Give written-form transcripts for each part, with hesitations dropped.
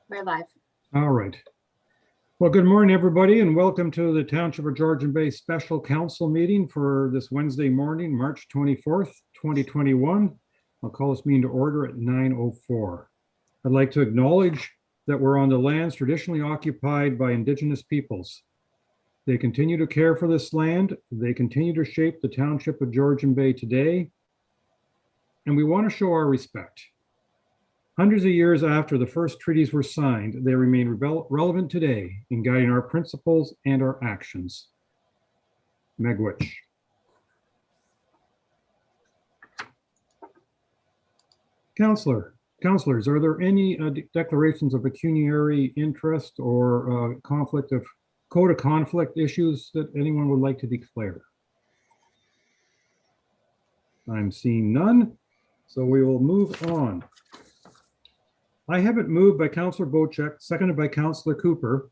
We're live. All right. Well, good morning, everybody, and welcome to the Township of Georgian Bay Special Council meeting for this Wednesday morning, March 24th, 2021. I'll call this meeting to order at 9:04. I'd like to acknowledge that we're on the lands traditionally occupied by Indigenous peoples. They continue to care for this land. They continue to shape the Township of Georgian Bay today, and we want to show our respect. Hundreds of years after the first treaties were signed, they remain relevant today in guiding our principles and our actions. Megwitch. Councillors, are there any declarations of pecuniary interest or code of conflict issues that anyone would like to declare? I'm seeing none, so we will move on. I have it moved by Councillor Bocek, seconded by Councillor Cooper.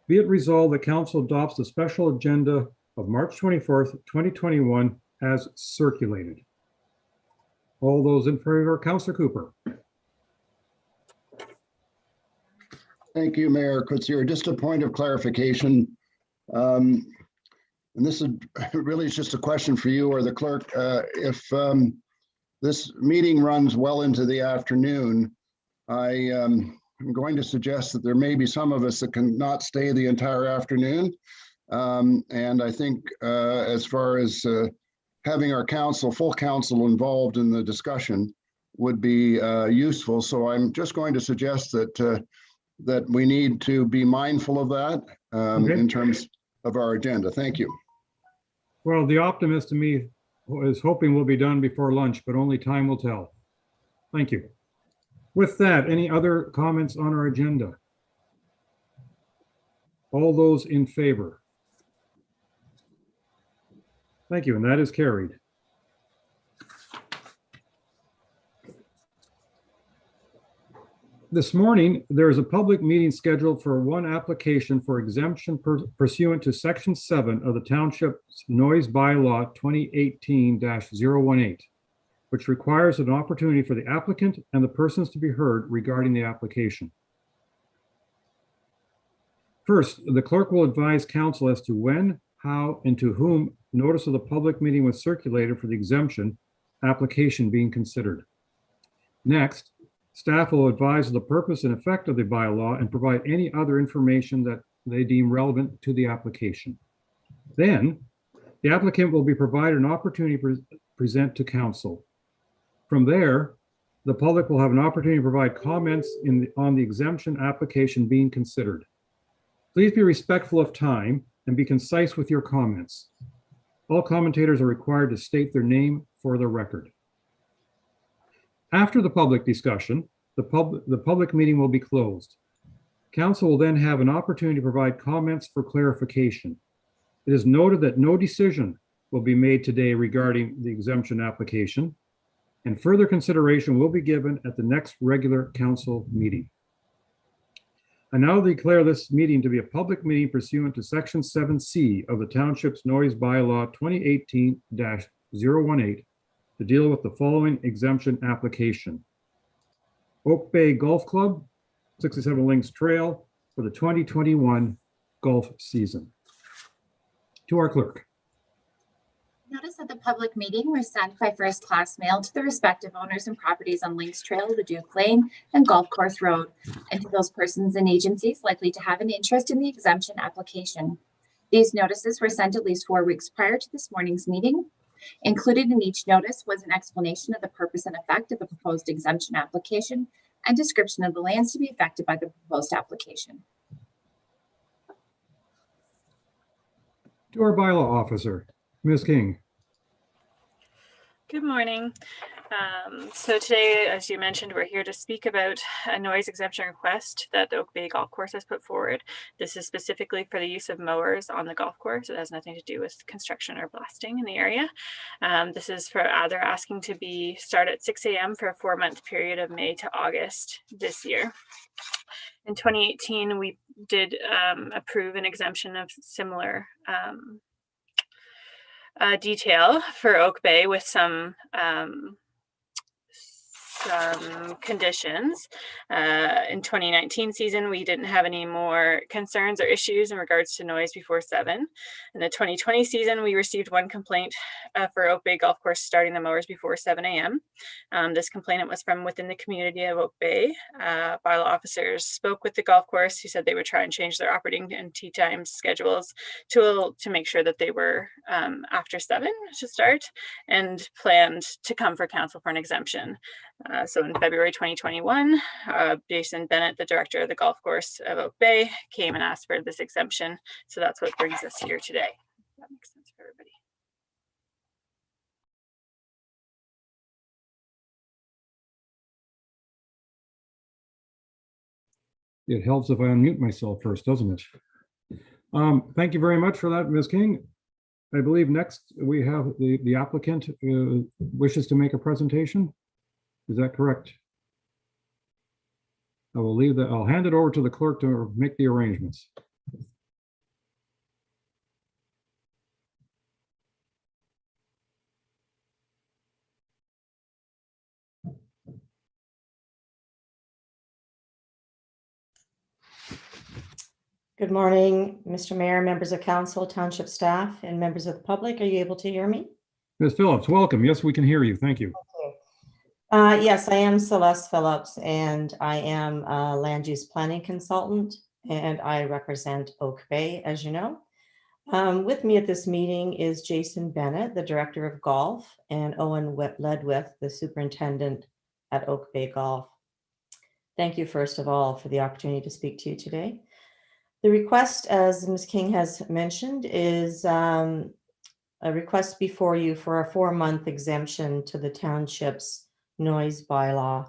Be it resolved that Council adopts the special agenda of March 24th, 2021 as circulated. All those in favor, Councillor Cooper. Thank you, Mayor Kutzier. Just a point of clarification. And this is really just a question for you or the clerk. If this meeting runs well into the afternoon, I am going to suggest that there may be some of us that cannot stay the entire afternoon. And I think as far as having our full council involved in the discussion would be useful. So I'm just going to suggest that that we need to be mindful of that in terms of our agenda. Thank you. Well, the optimist in me is hoping we'll be done before lunch, but only time will tell. Thank you. With that, any other comments on our agenda? All those in favor? Thank you, and that is carried. This morning, there is a public meeting scheduled for one application for exemption pursuant to Section 7 of the Township's Noise Bylaw 2018-018. Which requires an opportunity for the applicant and the persons to be heard regarding the application. First, the clerk will advise council as to when, how, and to whom notice of the public meeting was circulated for the exemption application being considered. Next, staff will advise of the purpose and effect of the bylaw and provide any other information that they deem relevant to the application. Then, the applicant will be provided an opportunity to present to council. From there, the public will have an opportunity to provide comments on the exemption application being considered. Please be respectful of time and be concise with your comments. All commentators are required to state their name for the record. After the public discussion, the public meeting will be closed. Council will then have an opportunity to provide comments for clarification. It is noted that no decision will be made today regarding the exemption application, and further consideration will be given at the next regular council meeting. I now declare this meeting to be a public meeting pursuant to Section 7C of the Township's Noise Bylaw 2018-018 to deal with the following exemption application. Oak Bay Golf Club, 67 Links Trail for the 2021 golf season. To our clerk. Notice of the public meeting were sent by first-class mail to the respective owners and properties on Links Trail, Leduc Lane, and Golf Course Road, and to those persons and agencies likely to have an interest in the exemption application. These notices were sent at least 4 weeks prior to this morning's meeting. Included in each notice was an explanation of the purpose and effect of the proposed exemption application and description of the lands to be affected by the proposed application. To our bylaw officer, Ms. King. Good morning. So today, as you mentioned, we're here to speak about a noise exemption request that the Oak Bay Golf Course has put forward. This is specifically for the use of mowers on the golf course. It has nothing to do with construction or blasting in the area. This is for they're asking to start at 6 a.m. for a 4-month period of May to August this year. In 2018, we did approve an exemption of similar detail for Oak Bay with some some conditions. In 2019 season, we didn't have any more concerns or issues in regards to noise before 7. In the 2020 season, we received one complaint for Oak Bay Golf Course starting the mowers before 7 a.m. This complainant was from within the community of Oak Bay. Bylaw officers spoke with the golf course, who said they would try and change their operating and tea time schedules to make sure that they were after 7 to start, and planned to come for council for an exemption. So in February 2021, Jason Bennett, the director of the golf course of Oak Bay, came and asked for this exemption. So that's what brings us here today. That makes sense for everybody. It helps if I unmute myself first, doesn't it? Thank you very much for that, Ms. King. I believe next we have the applicant wishes to make a presentation. Is that correct? I will leave that. I'll hand it over to the clerk to make the arrangements. Good morning, Mr. Mayor, members of council, township staff, and members of the public. Are you able to hear me? Ms. Phillips, welcome. Yes, we can hear you. Thank you. Yes, I am Celeste Phillips, and I am a land use planning consultant, and I represent Oak Bay, as you know. With me at this meeting is Jason Bennett, the director of golf, and Owen Ledwith, the superintendent at Oak Bay Golf. Thank you, first of all, for the opportunity to speak to you today. The request, as Ms. King has mentioned, is a request before you for a 4-month exemption to the township's noise bylaw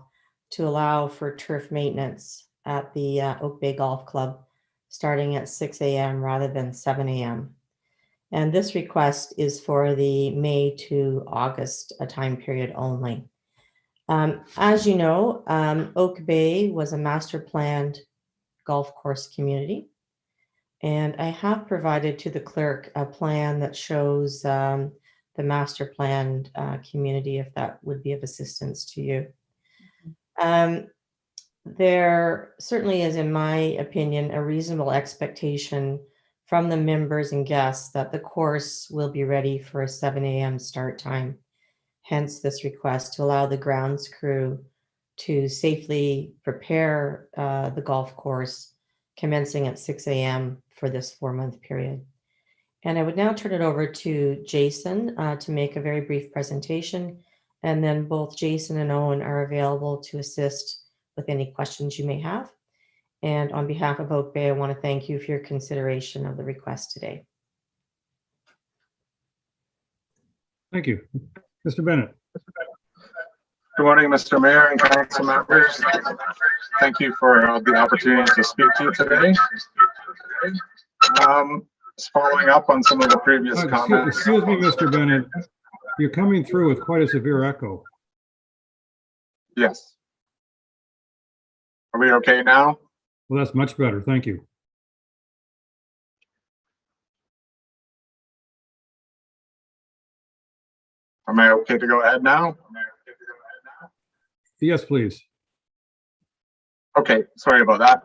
to allow for turf maintenance at the Oak Bay Golf Club starting at 6 a.m. rather than 7 a.m. And this request is for the May to August time period only. As you know, Oak Bay was a master planned golf course community. And I have provided to the clerk a plan that shows the master planned community, if that would be of assistance to you. There certainly is, in my opinion, a reasonable expectation from the members and guests that the course will be ready for a 7 a.m. start time. Hence this request to allow the grounds crew to safely prepare the golf course commencing at 6 a.m. for this 4-month period. And I would now turn it over to Jason to make a very brief presentation. And then both Jason and Owen are available to assist with any questions you may have. And on behalf of Oak Bay, I want to thank you for your consideration of the request today. Thank you. Mr. Bennett. Good morning, Mr. Mayor and council members. Thank you for the opportunity to speak to you today. Just following up on some of the previous comments. Excuse me, Mr. Bennett. You're coming through with quite a severe echo. Yes. Are we okay now? Well, that's much better. Thank you. Am I okay to go ahead now? Yes, please. Okay, sorry about that.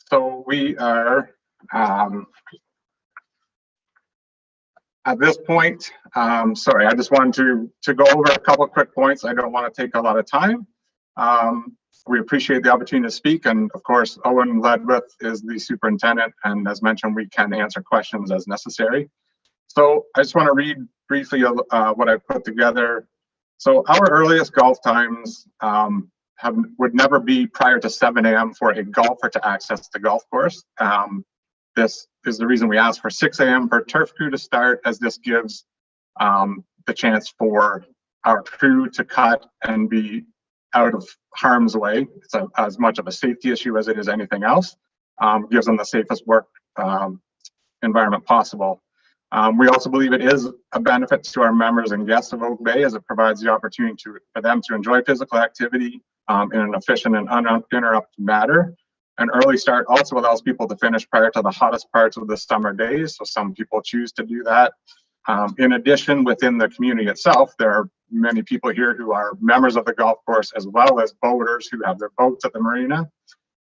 So we are at this point, sorry, I just wanted to go over a couple of quick points. I don't want to take a lot of time. We appreciate the opportunity to speak, and of course, Owen Ledwith is the superintendent, and as mentioned, we can answer questions as necessary. So I just want to read briefly what I put together. So our earliest golf times would never be prior to 7 a.m. for a golfer to access the golf course. This is the reason we ask for 6 a.m. for turf crew to start, as this gives the chance for our crew to cut and be out of harm's way. It's as much of a safety issue as it is anything else. Gives them the safest work environment possible. We also believe it is a benefit to our members and guests of Oak Bay, as it provides the opportunity for them to enjoy physical activity in an efficient and uninterrupted manner. An early start also allows people to finish prior to the hottest parts of the summer days, so some people choose to do that. In addition, within the community itself, there are many people here who are members of the golf course, as well as boaters who have their boats at the marina.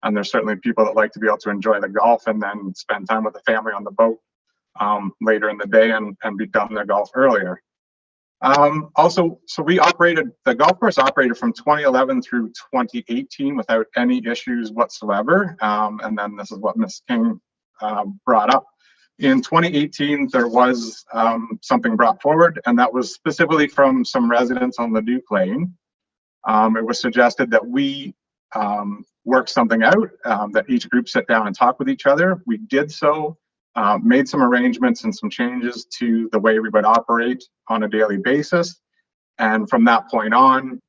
And there's certainly people that like to be able to enjoy the golf and then spend time with the family on the boat later in the day and be done their golf earlier. Also, so the golf course operated from 2011 through 2018 without any issues whatsoever. And then this is what Ms. King brought up. In 2018, there was something brought forward, and that was specifically from some residents on Leduc Lane. It was suggested that we work something out, that each group sit down and talk with each other. We did so, made some arrangements and some changes to the way we would operate on a daily basis. And from that point on,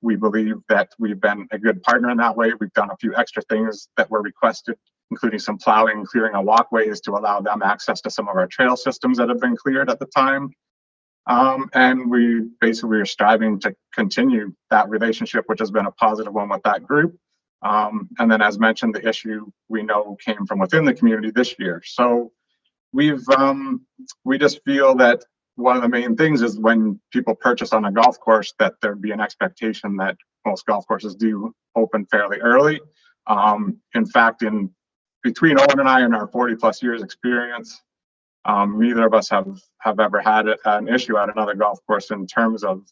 we believe that we've been a good partner in that way. We've done a few extra things that were requested, including some plowing, clearing of walkways to allow them access to some of our trail systems that have been cleared at the time. And we basically are striving to continue that relationship, which has been a positive one with that group. And then, as mentioned, the issue we know came from within the community this year. So we just feel that one of the main things is when people purchase on a golf course, that there'd be an expectation that most golf courses do open fairly early. In fact, between Owen and I and our 40+ years experience, neither of us have ever had an issue at another golf course in terms of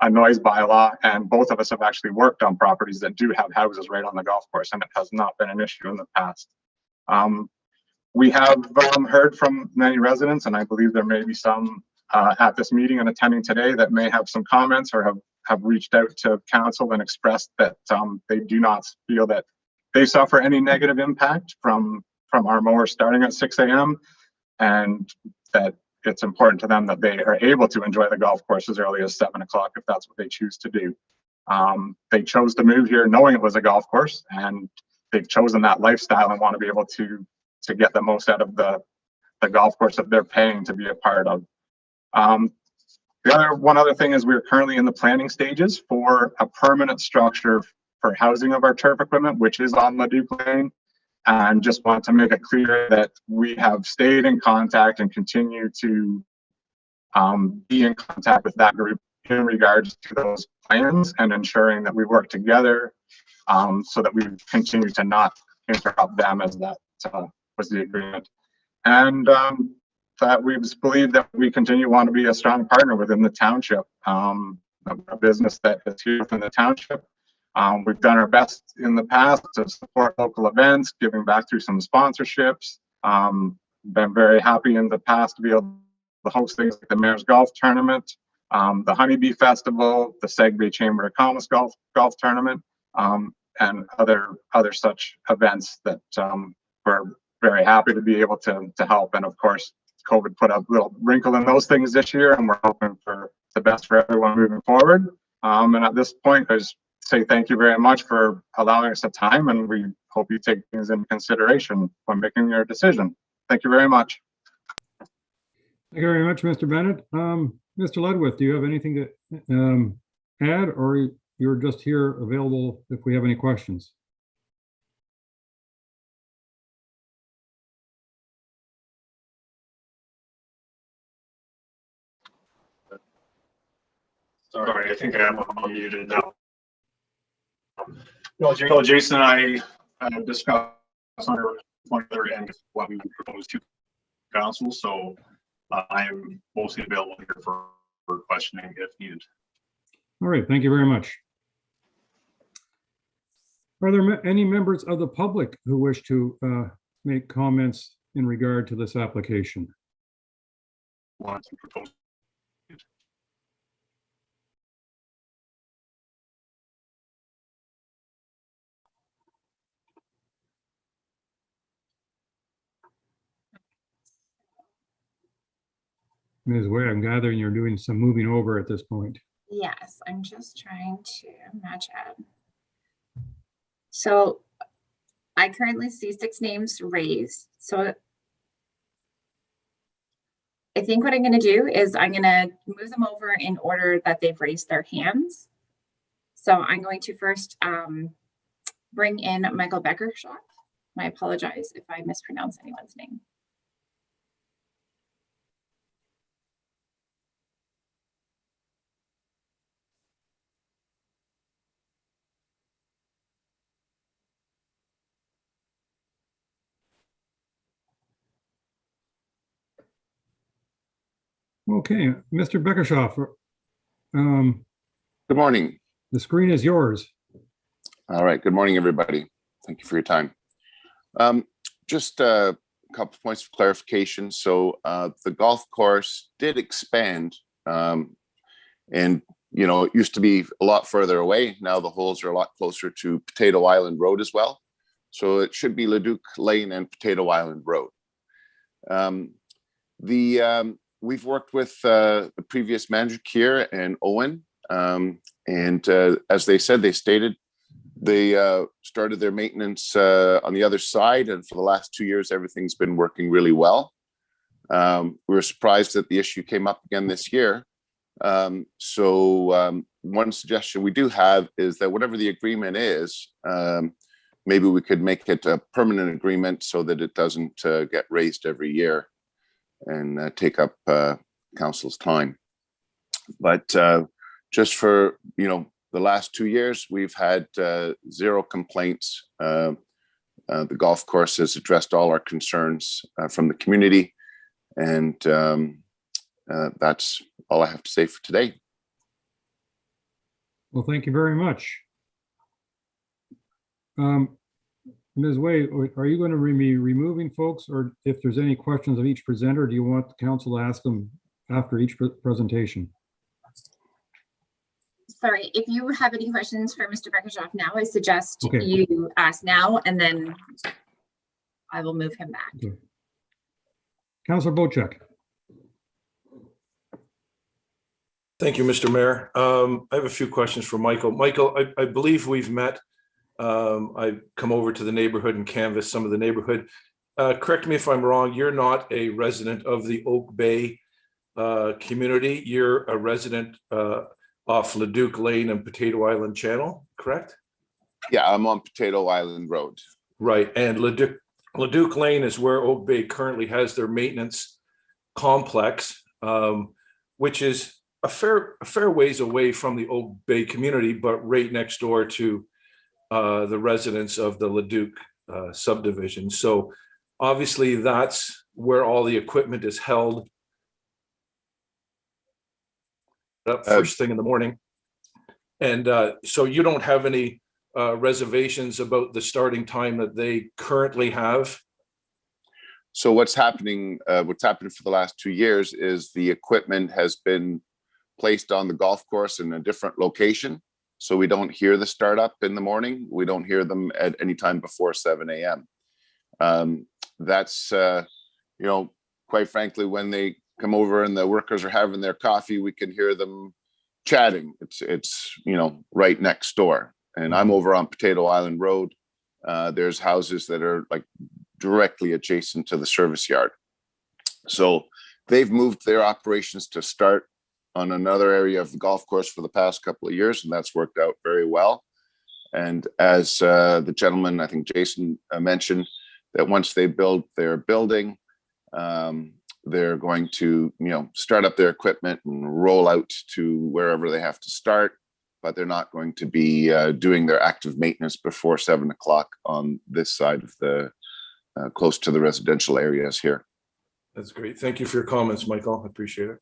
a noise bylaw, and both of us have actually worked on properties that do have houses right on the golf course, and it has not been an issue in the past. We have heard from many residents, and I believe there may be some at this meeting and attending today that may have some comments or have reached out to council and expressed that they do not feel that they suffer any negative impact from our mowers starting at 6 a.m. and that it's important to them that they are able to enjoy the golf course as early as 7 o'clock if that's what they choose to do. They chose to move here knowing it was a golf course, and they've chosen that lifestyle and want to be able to get the most out of the golf course that they're paying to be a part of. One other thing is we're currently in the planning stages for a permanent structure for housing of our turf equipment, which is on Leduc Lane. And just want to make it clear that we have stayed in contact and continue to be in contact with that group in regards to those plans and ensuring that we work together so that we continue to not interrupt them, as that was the agreement. And that we believe that we want to be a strong partner within the township, a business that is here within the township. We've done our best in the past to support local events, giving back through some sponsorships. Been very happy in the past to be able to host things like the Mayor's Golf Tournament, the Honeybee Festival, the Seg Bay Chamber of Commerce Golf Tournament, and other such events that we're very happy to be able to help. And of course, COVID put a little wrinkle in those things this year, and we're hoping for the best for everyone moving forward. And at this point, I just say thank you very much for allowing us the time, and we hope you take things into consideration when making your decision. Thank you very much. Thank you very much, Mr. Bennett. Mr. Ledwith, do you have anything to add, or you're just here available if we have any questions? Sorry, I think I am unmuted now. Well, Jason and I discussed on one other end what we would propose to council, so I am mostly available here for questioning if needed. All right, thank you very much. Are there any members of the public who wish to make comments in regard to this application? Want to propose? Ms. Way, I'm gathering you're doing some moving over at this point. Yes, I'm just trying to match up. So I currently see 6 names raised. So I think what I'm going to do is I'm going to move them over in order that they've raised their hands. So I'm going to first bring in Michael Beckershaw. I apologize if I mispronounce anyone's name. Okay, Mr. Beckershoff, Good morning. the screen is yours. All right. Good morning, everybody. Thank you for your time. Just a couple of points of clarification. So the golf course did expand, and it used to be a lot further away. Now the holes are a lot closer to Potato Island Road as well. So it should be Leduc Lane and Potato Island Road. We've worked with the previous manager, Kier and Owen, and as they said, they stated they started their maintenance on the other side, and for the last 2 years, everything's been working really well. We were surprised that the issue came up again this year. So one suggestion we do have is that whatever the agreement is, maybe we could make it a permanent agreement so that it doesn't get raised every year and take up council's time. But just for, the last 2 years, we've had 0 complaints. The golf course has addressed all our concerns from the community. And that's all I have to say for today. Well, thank you very much. Ms. Way, are you going to be removing folks, or if there's any questions of each presenter, do you want the council to ask them after each presentation? Sorry, if you have any questions for Mr. Beckershoff now, I suggest Okay. you ask now, and then I will move him back. Okay. Councilor Bocek. Thank you, Mr. Mayor. I have a few questions for Michael. Michael, I believe we've met. I've come over to the neighborhood and canvassed some of the neighborhood. Correct me if I'm wrong, you're not a resident of the Oak Bay community. You're a resident off Leduc Lane and Potato Island Channel, correct? Yeah, I'm on Potato Island Road. Right, and Leduc Lane is where Oak Bay currently has their maintenance complex, which is a fair ways away from the Oak Bay community, but right next door to the residents of the Leduc subdivision. So obviously that's where all the equipment is held up first thing in the morning. And so you don't have any reservations about the starting time that they currently have? So what's happened for the last 2 years is the equipment has been placed on the golf course in a different location. So we don't hear the startup in the morning. We don't hear them at any time before 7 a.m. That's, quite frankly, when they come over and the workers are having their coffee, we can hear them chatting. It's right next door. And I'm over on Potato Island Road. There's houses that are like directly adjacent to the service yard. So they've moved their operations to start on another area of the golf course for the past couple of years, and that's worked out very well. And as the gentleman, I think Jason, mentioned, that once they build their building, they're going to, start up their equipment and roll out to wherever they have to start, but they're not going to be doing their active maintenance before 7 o'clock on this side of the close to the residential areas here. That's great. Thank you for your comments, Michael. I appreciate it.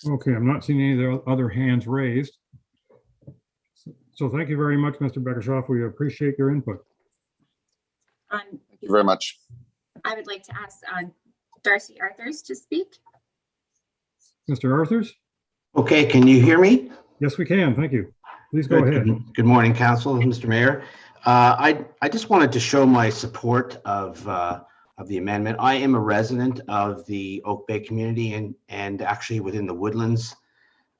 Okay, I'm not seeing any of the other hands raised. So thank you very much, Mr. Beckershoff. We appreciate your input. Thank you very much. I would like to ask Darcy Arthurs to speak. Mr. Arthurs? Okay, can you hear me? Yes, we can. Thank you. Please go ahead. Good morning, Council, Mr. Mayor. I just wanted to show my support of the amendment. I am a resident of the Oak Bay community and actually within the Woodlands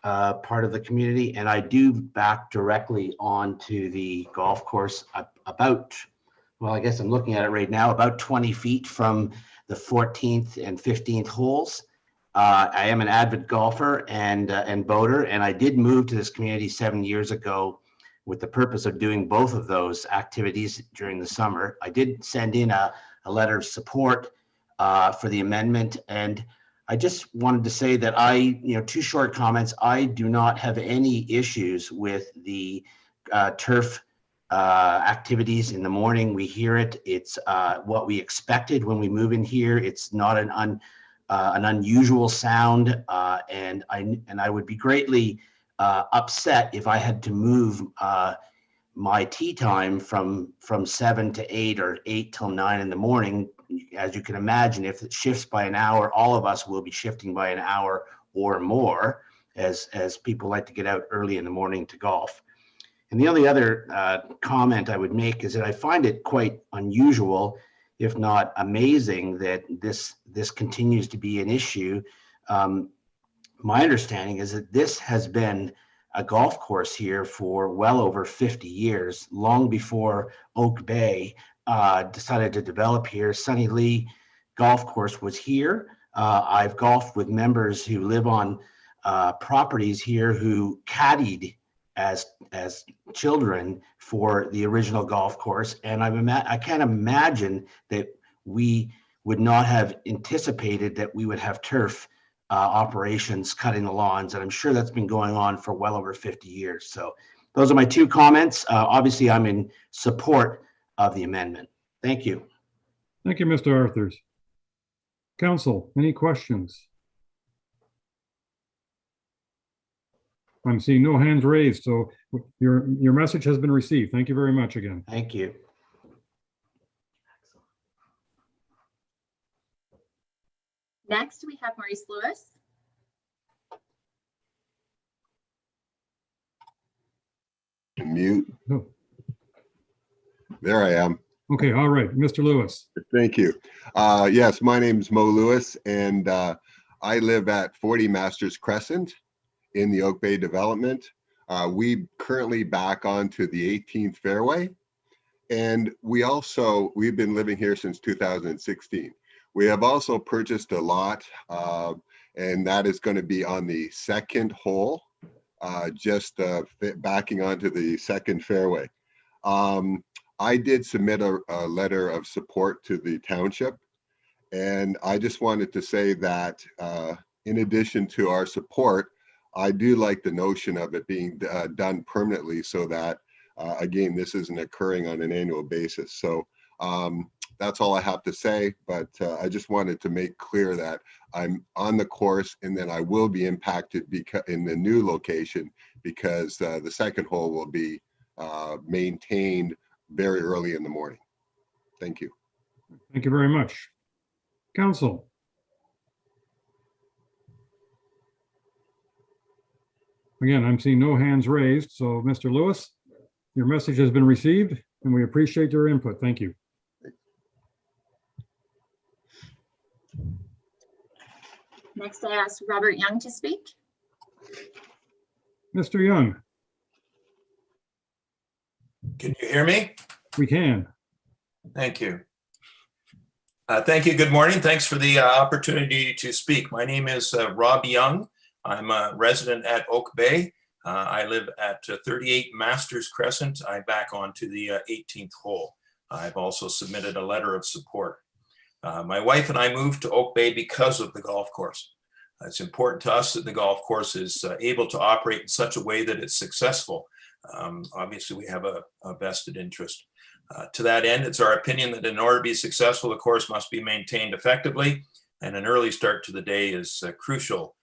part of the community, and I do back directly onto the golf course about, well, I guess I'm looking at it right now, about 20 feet from the 14th and 15th holes. I am an avid golfer and boater, and I did move to this community 7 years ago with the purpose of doing both of those activities during the summer. I did send in a letter of support for the amendment, and I just wanted to say that two short comments. I do not have any issues with the turf activities in the morning. We hear it. It's what we expected when we move in here. It's not an unusual sound, and I would be greatly upset if I had to move my tea time from 7 to 8 or 8 till 9 in the morning. As you can imagine, if it shifts by an hour, all of us will be shifting by an hour or more, as people like to get out early in the morning to golf. And the only other comment I would make is that I find it quite unusual, if not amazing, that this continues to be an issue. My understanding is that this has been a golf course here for well over 50 years, long before Oak Bay decided to develop here. Sunny Lee Golf Course was here. I've golfed with members who live on properties here who caddied as children for the original golf course, and I can't imagine that we would not have anticipated that we would have turf operations cutting the lawns, and I'm sure that's been going on for well over 50 years. So those are my two comments. Obviously, I'm in support of the amendment. Thank you. Thank you, Mr. Arthurs. Council, any questions? I'm seeing no hands raised, so your message has been received. Thank you very much again. Thank you. Next, we have Maurice Lewis. Mute. Oh. There I am. Okay, all right, Mr. Lewis. Thank you. Yes, my name is Mo Lewis, and I live at 40 Masters Crescent in the Oak Bay development. We currently back onto the 18th fairway, and we've been living here since 2016. We have also purchased a lot, and that is going to be on the second hole, just backing onto the second fairway. I did submit a letter of support to the township, and I just wanted to say that in addition to our support, I do like the notion of it being done permanently, so that again, this isn't occurring on an annual basis. So that's all I have to say, but I just wanted to make clear that I'm on the course, and then I will be impacted in the new location, because the second hole will be maintained very early in the morning. Thank you. Thank you very much. Council. Again, I'm seeing no hands raised, so Mr. Lewis, your message has been received, and we appreciate your input. Thank you. Next, I ask Robert Young to speak. Mr. Young. Can you hear me? We can. Thank you. Thank you. Good morning. Thanks for the opportunity to speak. My name is Rob Young. I'm a resident at Oak Bay. I live at 38 Masters Crescent. I back onto the 18th hole. I've also submitted a letter of support. My wife and I moved to Oak Bay because of the golf course. It's important to us that the golf course is able to operate in such a way that it's successful. Obviously, we have a vested interest. To that end, it's our opinion that in order to be successful, the course must be maintained effectively, and an early start to the day is crucial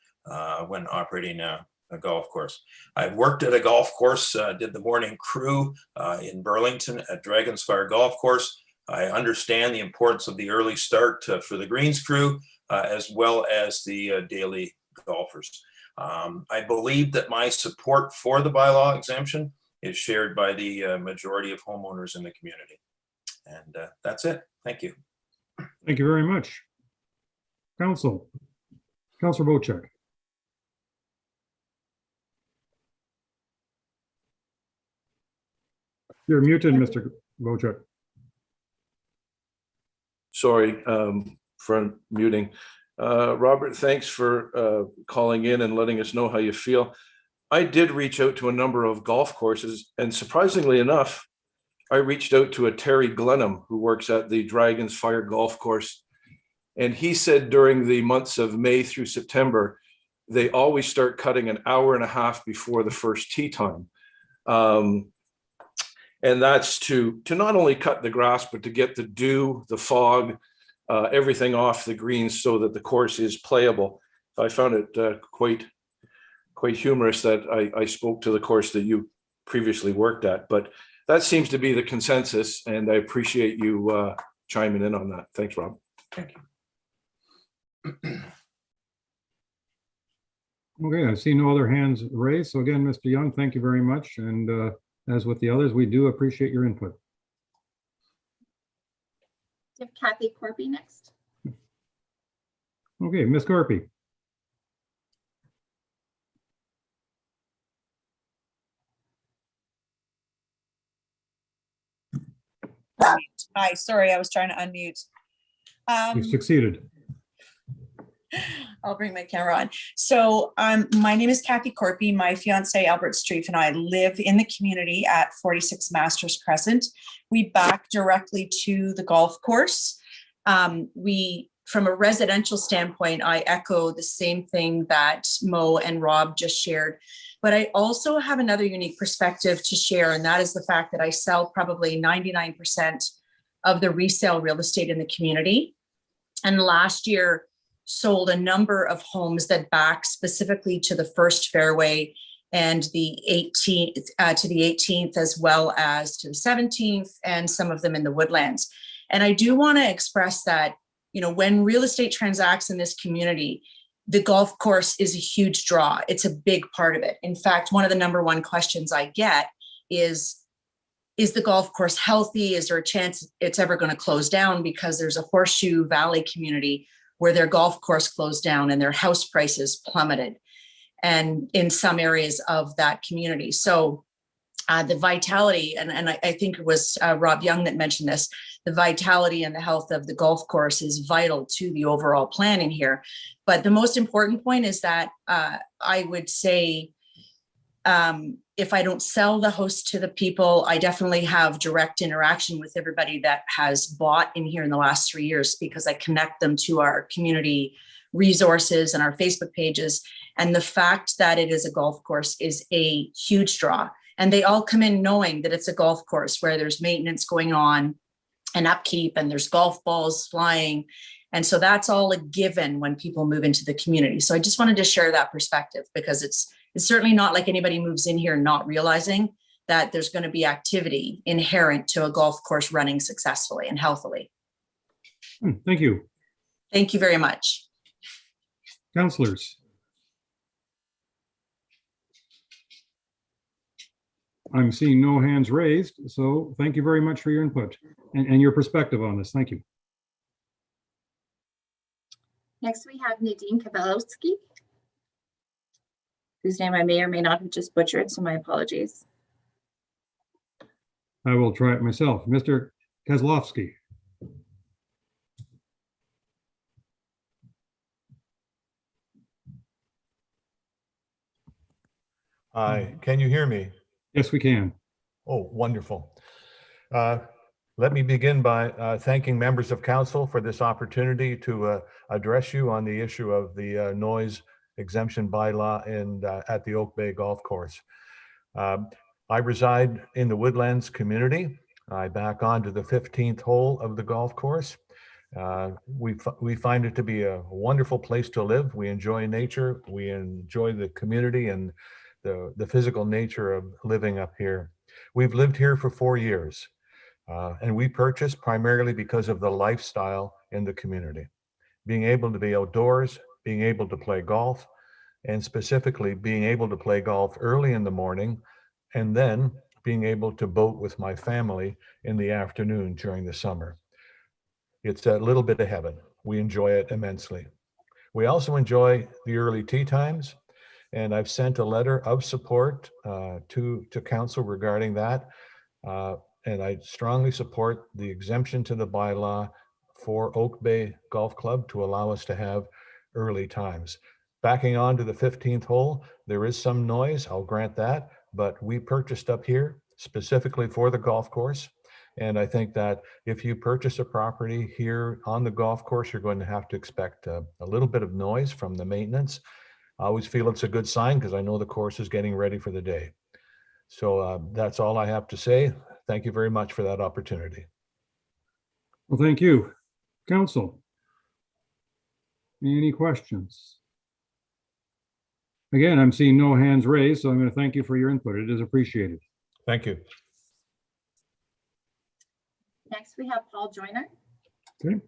when operating a golf course. I've worked at a golf course, did the morning crew in Burlington at Dragon's Fire Golf Course. I understand the importance of the early start for the greens crew, as well as the daily golfers. I believe that my support for the bylaw exemption is shared by the majority of homeowners in the community. And that's it. Thank you. Thank you very much. Council. Councilor Wojcik. You're muted, Mr. Wojcik. Sorry for muting. Robert, thanks for calling in and letting us know how you feel. I did reach out to a number of golf courses, and surprisingly enough, I reached out to a Terry Glenham who works at the Dragon's Fire Golf Course. And he said during the months of May through September, they always start cutting an hour and a half before the first tee time. And that's to not only cut the grass, but to get the dew, the fog, everything off the greens so that the course is playable. I found it quite humorous that I spoke to the course that you previously worked at, but that seems to be the consensus, and I appreciate you chiming in on that. Thanks, Rob. Thank you. Okay, I see no other hands raised. So again, Mr. Young, thank you very much. And as with the others, we do appreciate your input. Do you have Kathy Corby next? Okay, Ms. Corpy. Hi, sorry, I was trying to unmute. You succeeded. I'll bring my camera on. So my name is Kathy Corpy. My fiance, Albert Streif, and I live in the community at 46 Masters Crescent. We back directly to the golf course. From a residential standpoint, I echo the same thing that Mo and Rob just shared. But I also have another unique perspective to share, and that is the fact that I sell probably 99% of the resale real estate in the community. And last year, sold a number of homes that back specifically to the first fairway and the 18th, as well as to the 17th, and some of them in the woodlands. And I do want to express that, you know, when real estate transacts in this community, the golf course is a huge draw. It's a big part of it. In fact, one of the number one questions I get is the golf course healthy? Is there a chance it's ever going to close down? Because there's a Horseshoe Valley community where their golf course closed down and their house prices plummeted, and in some areas of that community. So the vitality, and I think it was Rob Young that mentioned this, the vitality and the health of the golf course is vital to the overall planning here. But the most important point is that I would say, if I don't sell the house to the people, I definitely have direct interaction with everybody that has bought in here in the last 3 years, because I connect them to our community resources and our Facebook pages. And the fact that it is a golf course is a huge draw. And they all come in knowing that it's a golf course where there's maintenance going on and upkeep, and there's golf balls flying. And so that's all a given when people move into the community. So I just wanted to share that perspective, because it's certainly not like anybody moves in here not realizing that there's going to be activity inherent to a golf course running successfully and healthily. Thank you. Thank you very much. Councillors. I'm seeing no hands raised, so thank you very much for your input and your perspective on this. Thank you. Next, we have Nadine Kavalowski, whose name I may or may not have just butchered, so my apologies. I will try it myself. Mr. Kozlowski. Hi, can you hear me? Yes, we can. Oh, wonderful. Let me begin by thanking members of council for this opportunity to address you on the issue of the noise exemption bylaw at the Oak Bay Golf Course. I reside in the Woodlands community. I back onto the 15th hole of the golf course. We find it to be a wonderful place to live. We enjoy nature. We enjoy the community and the physical nature of living up here. We've lived here for 4 years, and we purchased primarily because of the lifestyle in the community. Being able to be outdoors, being able to play golf, and specifically being able to play golf early in the morning, and then being able to boat with my family in the afternoon during the summer. It's a little bit of heaven. We enjoy it immensely. We also enjoy the early tee times, and I've sent a letter of support to council regarding that. And I strongly support the exemption to the bylaw for Oak Bay Golf Club to allow us to have early times. Backing on to the 15th hole, there is some noise, I'll grant that, but we purchased up here specifically for the golf course. And I think that if you purchase a property here on the golf course, you're going to have to expect a little bit of noise from the maintenance. I always feel it's a good sign because I know the course is getting ready for the day. So that's all I have to say. thank you very much for that opportunity. Well, thank you. Council, any questions? Again, I'm seeing no hands raised, so I'm going to thank you for your input. It is appreciated. Thank you. Next, we have Paul Joyner. Okay.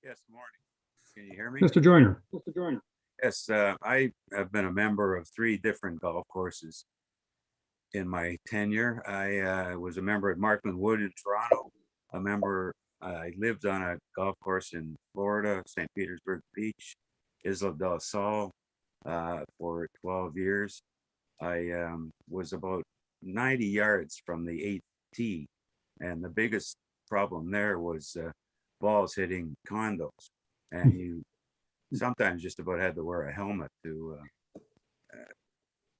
Yes, morning. Can you hear me? Mr. Joyner. Yes, I have been a member of 3 different golf courses in my tenure. I was a member at Markland Wood in Toronto. I lived on a golf course in Florida, St. Petersburg Beach, Isla del Sol, for 12 years. I was about 90 yards from the 8th tee, and the biggest problem there was balls hitting condos, and you sometimes just about had to wear a helmet to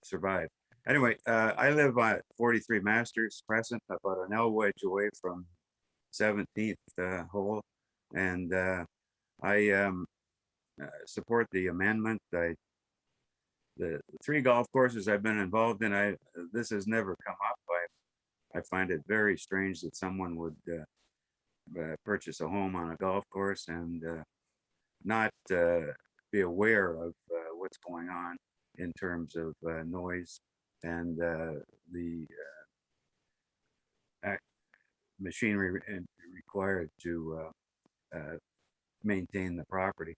survive. Anyway, I live at 43 Masters Crescent, about an L wedge away from 17th hole, and I support the amendment. The 3 golf courses I've been involved in, this has never come up. I find it very strange that someone would purchase a home on a golf course and not be aware of what's going on in terms of noise and the machinery required to maintain the property.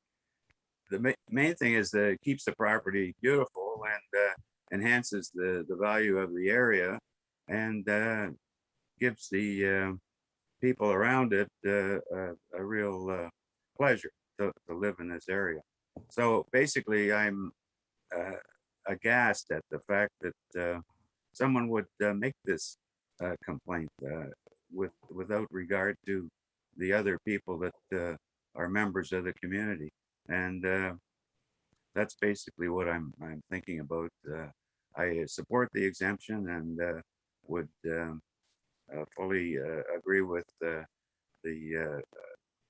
The main thing is that it keeps the property beautiful and enhances the value of the area, and gives the people around it a real pleasure to live in this area. So basically, I'm aghast at the fact that someone would make this complaint without regard to the other people that are members of the community. And that's basically what I'm thinking about. I support the exemption and would fully agree with the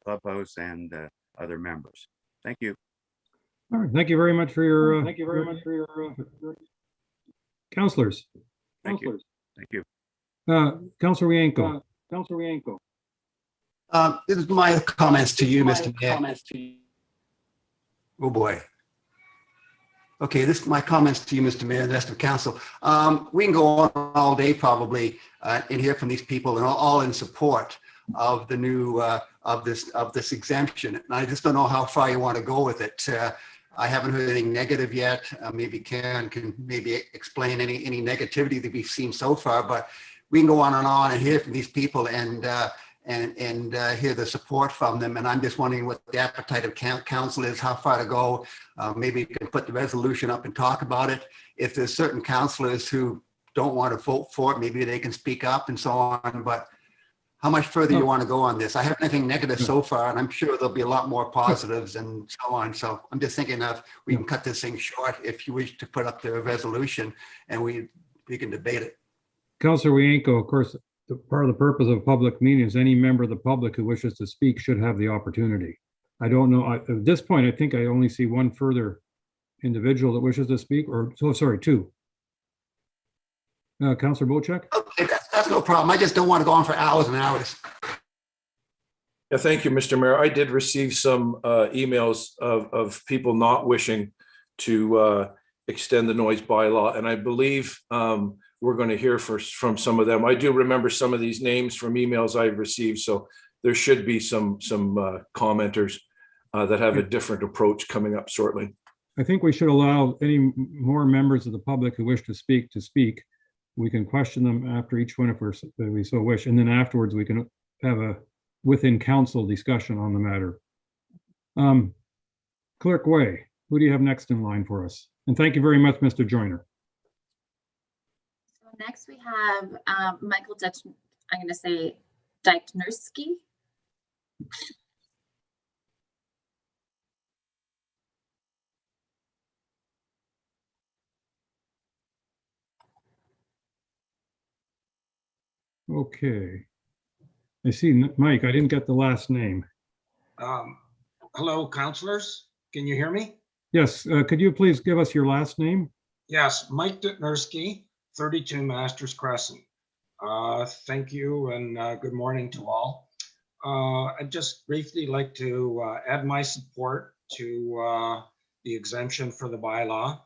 clubhouse and other members. Thank you. All right. Thank you very much for your. Councilors. Thank you. Thank you. Councilor Wienko. This is my comments to you, Mr. Mayor. Oh, boy. Okay, this is my comments to you, Mr. Mayor, and the rest of council. We can go on all day probably and hear from these people, and all in support of the new of this exemption. And I just don't know how far you want to go with it. I haven't heard anything negative yet. Maybe Karen can maybe explain any negativity that we've seen so far, but we can go on and hear from these people and hear the support from them. And I'm just wondering what the appetite of council is, how far to go. Maybe you can put the resolution up and talk about it. If there's certain councilors who don't want to vote for it, maybe they can speak up and so on. But how much further you want to go on this? I haven't anything negative so far, and I'm sure there'll be a lot more positives and so on. So I'm just thinking of we can cut this thing short if you wish to put up the resolution and we can debate it. Councilor Wienko, of course, part of the purpose of a public meeting is any member of the public who wishes to speak should have the opportunity. I don't know, at this point, I think I only see one further individual that wishes to speak, or, so sorry, 2. Councilor Bochek? Okay, that's no problem. I just don't want to go on for hours and hours. Yeah, thank you, Mr. Mayor. I did receive some emails of people not wishing to extend the noise bylaw, and I believe we're going to hear from some of them. I do remember some of these names from emails I've received, so there should be some commenters that have a different approach coming up shortly. I think we should allow any more members of the public who wish to speak. We can question them after each one if we so wish, and then afterwards we can have a within council discussion on the matter. Clerk Way, who do you have next in line for us? And thank you very much, Mr. Joyner. So next we have Michael I'm going to say Dyknerski. Okay. I see, Mike, I didn't get the last name. Hello, councilors. Can you hear me? Yes, could you please give us your last name? Yes, Mike Dutnerski, 32 Masters Crescent. Thank you and good morning to all. I'd just briefly like to add my support to the exemption for the bylaw.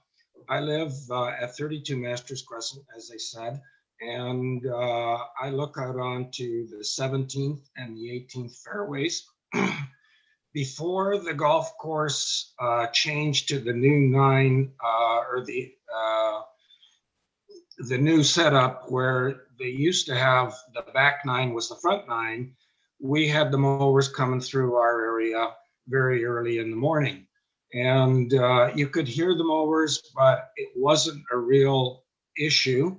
I live at 32 Masters Crescent, as I said, and I look out onto the 17th and the 18th fairways. Before the golf course changed to the new 9 or the new setup where they used to have the back 9 was the front 9, we had the mowers coming through our area very early in the morning. And you could hear the mowers, but it wasn't a real issue,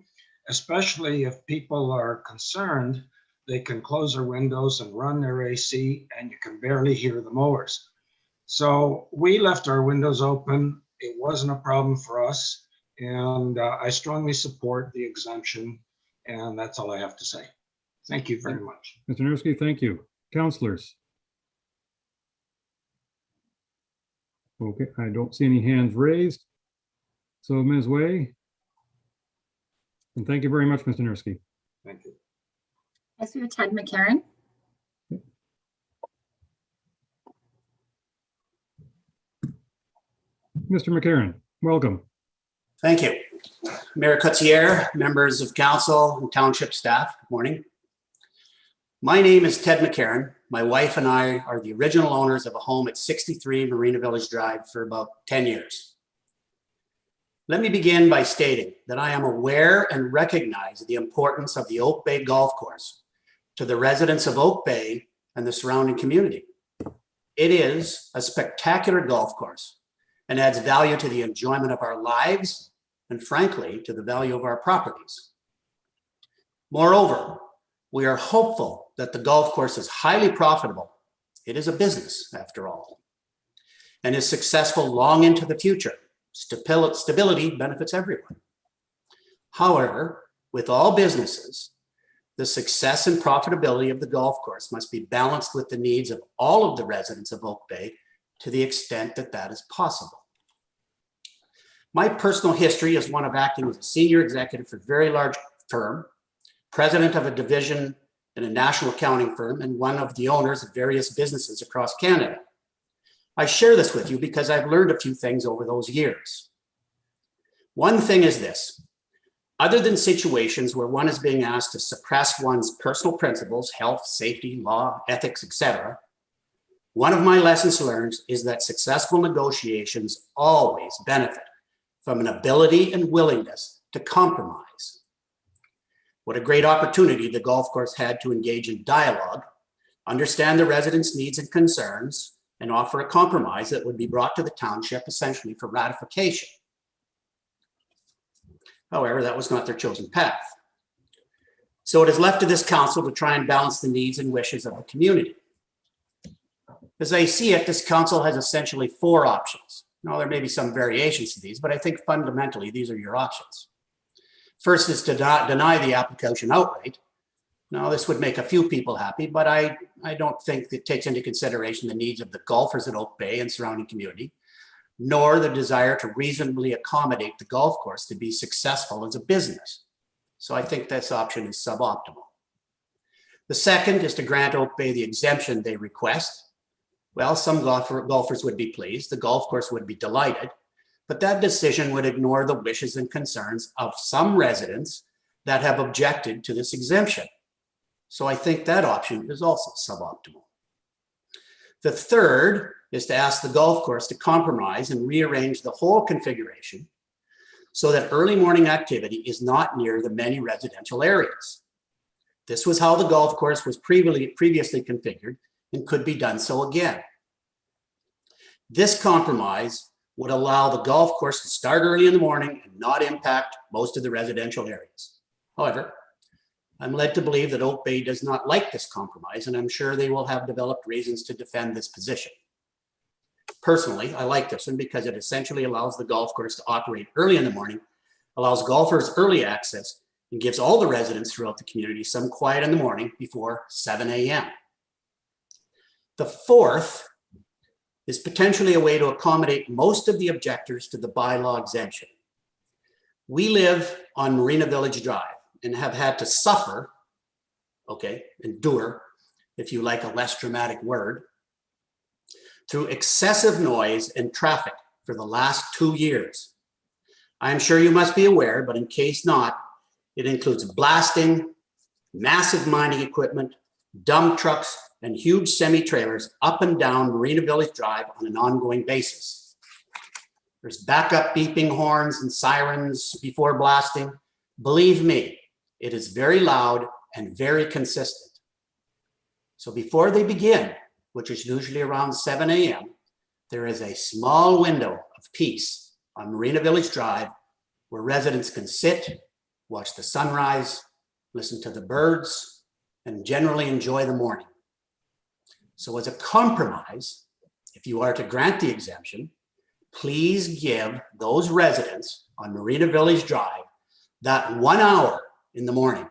especially if people are concerned. They can close their windows and run their AC and you can barely hear the mowers. So we left our windows open. It wasn't a problem for us. And I strongly support the exemption. And that's all I have to say. Thank you very much. Mr. Nurski, thank you. Councilors? Okay, I don't see any hands raised. So Ms. Way? And thank you very much, Mr. Nurski. Thank you. Yes, we have Ted McCarron. Mr. McCarron, welcome. Thank you. Mayor Coetzee, members of council and township staff, good morning. My name is Ted McCarron. My wife and I are the original owners of a home at 63 Marina Village Drive for about 10 years. Let me begin by stating that I am aware and recognize the importance of the Oak Bay Golf Course to the residents of Oak Bay and the surrounding community. It is a spectacular golf course and adds value to the enjoyment of our lives and, frankly, to the value of our properties. Moreover, we are hopeful that the golf course is highly profitable. It is a business, after all, and is successful long into the future. Stability benefits everyone. However, with all businesses, the success and profitability of the golf course must be balanced with the needs of all of the residents of Oak Bay to the extent that that is possible. My personal history is one of acting as a senior executive for a very large firm, president of a division in a national accounting firm, and one of the owners of various businesses across Canada. I share this with you because I've learned a few things over those years. One thing is this: other than situations where one is being asked to suppress one's personal principles, health, safety, law, ethics, etc., one of my lessons learned is that successful negotiations always benefit from an ability and willingness to compromise. What a great opportunity the golf course had to engage in dialogue, understand the residents' needs and concerns, and offer a compromise that would be brought to the township essentially for ratification. However, that was not their chosen path. So it is left to this council to try and balance the needs and wishes of the community. As I see it, this council has essentially 4 options. Now, there may be some variations to these, but I think fundamentally these are your options. First is to deny the application outright. Now, this would make a few people happy, but I don't think it takes into consideration the needs of the golfers at Oak Bay and surrounding community, nor the desire to reasonably accommodate the golf course to be successful as a business. So I think this option is suboptimal. The second is to grant Oak Bay the exemption they request. Well, some golfers would be pleased, the golf course would be delighted, but that decision would ignore the wishes and concerns of some residents that have objected to this exemption. So I think that option is also suboptimal. The third is to ask the golf course to compromise and rearrange the whole configuration so that early morning activity is not near the many residential areas. This was how the golf course was previously configured and could be done so again. This compromise would allow the golf course to start early in the morning and not impact most of the residential areas. However, I'm led to believe that Oak Bay does not like this compromise, and I'm sure they will have developed reasons to defend this position. Personally, I like this one because it essentially allows the golf course to operate early in the morning, allows golfers early access, and gives all the residents throughout the community some quiet in the morning before 7 a.m. The fourth is potentially a way to accommodate most of the objectors to the bylaw exemption. We live on Marina Village Drive and have had to suffer, okay, endure, if you like a less dramatic word, through excessive noise and traffic for the last 2 years. I am sure you must be aware, but in case not, it includes blasting, massive mining equipment, dump trucks, and huge semi-trailers up and down Marina Village Drive on an ongoing basis. There's backup beeping horns and sirens before blasting. Believe me, it is very loud and very consistent. So before they begin, which is usually around 7 a.m., there is a small window of peace on Marina Village Drive where residents can sit, watch the sunrise, listen to the birds, and generally enjoy the morning. So as a compromise, if you are to grant the exemption, please give those residents on Marina Village Drive that 1 hour in the morning.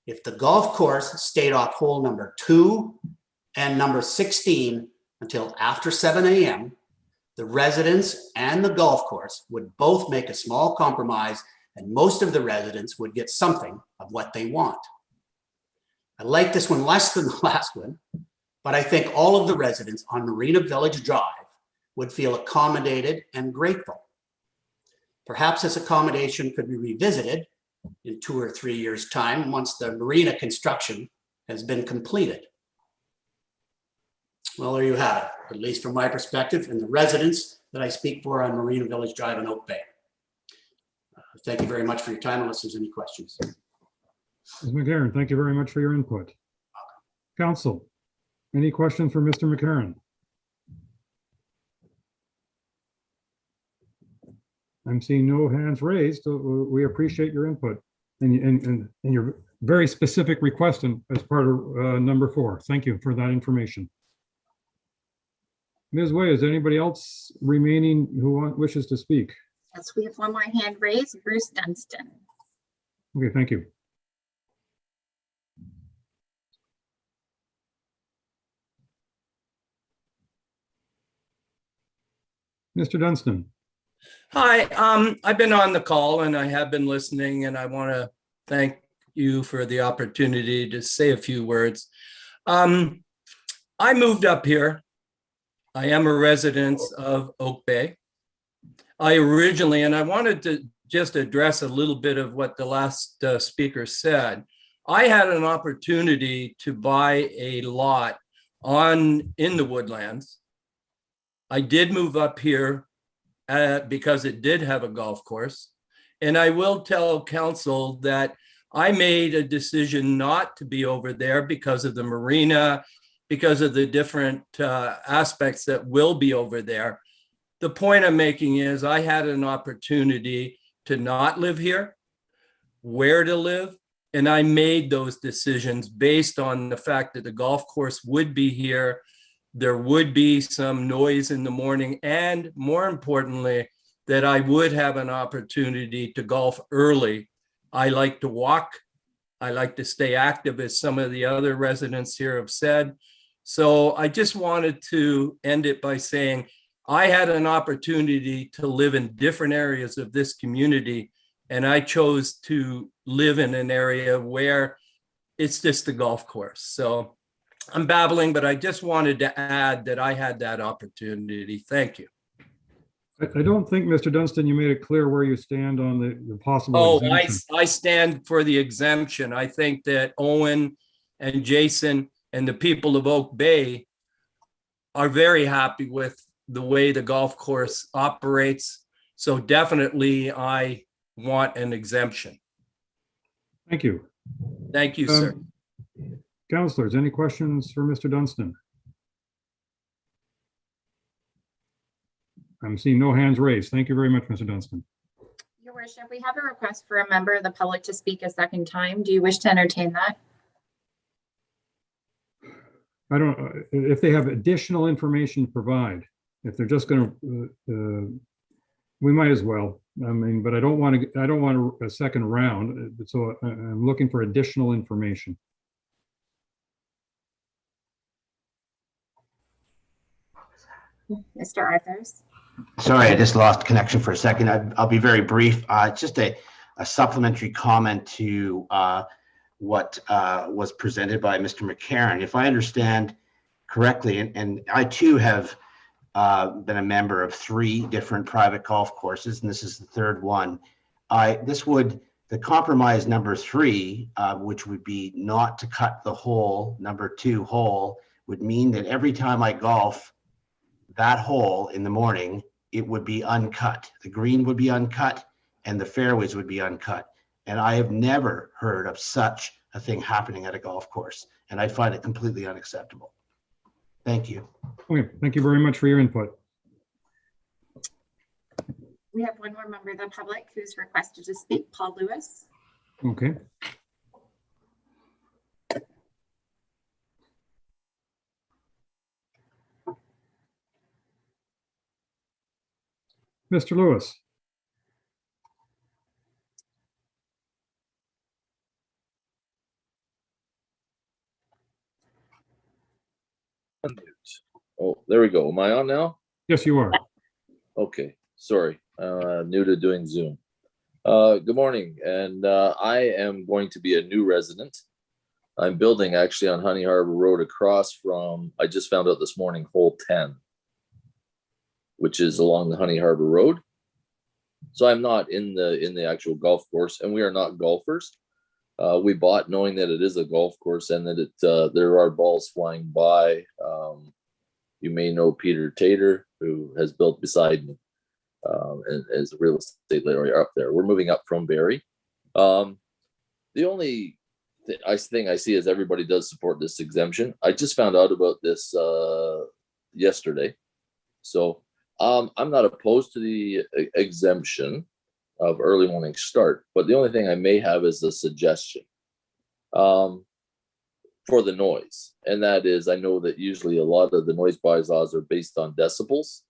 If the golf course stayed off hole number 2 and number 16 until after 7 a.m., the residents and the golf course would both make a small compromise, and most of the residents would get something of what they want. I like this one less than the last one, but I think all of the residents on Marina Village Drive would feel accommodated and grateful. Perhaps this accommodation could be revisited in 2 or 3 years' time once the marina construction has been completed. Well, there you have it, at least from my perspective and the residents that I speak for on Marina Village Drive in Oak Bay. Thank you very much for your time, unless there's any questions. Ms. McCarron, thank you very much for your input. Council, any questions for Mr. McCarron? I'm seeing no hands raised, so we appreciate your input and your very specific request as part of number 4. Thank you for that information. Ms. Way, is there anybody else remaining who wishes to speak? Yes, we have one more hand raised, Bruce Dunstan. Okay, thank you. Mr. Dunstan. Hi, I've been on the call and I have been listening, and I want to thank you for the opportunity to say a few words. I moved up here. I am a resident of Oak Bay. I originally, and I wanted to just address a little bit of what the last speaker said. I had an opportunity to buy a lot in the Woodlands. I did move up here because it did have a golf course. And I will tell council that I made a decision not to be over there because of the marina, because of the different aspects that will be over there. The point I'm making is I had an opportunity to not live here, where to live, and I made those decisions based on the fact that the golf course would be here. There would be some noise in the morning, and more importantly, that I would have an opportunity to golf early. I like to walk. I like to stay active, as some of the other residents here have said. So I just wanted to end it by saying I had an opportunity to live in different areas of this community, and I chose to live in an area where it's just the golf course. So I'm babbling, but I just wanted to add that I had that opportunity. Thank you. I don't think, Mr. Dunstan, you made it clear where you stand on the possible exemption. I stand for the exemption. I think that Owen and Jason and the people of Oak Bay are very happy with the way the golf course operates. So definitely I want an exemption. Thank you. Thank you, sir. Councilors, any questions for Mr. Dunstan? I'm seeing no hands raised. Thank you very much, Mr. Dunstan. Your worship, we have a request for a member of the public to speak a second time. Do you wish to entertain that? I don't, if they have additional information to provide, if they're just going to, we might as well. I mean, but I don't want a second round. So I'm looking for additional information. Mr. Arthurs. Sorry, I just lost connection for a second. I'll be very brief. It's just a supplementary comment to what was presented by Mr. McCarron. If I understand correctly, and I too have been a member of 3 different private golf courses, and this is the 3rd one. The compromise number 3, which would be not to cut the hole, number 2 hole, would mean that every time I golf that hole in the morning, it would be uncut. The green would be uncut and the fairways would be uncut. And I have never heard of such a thing happening at a golf course. And I find it completely unacceptable. Thank you. Okay, thank you very much for your input. We have one more member of the public who's requested to speak, Paul Lewis. Okay. Mr. Lewis. Oh, there we go. Am I on now? Yes, you are. Okay, sorry. New to doing Zoom. Good morning, and I am going to be a new resident. I'm building actually on Honey Harbor Road across from, I just found out this morning, hole 10, which is along the Honey Harbor Road. So I'm not in the actual golf course, and we are not golfers. We bought knowing that it is a golf course and that there are balls flying by. You may know Peter Tater, who has built beside me, and as a real estate lawyer up there. We're moving up from Barrie. The only thing I see is everybody does support this exemption. I just found out about this yesterday. So I'm not opposed to the exemption of early morning start, but the only thing I may have is a suggestion for the noise. And that is, I know that usually a lot of the noise bylaws are based on decibels.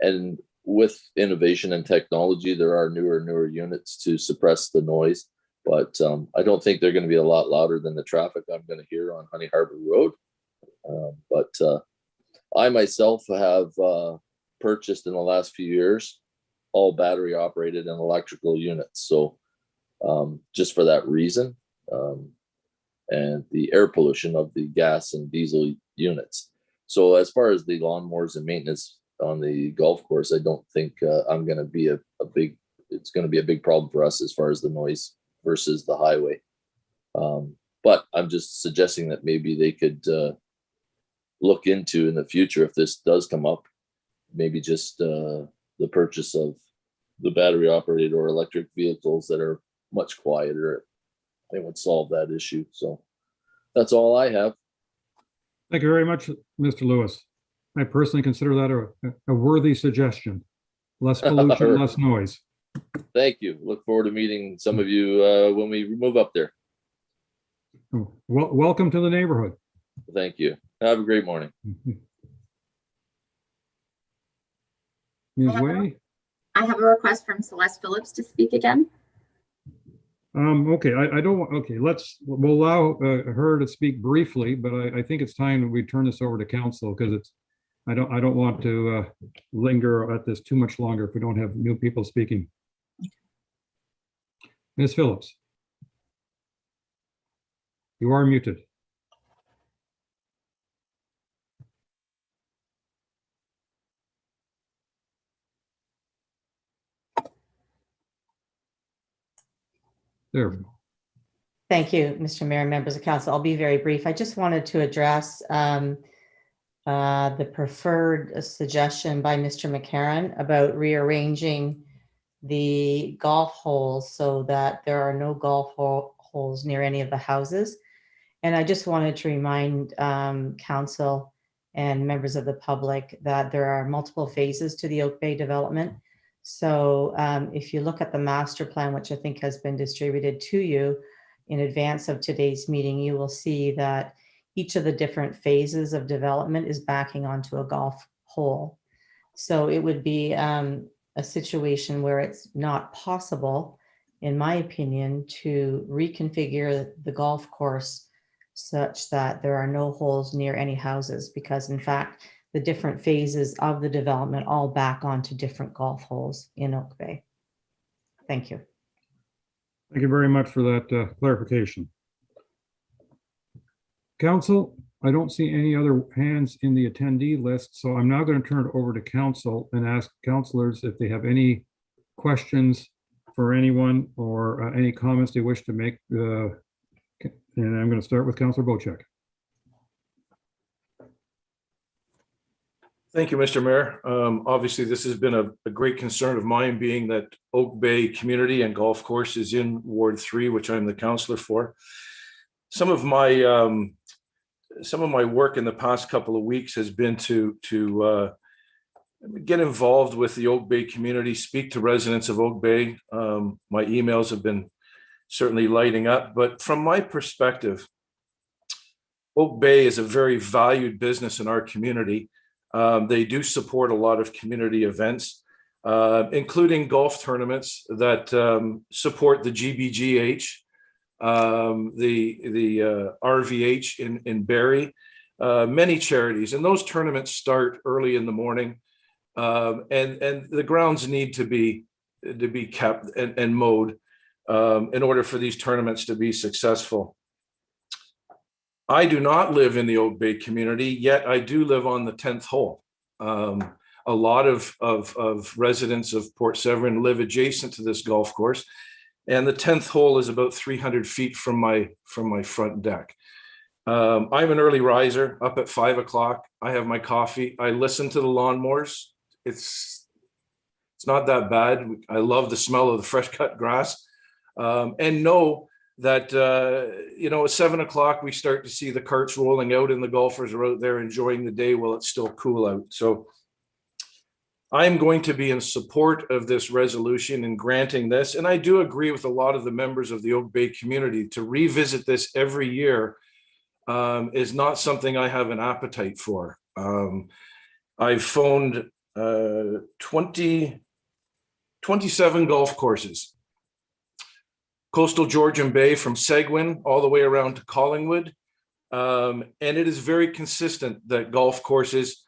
And with innovation and technology, there are newer units to suppress the noise. But I don't think they're going to be a lot louder than the traffic I'm going to hear on Honey Harbor Road. But I myself have purchased in the last few years all battery operated and electrical units. So just for that reason, and the air pollution of the gas and diesel units. So as far as the lawnmowers and maintenance on the golf course, I don't think I'm going to be it's going to be a big problem for us as far as the noise versus the highway. But I'm just suggesting that maybe they could look into in the future, if this does come up, maybe just the purchase of the battery operated or electric vehicles that are much quieter. They would solve that issue. So that's all I have. Thank you very much, Mr. Lewis. I personally consider that a worthy suggestion. Less pollution, less noise. Thank you. Look forward to meeting some of you when we move up there. Well, welcome to the neighborhood. Thank you. Have a great morning. Ms. Way? I have a request from Celeste Phillips to speak again. Okay, I don't want, okay, we'll allow her to speak briefly, but I think it's time that we turn this over to council, because I don't want to linger at this too much longer if we don't have new people speaking. Ms. Phillips. You are muted. There we go. Thank you, Mr. Mayor, members of council. I'll be very brief. I just wanted to address the preferred suggestion by Mr. McCarron about rearranging the golf holes so that there are no golf holes near any of the houses. And I just wanted to remind council and members of the public that there are multiple phases to the Oak Bay development. So if you look at the master plan, which I think has been distributed to you in advance of today's meeting, you will see that each of the different phases of development is backing onto a golf hole. So it would be a situation where it's not possible, in my opinion, to reconfigure the golf course such that there are no holes near any houses, because in fact, the different phases of the development all back onto different golf holes in Oak Bay. Thank you. Thank you very much for that clarification. Council, I don't see any other hands in the attendee list, so I'm now going to turn it over to council and ask councilors if they have any questions for anyone or any comments they wish to make. And I'm going to start with Councilor Bochek. Thank you, Mr. Mayor. Obviously, this has been a great concern of mine, being that Oak Bay Community and Golf Course is in Ward 3, which I'm the councillor for. Some of my work in the past couple of weeks has been to get involved with the Oak Bay community, speak to residents of Oak Bay. My emails have been certainly lighting up, but from my perspective, Oak Bay is a very valued business in our community. They do support a lot of community events, including golf tournaments that support the GBGH, the RVH in Barrie, many charities, and those tournaments start early in the morning, and the grounds need to be kept and mowed in order for these tournaments to be successful. I do not live in the Oak Bay community, yet I do live on the 10th hole. A lot of residents of Port Severn live adjacent to this golf course, and the 10th hole is about 300 feet from my front deck. I'm an early riser, up at 5 o'clock. I have my coffee. I listen to the lawnmowers. It's not that bad. I love the smell of the fresh cut grass, and know that, at 7 o'clock, we start to see the carts rolling out and the golfers are out there enjoying the day while it's still cool out. So I'm going to be in support of this resolution and granting this. And I do agree with a lot of the members of the Oak Bay community to revisit this every year is not something I have an appetite for. I've phoned 27 golf courses. Coastal Georgian Bay from Seguin all the way around to Collingwood. And it is very consistent that golf courses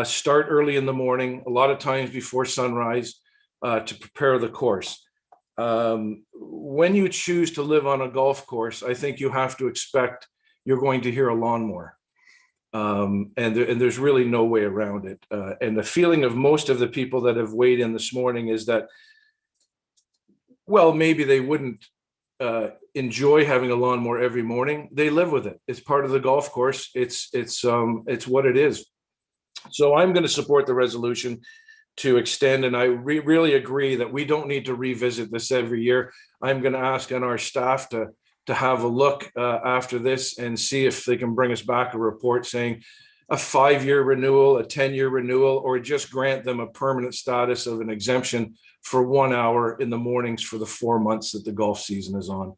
start early in the morning, a lot of times before sunrise, to prepare the course. When you choose to live on a golf course, I think you have to expect you're going to hear a lawnmower. And there's really no way around it. And the feeling of most of the people that have weighed in this morning is that, well, maybe they wouldn't enjoy having a lawnmower every morning. They live with it. It's part of the golf course. It's what it is. So I'm going to support the resolution to extend, and I really agree that we don't need to revisit this every year. I'm going to ask on our staff to have a look after this and see if they can bring us back a report saying a 5-year renewal, a 10-year renewal, or just grant them a permanent status of an exemption for 1 hour in the mornings for the 4 months that the golf season is on.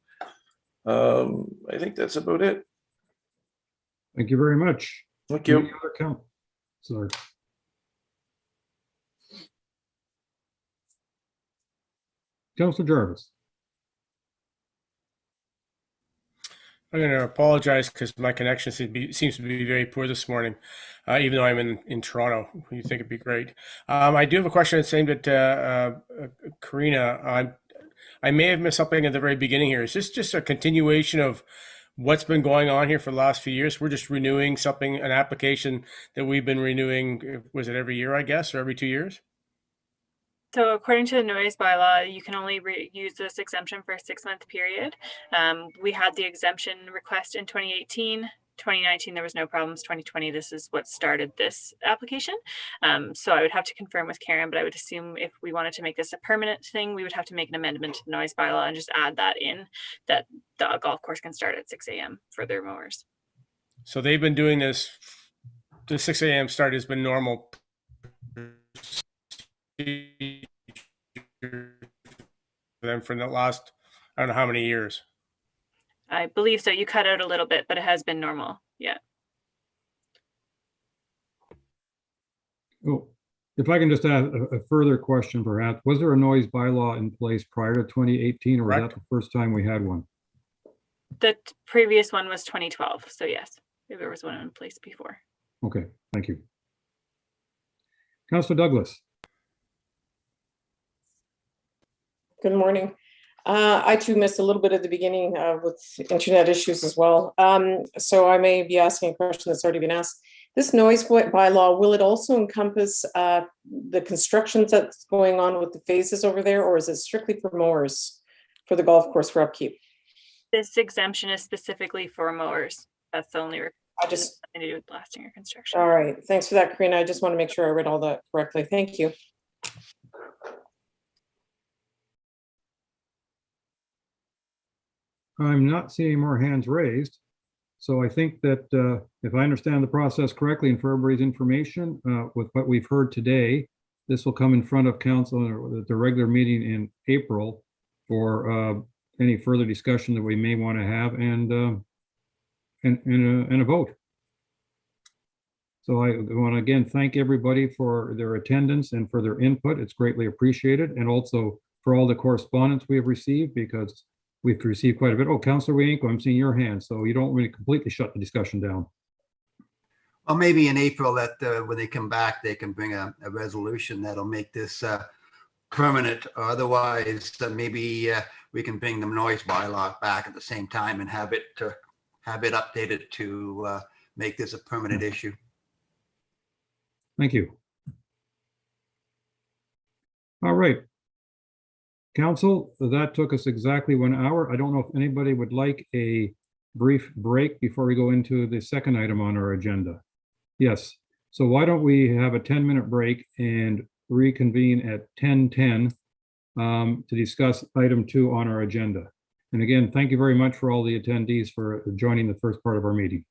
I think that's about it. Thank you very much. Thank you. Any other count? Sorry. Councilor Jarvis. I'm going to apologize because my connection seems to be very poor this morning, even though I'm in Toronto. You think it'd be great. I do have a question saying that Karina, I may have missed something at the very beginning here. Is this just a continuation of what's been going on here for the last few years? We're just renewing something, an application that we've been renewing, was it every year, I guess, or every 2 years? So according to the noise bylaw, you can only use this exemption for a 6-month period. We had the exemption request in 2018. 2019, there was no problems. 2020, this is what started this application. So I would have to confirm with Karen, but I would assume if we wanted to make this a permanent thing, we would have to make an amendment to the noise bylaw and just add that in, that the golf course can start at 6 a.m. for their mowers. So they've been doing this, the 6 a.m. start has been normal for them for the last, I don't know how many years. I believe so. You cut out a little bit, but it has been normal. Yeah. Oh, if I can just add a further question, perhaps, was there a noise bylaw in place prior to 2018, or was that the first time we had one? The previous one was 2012. So yes, there was one in place before. Okay, thank you. Councillor Douglas. Good morning. I too missed a little bit at the beginning with internet issues as well. So I may be asking a question that's already been asked. This noise bylaw, will it also encompass the constructions that's going on with the phases over there, or is it strictly for mowers for the golf course for upkeep? This exemption is specifically for mowers. That's the only I just nothing to do with blasting or construction. all right. Thanks for that, Karina. I just want to make sure I read all that correctly. Thank you. I'm not seeing more hands raised. So I think that if I understand the process correctly and for everybody's information, with what we've heard today, this will come in front of council at the regular meeting in April for any further discussion that we may want to have and a vote. So I want to again thank everybody for their attendance and for their input. It's greatly appreciated, and also for all the correspondence we have received, because we've received quite a bit. Oh, Councillor Wienko, I'm seeing your hand, so you don't really completely shut the discussion down. Well, maybe in April that when they come back, they can bring a resolution that'll make this permanent. Otherwise, maybe we can bring the noise bylaw back at the same time and have it updated to make this a permanent issue. Thank you. All right. Council, that took us exactly 1 hour. I don't know if anybody would like a brief break before we go into the second item on our agenda. Yes. So why don't we have a 10-minute break and reconvene at 10:10 to discuss item 2 on our agenda. And again, thank you very much for all the attendees for joining the first part of our meeting.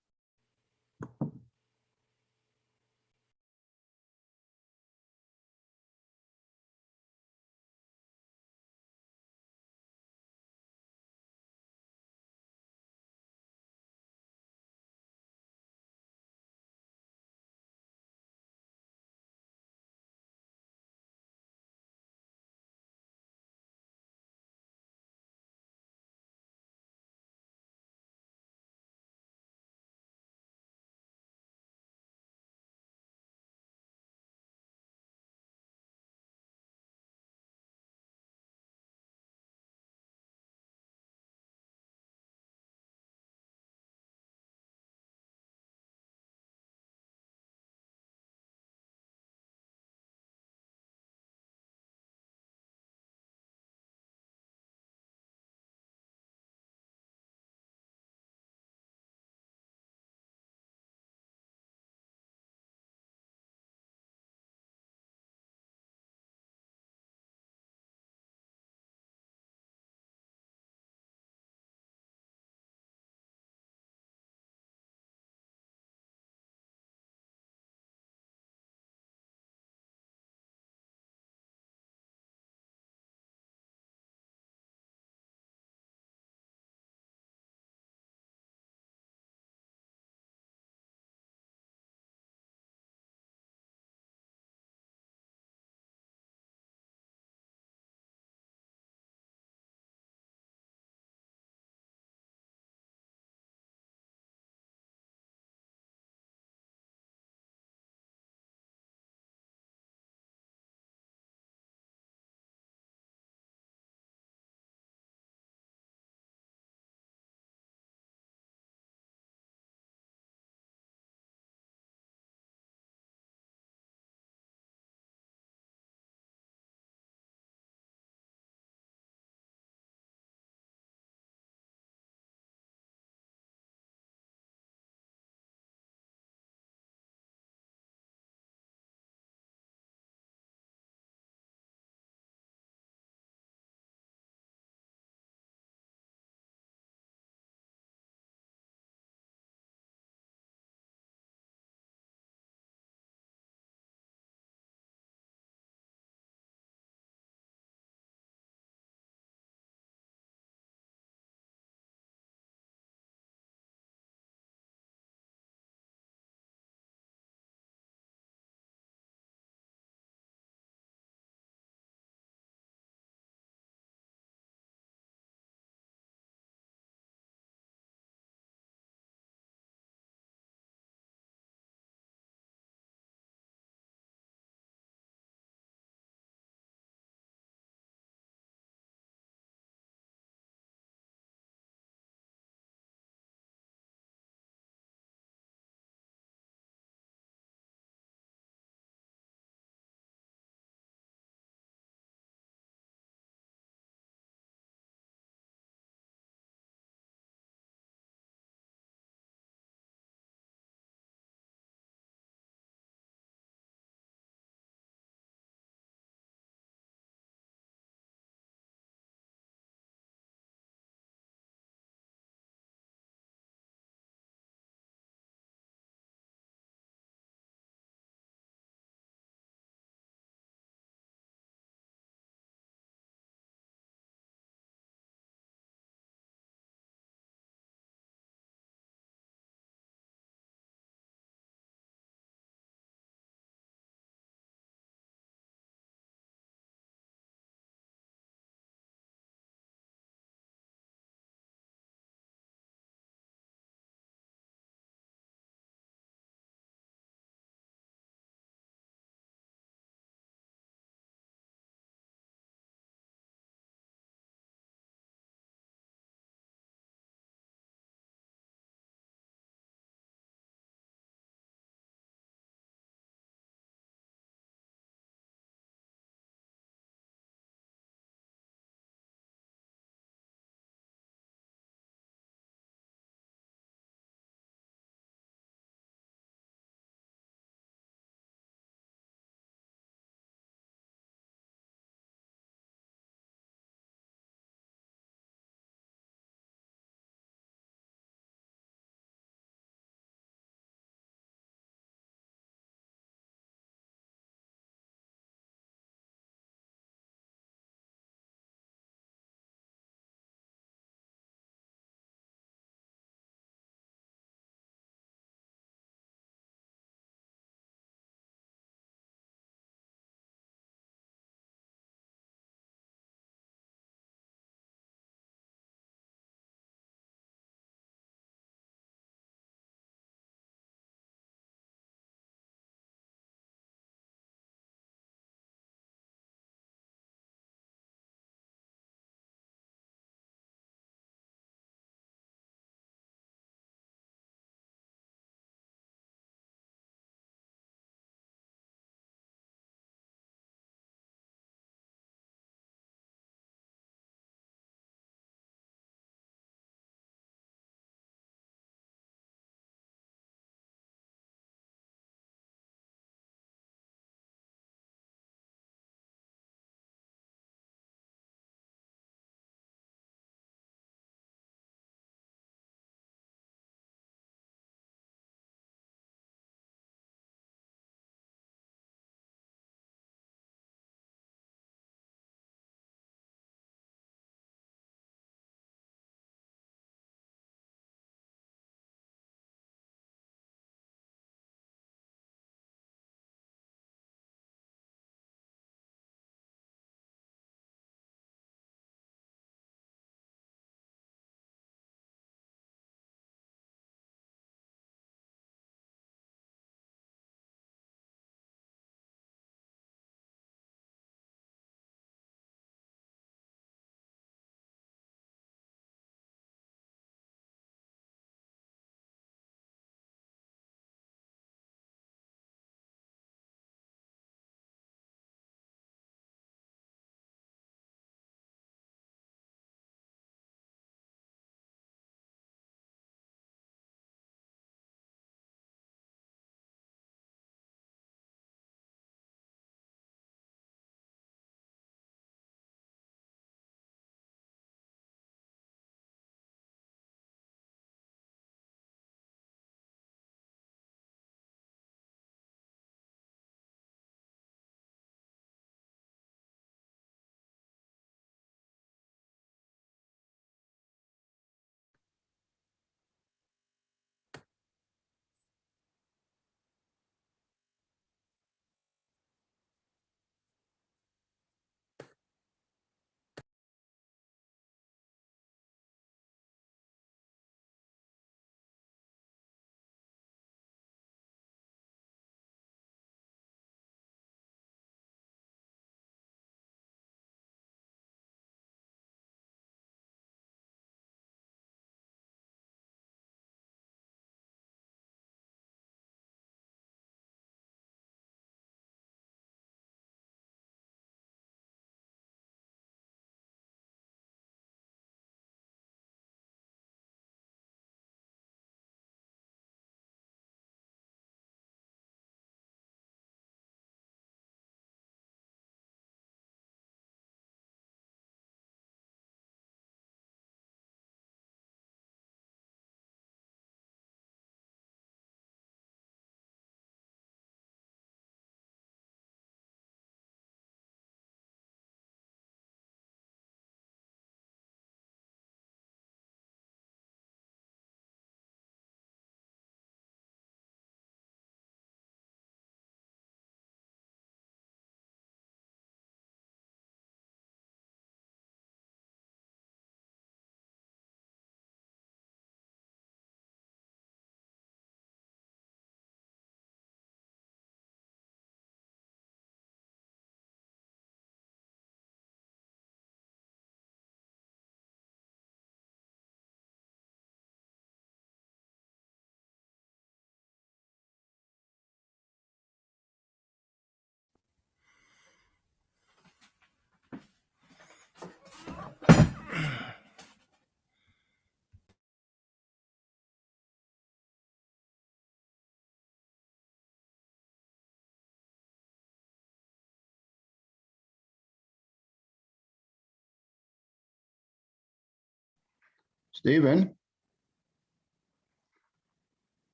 Stephen?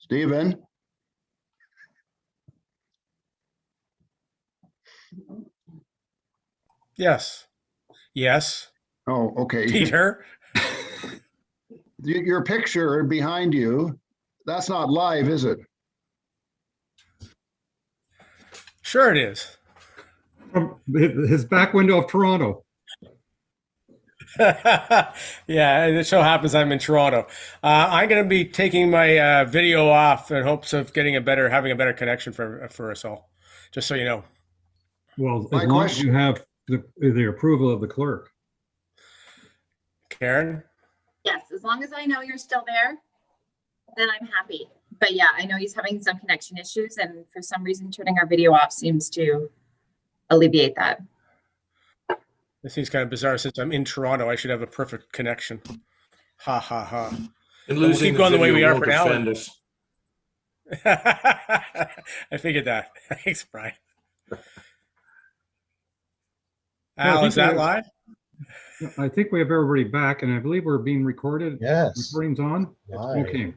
Stephen? Yes. Yes. Oh, okay. Peter. Your picture behind you, that's not live, is it? Sure it is. From his back window of Toronto. Yeah, it so happens I'm in Toronto. I'm going to be taking my video off in hopes of having a better connection for us all. Just so you know. Well, as long as you have the approval of the clerk. Karen? Yes, as long as I know you're still there, then I'm happy. But yeah, I know he's having some connection issues, and for some reason turning our video off seems to alleviate that. This seems kind of bizarre since I'm in Toronto. I should have a perfect connection. Ha ha ha. And We'll losing keep going the way we are won't for now. offend us. I figured that. Thanks, Brian. Al, is that live? I think we have everybody back, and I believe we're being recorded. Yes. Recording's on? Live. Okay.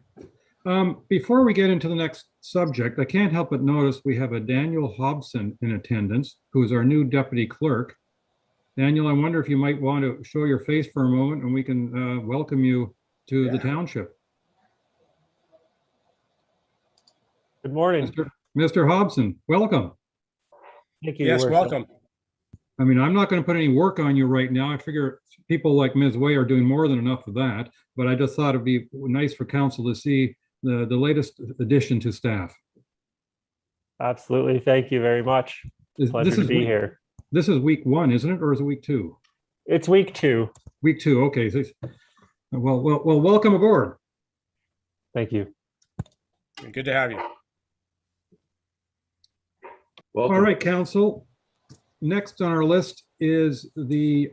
Before we get into the next subject, I can't help but notice we have a Daniel Hobson in attendance, who is our new deputy clerk. Daniel, I wonder if you might want to show your face for a moment, and we can welcome you to the township. Good morning. Mr. Hobson, welcome. Thank you. Yes, welcome. I mean, I'm not going to put any work on you right now. I figure people like Ms. Way are doing more than enough of that, but I just thought it'd be nice for council to see the latest addition to staff. Absolutely. Thank you very much. Pleasure to be here. This is week 1, isn't it? Or is it week 2? It's week 2. Week 2. Okay. So, well, welcome aboard. Thank you. Good to have you. Welcome. All right, council. Next on our list is the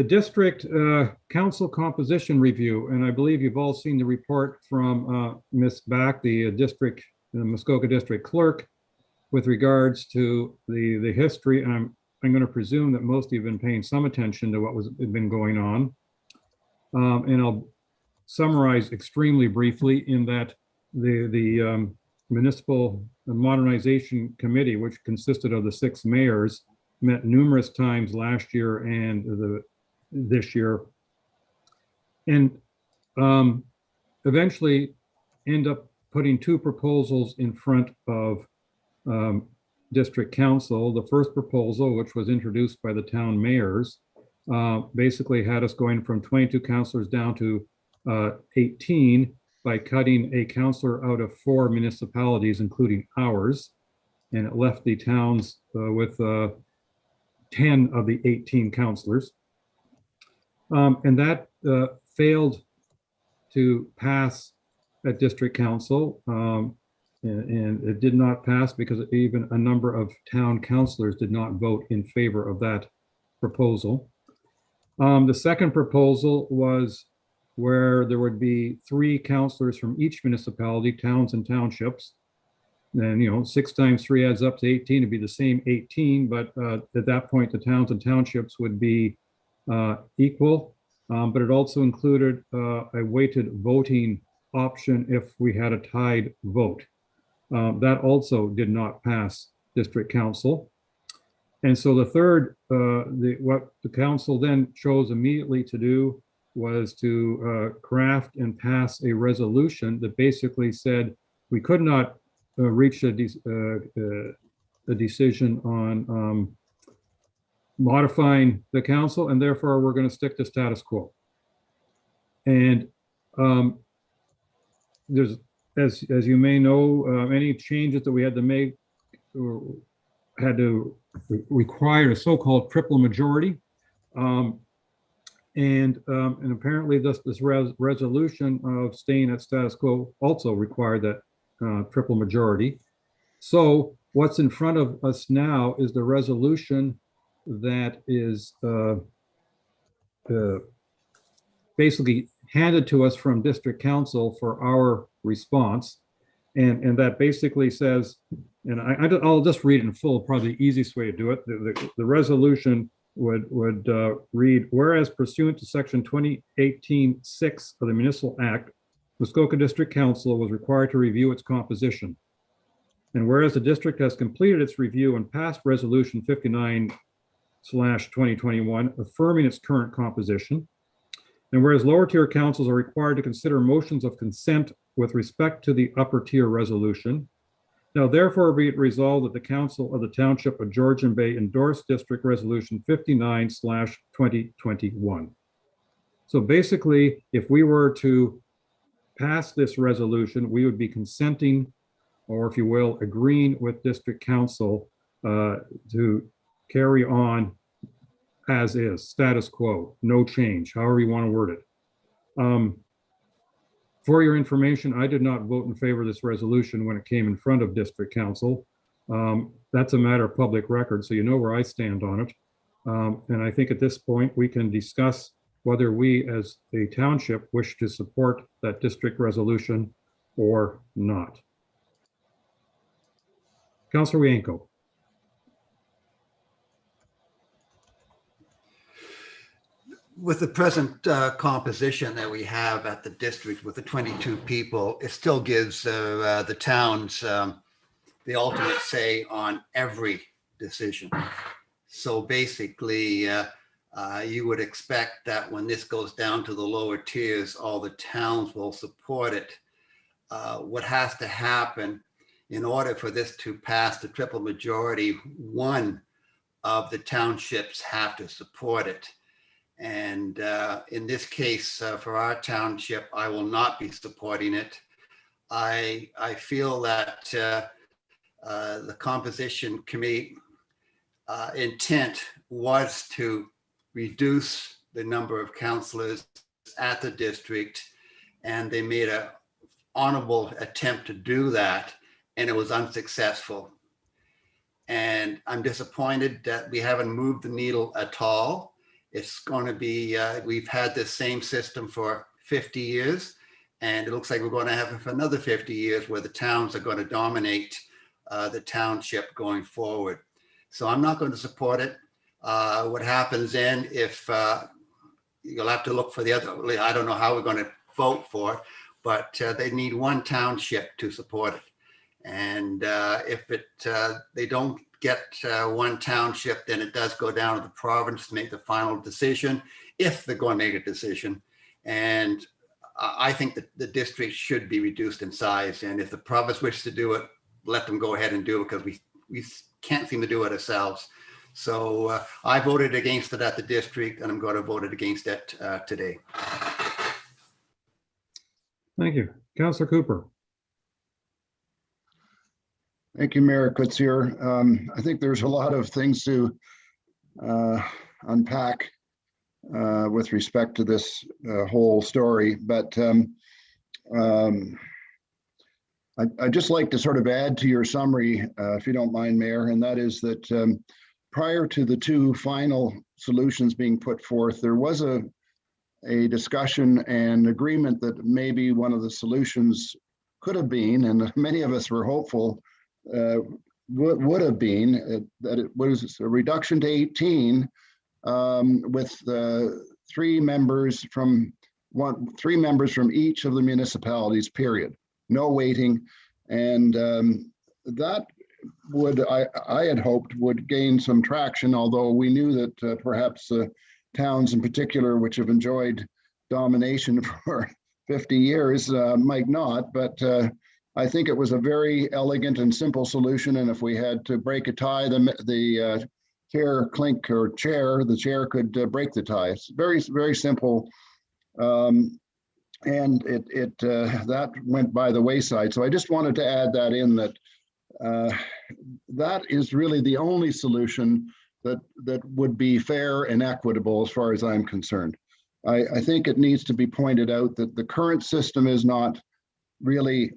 district council composition review, and I believe you've all seen the report from Ms. Back, the Muskoka district clerk, with regards to the history. And I'm going to presume that most of you have been paying some attention to what was been going on, and I'll summarize extremely briefly in that the Municipal Modernization Committee, which consisted of the 6 mayors, met numerous times last year and this year, and eventually end up putting 2 proposals in front of district council. The first proposal, which was introduced by the town mayors, basically had us going from 22 councillors down to 18 by cutting a councillor out of 4 municipalities, including ours, and it left the towns with 10 of the 18 councillors. And that failed to pass at district council, and it did not pass because even a number of town councillors did not vote in favor of that proposal. The second proposal was where there would be 3 councillors from each municipality, towns and townships. And 6 times 3 adds up to 18. It'd be the same 18, but at that point, the towns and townships would be equal. But it also included a weighted voting option if we had a tied vote. That also did not pass district council. And so the third, what the council then chose immediately to do was to craft and pass a resolution that basically said we could not reach a decision on modifying the council, and therefore we're going to stick to status quo. And there's, as you may know, any changes that we had to make had to require a so-called triple majority. And apparently this resolution of staying at status quo also required that triple majority. So what's in front of us now is the resolution that is basically handed to us from district council for our response. And that basically says, and I'll just read it in full, probably the easiest way to do it. The resolution would read, whereas pursuant to section 2018-6 of the Municipal Act, Muskoka District Council was required to review its composition. And whereas the district has completed its review and passed resolution 59/2021, affirming its current composition. And whereas lower tier councils are required to consider motions of consent with respect to the upper tier resolution. Now therefore be it resolved that the Council of the Township of Georgian Bay endorse District Resolution 59/2021. So basically, if we were to pass this resolution, we would be consenting, or if you will, agreeing with District Council to carry on as is, status quo, no change, however you want to word it. For your information, I did not vote in favor of this resolution when it came in front of District Council. That's a matter of public record, so you know where I stand on it. And I think at this point, we can discuss whether we as a township wish to support that district resolution or not. Councillor Wienko. With the present composition that we have at the district with the 22 people, it still gives the towns the ultimate say on every decision. So basically, you would expect that when this goes down to the lower tiers, all the towns will support it. What has to happen in order for this to pass the triple majority, one of the townships have to support it. And in this case, for our township, I will not be supporting it. I feel that the composition committee intent was to reduce the number of councillors at the district, and they made an honorable attempt to do that, and it was unsuccessful. And I'm disappointed that we haven't moved the needle at all. It's going to be, we've had this same system for 50 years, and it looks like we're going to have it for another 50 years where the towns are going to dominate the township going forward. So I'm not going to support it. What happens then if you'll have to look for the other, I don't know how we're going to vote for it, but they need one township to support it. And if they don't get one township, then it does go down to the province to make the final decision, if they're going to make a decision. And I think that the district should be reduced in size. And if the province wishes to do it, let them go ahead and do it, because we can't seem to do it ourselves. So I voted against it at the district, and I'm going to vote against it today. Thank you. Councillor Cooper. Thank you, Mayor Kutzier. I think there's a lot of things to unpack with respect to this whole story, but I'd just like to sort of add to your summary, if you don't mind, Mayor, and that is that prior to the two final solutions being put forth, there was a discussion and agreement that maybe one of the solutions could have been, and many of us were hopeful, would have been that it was a reduction to 18 with three members from each of the municipalities, period. No waiting. And that would, I had hoped, would gain some traction, although we knew that perhaps towns in particular, which have enjoyed domination for 50 years, might not. But I think it was a very elegant and simple solution. And if we had to break a tie, the chair could break the tie. It's very, very simple. And that went by the wayside. So I just wanted to add that in, that that is really the only solution that would be fair and equitable as far as I'm concerned. I think it needs to be pointed out that the current system is not really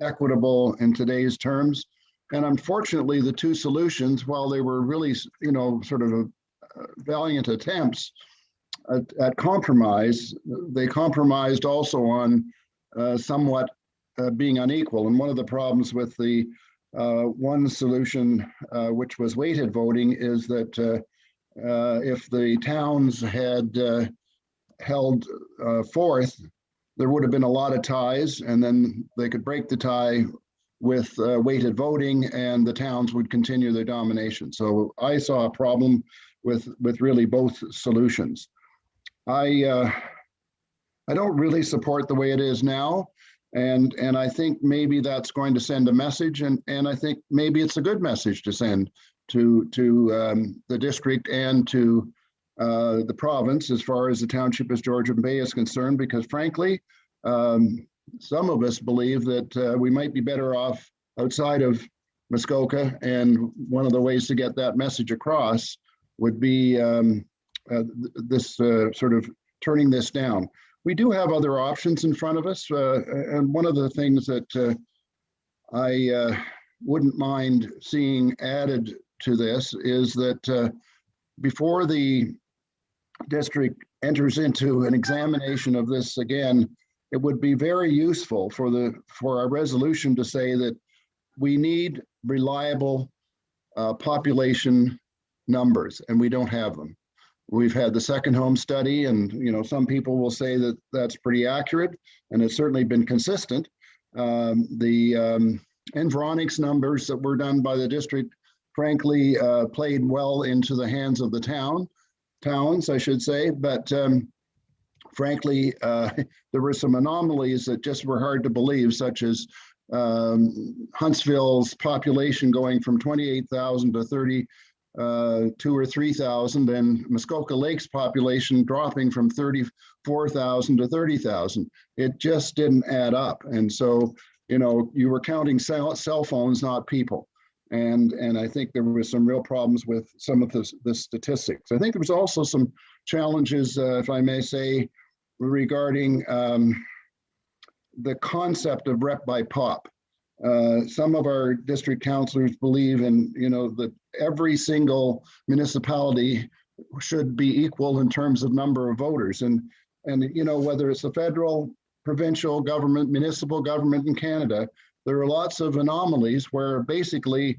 equitable in today's terms. And unfortunately, the two solutions, while they were really, sort of valiant attempts at compromise, they compromised also on somewhat being unequal. And one of the problems with the one solution, which was weighted voting, is that if the towns had held fourth, there would have been a lot of ties, and then they could break the tie with weighted voting, and the towns would continue their domination. So I saw a problem with really both solutions. I don't really support the way it is now, and I think maybe that's going to send a message, and I think maybe it's a good message to send to the district and to the province as far as the township as Georgian Bay is concerned, because frankly, some of us believe that we might be better off outside of Muskoka, and one of the ways to get that message across would be this sort of turning this down. We do have other options in front of us, and one of the things that I wouldn't mind seeing added to this is that before the district enters into an examination of this again, it would be very useful for our resolution to say that we need reliable population numbers, and we don't have them. We've had the second home study, and some people will say that that's pretty accurate, and it's certainly been consistent. The Environics numbers that were done by the district, frankly, played well into the hands of the towns, I should say, but frankly, there were some anomalies that just were hard to believe, such as Huntsville's population going from 28,000 to 32 or 3,000, and Muskoka Lake's population dropping from 34,000 to 30,000. It just didn't add up. And so, you were counting cell phones, not people. And I think there was some real problems with some of the statistics. I think there was also some challenges, if I may say, regarding the concept of rep by pop. Some of our district councilors believe in, that every single municipality should be equal in terms of number of voters. And whether it's the federal, provincial government, municipal government in Canada, there are lots of anomalies where basically,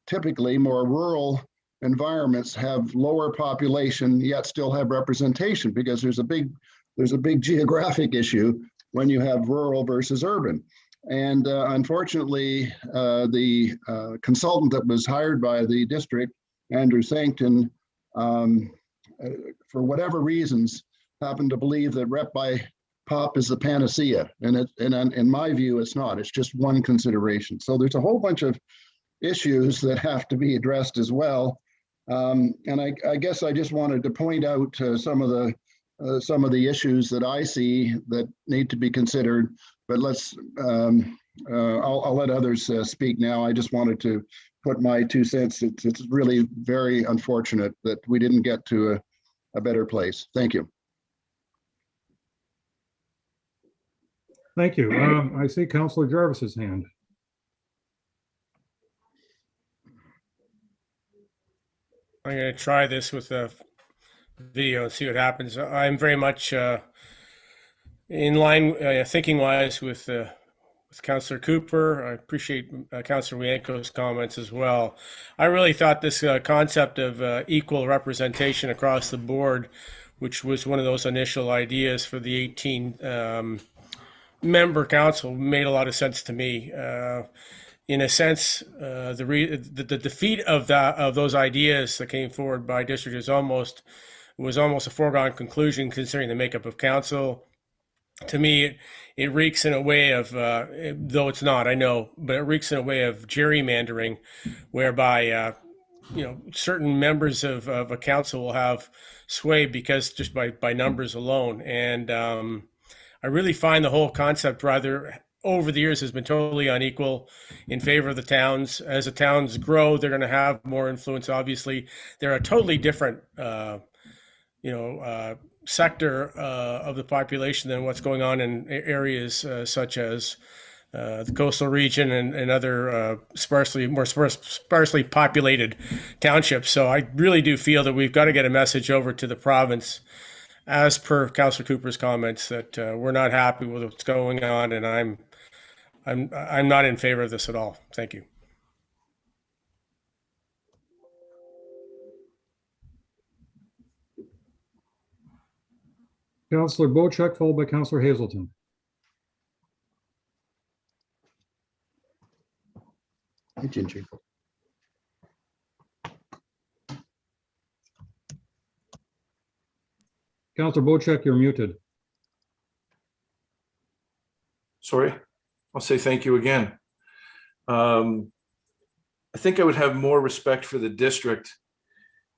typically more rural environments have lower population yet still have representation, because there's a big geographic issue when you have rural versus urban. And unfortunately, the consultant that was hired by the district, Andrew Sankton, for whatever reasons, happened to believe that rep by pop is the panacea. And in my view, it's not. It's just one consideration. So there's a whole bunch of issues that have to be addressed as well. And I guess I just wanted to point out some of the issues that I see that need to be considered. But I'll let others speak now. I just wanted to put my 2 cents. It's really very unfortunate that we didn't get to a better place. Thank you. Thank you. I see Councillor Jarvis's hand. I'm going to try this with a video and see what happens. I'm very much in line, thinking-wise, with Councillor Cooper. I appreciate Councillor Wienko's comments as well. I really thought this concept of equal representation across the board, which was one of those initial ideas for the 18 member council, made a lot of sense to me. In a sense, the defeat of those ideas that came forward by district was almost a foregone conclusion, considering the makeup of council. To me, it reeks in a way of, though it's not, I know, but it reeks in a way of gerrymandering, whereby certain members of a council will have sway because just by numbers alone. And I really find the whole concept rather, over the years, has been totally unequal in favor of the towns. As the towns grow, they're going to have more influence. Obviously, they're a totally different, sector of the population than what's going on in areas such as the coastal region and other more sparsely populated townships. So I really do feel that we've got to get a message over to the province, as per Councillor Cooper's comments, that we're not happy with what's going on, and I'm not in favor of this at all. Thank you. Councillor Bocheck, followed by Councillor Hazelton. Hi, Ginger. Councillor Bocheck, you're muted. Sorry, I'll say thank you again. I think I would have more respect for the district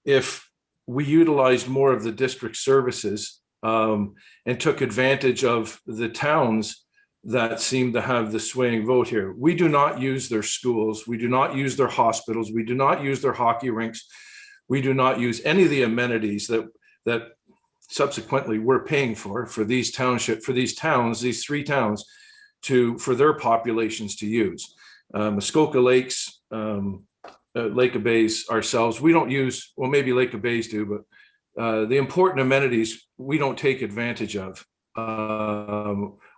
if we utilized more of the district services and took advantage of the towns that seem to have the swaying vote here. We do not use their schools. We do not use their hospitals. We do not use their hockey rinks. We do not use any of the amenities that subsequently we're paying for these towns, these three towns, for their populations to use. Muskoka Lakes, Lake of Bays, ourselves, we don't use, well, maybe Lake of Bays do, but the important amenities we don't take advantage of.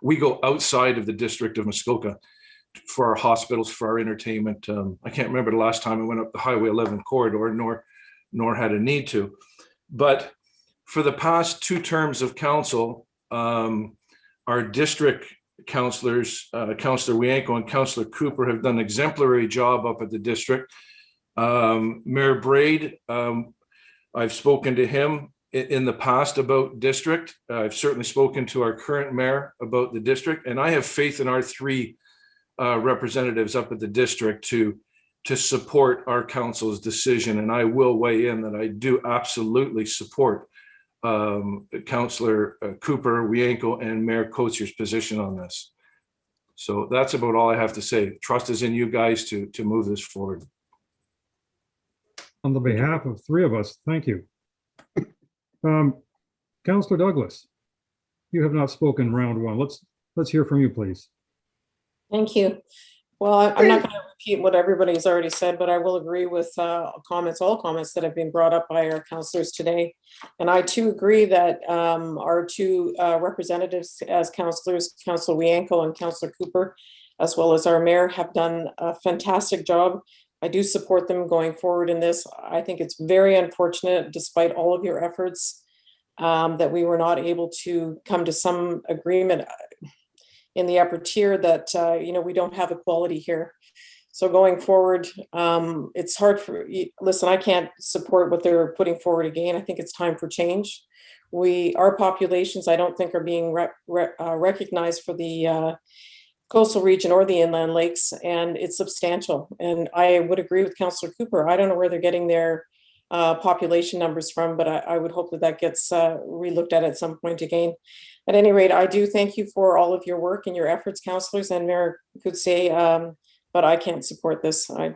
We go outside of the district of Muskoka for our hospitals, for our entertainment. I can't remember the last time I went up the Highway 11 corridor, nor had a need to. But for the past 2 terms of council, our district councillors, Councillor Wienko and Councillor Cooper, have done an exemplary job up at the district. Mayor Braid, I've spoken to him in the past about district. I've certainly spoken to our current mayor about the district, and I have faith in our 3 representatives up at the district to support our council's decision. And I will weigh in that I do absolutely support Councillor Cooper, Wienko, and Mayor Coatsier's position on this. So that's about all I have to say. Trust is in you guys to move this forward. On the behalf of 3 of us, thank you. Councillor Douglas, you have not spoken round 1. Let's hear from you, please. Thank you. Well, I'm not going to repeat what everybody's already said, but I will agree with all comments that have been brought up by our councillors today. And I too agree that our 2 representatives as councillors, Councillor Wienko and Councillor Cooper, as well as our mayor, have done a fantastic job. I do support them going forward in this. I think it's very unfortunate, despite all of your efforts, that we were not able to come to some agreement in the upper tier that, we don't have equality here. So going forward, it's hard listen, I can't support what they're putting forward again. I think it's time for change. Our populations, I don't think, are being recognized for the coastal region or the inland lakes, and it's substantial. And I would agree with Councillor Cooper. I don't know where they're getting their population numbers from, but I would hope that gets relooked at some point again. At any rate, I do thank you for all of your work and your efforts, councillors, and Mayor Coetzee, but I can't support this. I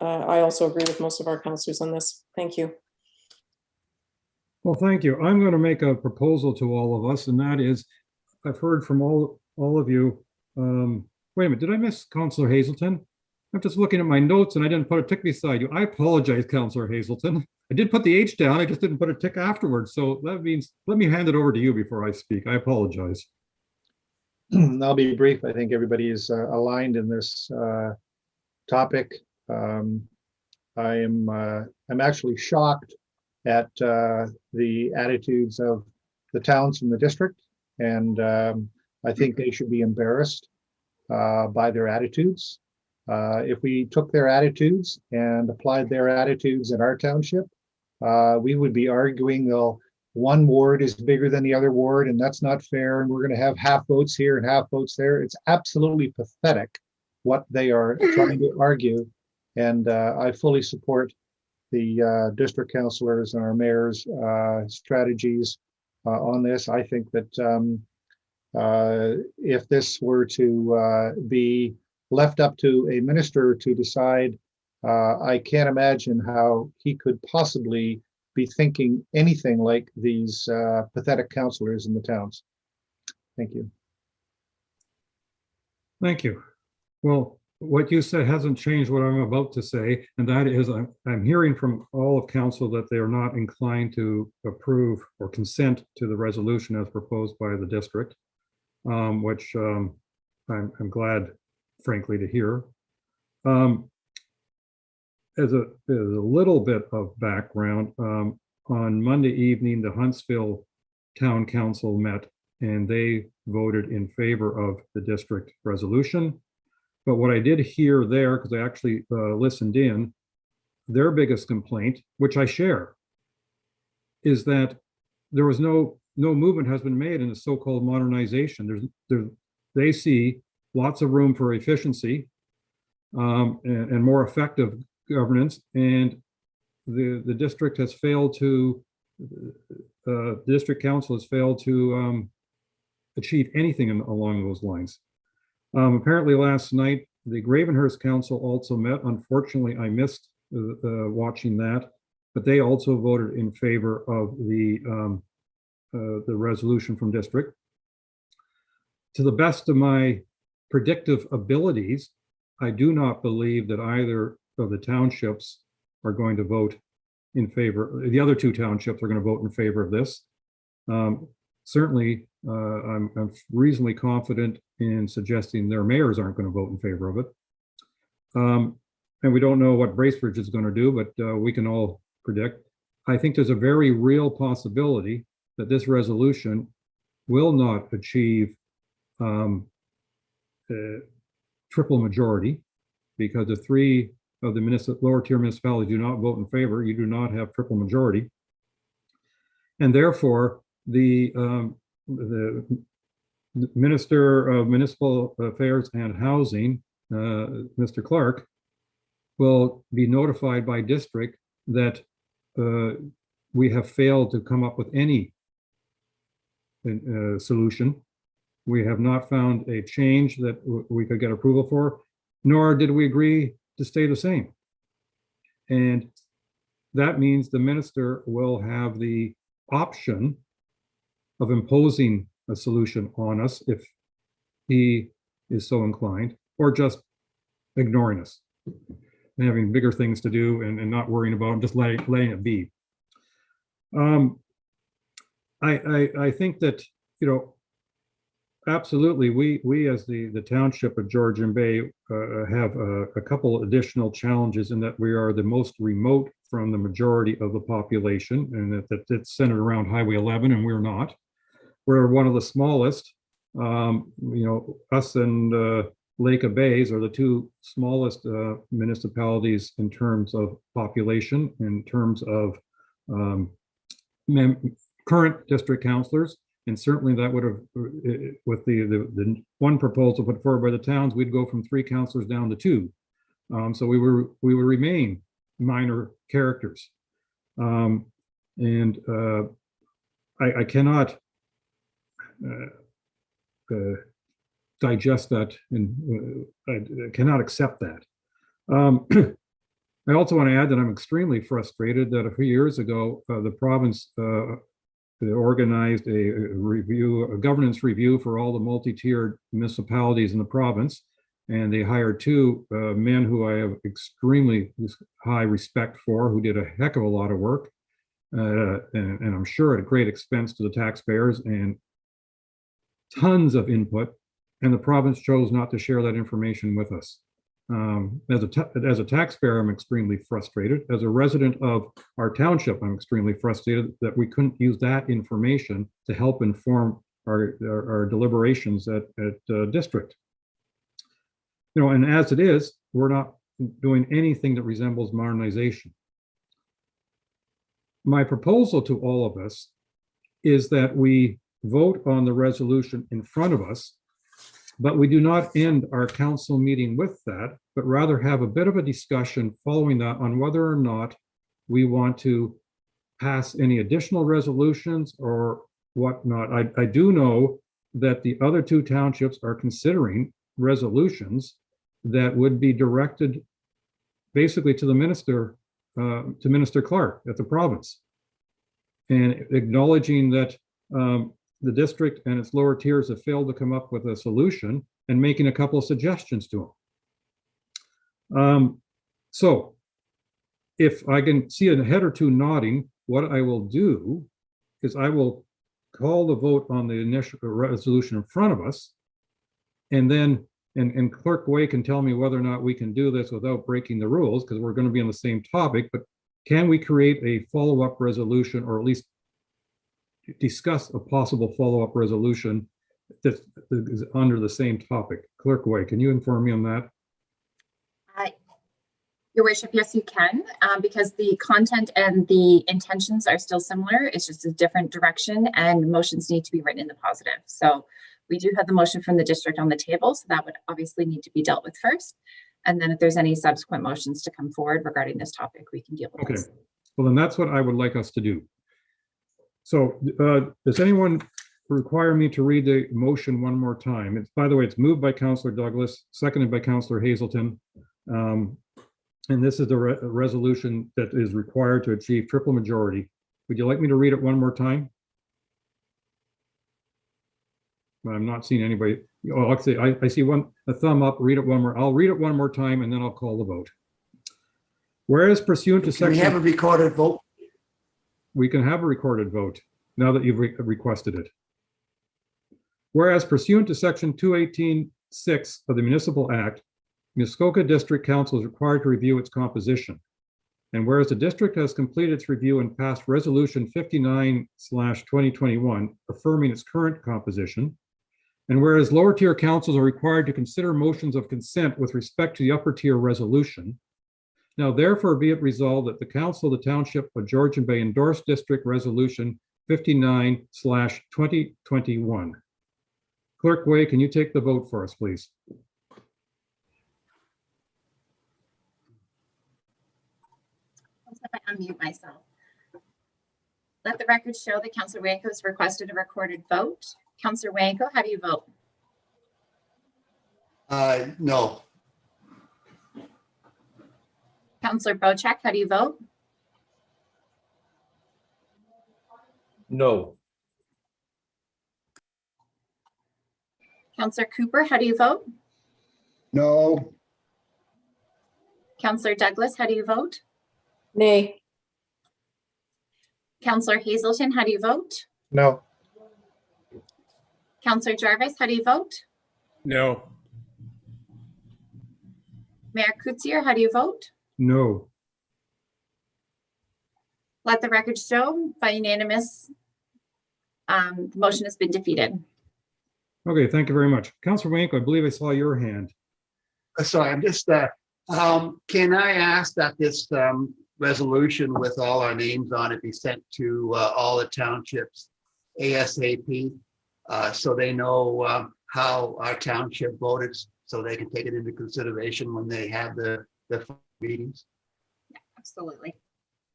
also agree with most of our councillors on this. Thank you. Well, thank you. I'm going to make a proposal to all of us, and that is, I've heard from all of you. Wait a minute, did I miss Councillor Hazelton? I'm just looking at my notes and I didn't put a tick beside you. I apologize, Councillor Hazelton. I did put the H down, I just didn't put a tick afterwards. So that means, let me hand it over to you before I speak. I apologize. I'll be brief. I think everybody is aligned in this topic. I'm actually shocked at the attitudes of the towns in the district, and I think they should be embarrassed by their attitudes. If we took their attitudes and applied their attitudes in our township, we would be arguing, well, one ward is bigger than the other ward, and that's not fair, and we're going to have half votes here and half votes there. It's absolutely pathetic what they are trying to argue, and I fully support the district councillors and our mayor's strategies on this. I think that if this were to be left up to a minister to decide, I can't imagine how he could possibly be thinking anything like these pathetic councillors in the towns. Thank you. Thank you. Well, what you said hasn't changed what I'm about to say, and that is I'm hearing from all of council that they are not inclined to approve or consent to the resolution as proposed by the district, which I'm glad, frankly, to hear. As a little bit of background, on Monday evening, the Huntsville town council met and they voted in favor of the district resolution. But what I did hear there, because I actually listened in, their biggest complaint, which I share, is that there was no movement has been made in the so-called modernization. They see lots of room for efficiency and more effective governance, and the district has failed to, the district council has failed to achieve anything along those lines. Apparently last night, the Gravenhurst Council also met. Unfortunately, I missed watching that, but they also voted in favor of the resolution from district. To the best of my predictive abilities, I do not believe that either of the townships are going to vote in favor. The other two townships are going to vote in favor of this. Certainly, I'm reasonably confident in suggesting their mayors aren't going to vote in favor of it. And we don't know what Bracebridge is going to do, but we can all predict. I think there's a very real possibility that this resolution will not achieve triple majority, because if 3 of the lower tier municipalities do not vote in favor, you do not have triple majority. And therefore, the Minister of Municipal Affairs and Housing, Mr. Clark, will be notified by district that we have failed to come up with any solution. We have not found a change that we could get approval for, nor did we agree to stay the same. And that means the minister will have the option of imposing a solution on us if he is so inclined, or just ignoring us and having bigger things to do and not worrying about them, just letting it be. I think that, you know, absolutely, we as the township of Georgian Bay have a couple additional challenges in that we are the most remote from the majority of the population, and that it's centered around Highway 11, and we're not. We're one of the smallest. You know, us and Lake of Bays are the two smallest municipalities in terms of population, in terms of current district councilors. And certainly that would have, with the one proposal put forward by the towns, we'd go from 3 councilors down to 2. So we would remain minor characters. I cannot digest that, and I cannot accept that. I also want to add that I'm extremely frustrated that a few years ago, the province organized a governance review for all the multi-tiered municipalities in the province, and they hired 2 men who I have extremely high respect for, who did a heck of a lot of work, and I'm sure at great expense to the taxpayers and tons of input, and the province chose not to share that information with us. As a taxpayer, I'm extremely frustrated. As a resident of our township, I'm extremely frustrated that we couldn't use that information to help inform our deliberations at district. You know, and as it is, we're not doing anything that resembles modernization. My proposal to all of us is that we vote on the resolution in front of us, but we do not end our council meeting with that, but rather have a bit of a discussion following that on whether or not we want to pass any additional resolutions or whatnot. I do know that the other 2 townships are considering resolutions that would be directed basically to the minister, to Minister Clark at the province, and acknowledging that the district and its lower tiers have failed to come up with a solution, and making a couple of suggestions to them. So if I can see a head or 2 nodding, what I will do is I will call the vote on the initial resolution in front of us, and then and Clerk Way can tell me whether or not we can do this without breaking the rules, because we're going to be on the same topic, but can we create a follow-up resolution, or at least discuss a possible follow-up resolution that is under the same topic. Clerk Way, can you inform me on that? Your worship, yes, you can, because the content and the intentions are still similar. It's just a different direction and motions need to be written in the positive. So we do have the motion from the district on the table. So that would obviously need to be dealt with first. And then if there's any subsequent motions to come forward regarding this topic, we can deal with Okay, this. well, then that's what I would like us to do. So does anyone require me to read the motion one more time? It's, by the way, it's moved by Councillor Douglas, seconded by Councillor Hazelton. And this is the resolution that is required to achieve triple majority. Would you like me to read it one more time? But I'm not seeing anybody. Oh, actually, I see a thumb up. Read it one more. I'll read it one more time and then I'll call the vote. Whereas pursuant to section. We have a recorded vote. We can have a recorded vote now that you've requested it. Whereas pursuant to section 218(6) of the Municipal Act, Muskoka District Council is required to review its composition. And whereas the district has completed its review and passed resolution 59/2021, affirming its current composition. And whereas lower tier councils are required to consider motions of consent with respect to the upper tier resolution. Now therefore be it resolved that the Council of the Township of Georgian Bay endorse District Resolution 59/2021. Clerk Way, can you take the vote for us, please? If I unmute myself. Let the record show that Councillor Wanko has requested a recorded vote. Councillor Wanko, how do you vote? No. Councillor Bocek, how do you vote? No. Councillor Cooper, how do you vote? No. Councillor Douglas, how do you vote? Nay. Councillor Hazelton, how do you vote? No. Councillor Jarvis, how do you vote? No. Mayor Kutsier, how do you vote? No. Let the record show by unanimous, the motion has been defeated. Okay, thank you very much. Councillor Wanko, I believe I saw your hand. Sorry, I'm just, can I ask that this resolution with all our names on it be sent to all the townships ASAP, so they know how our township voted, so they can take it into consideration when they have the meetings? Yeah, absolutely.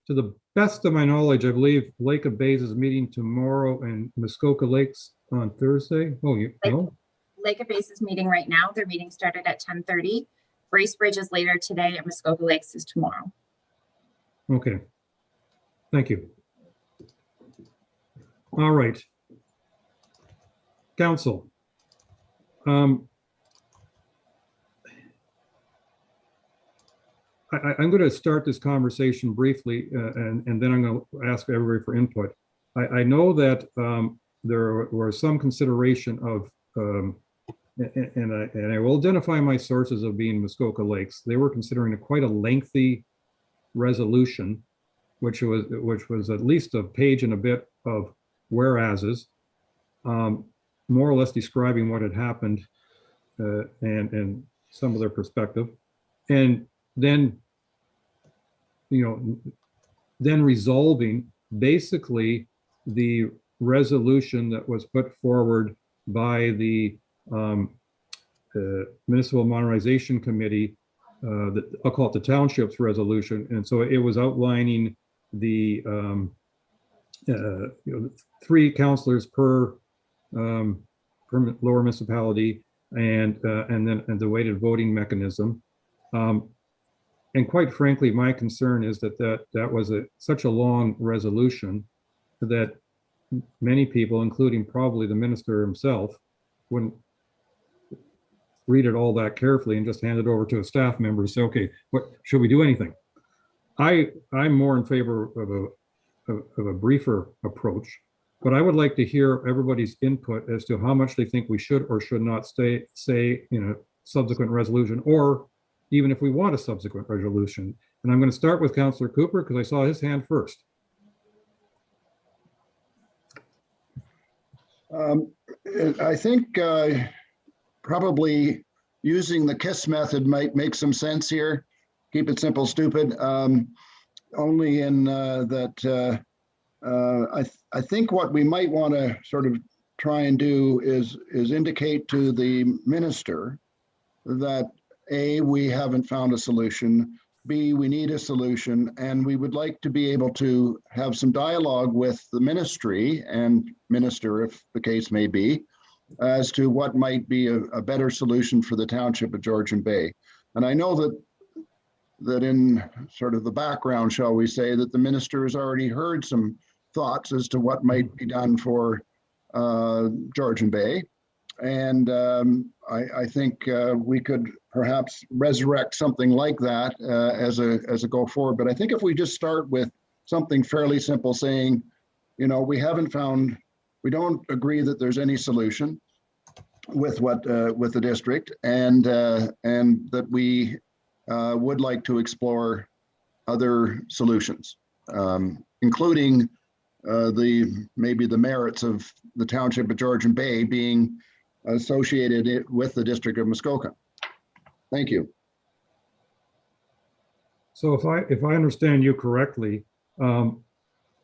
To the best of my knowledge, I believe Lake of Bays is meeting tomorrow and Muskoka Lakes on Thursday. Oh, you know? Lake of Bays is meeting right now. Their meeting started at 10:30. Bracebridge is later today and Muskoka Lakes is tomorrow. Okay. Thank you. All right. Council. I'm going to start this conversation briefly, and then I'm going to ask everybody for input. I know that there was some consideration of, and I will identify my sources of being Muskoka Lakes. They were considering quite a lengthy resolution, which was at least a page and a bit of whereases, more or less describing what had happened and some of their perspective, and then then resolving basically the resolution that was put forward by the Municipal Modernization Committee, I'll call it the Township's resolution. And so it was outlining the 3 councillors per lower municipality and then the weighted voting mechanism. And quite frankly, my concern is that was such a long resolution that many people, including probably the minister himself, wouldn't read it all that carefully and just hand it over to a staff member and say, okay, what should we do anything? I'm more in favor of a briefer approach, but I would like to hear everybody's input as to how much they think we should or should not say in a subsequent resolution, or even if we want a subsequent resolution. And I'm going to start with Councillor Cooper because I saw his hand first. I think probably using the KISS method might make some sense here. Keep it simple, stupid. Only in that I think what we might want to sort of try and do is indicate to the minister that A, we haven't found a solution, B, we need a solution, and we would like to be able to have some dialogue with the ministry and minister, if the case may be, as to what might be a better solution for the township of Georgian Bay. And I know that in sort of the background, shall we say, that the minister has already heard some thoughts as to what might be done for Georgian Bay. And I think we could perhaps resurrect something like that as a go forward. But I think if we just start with something fairly simple, saying, you know, we don't agree that there's any solution with with the district, and that we would like to explore other solutions, including maybe the merits of the township of Georgian Bay being associated with the district of Muskoka. Thank you. So if I understand you correctly,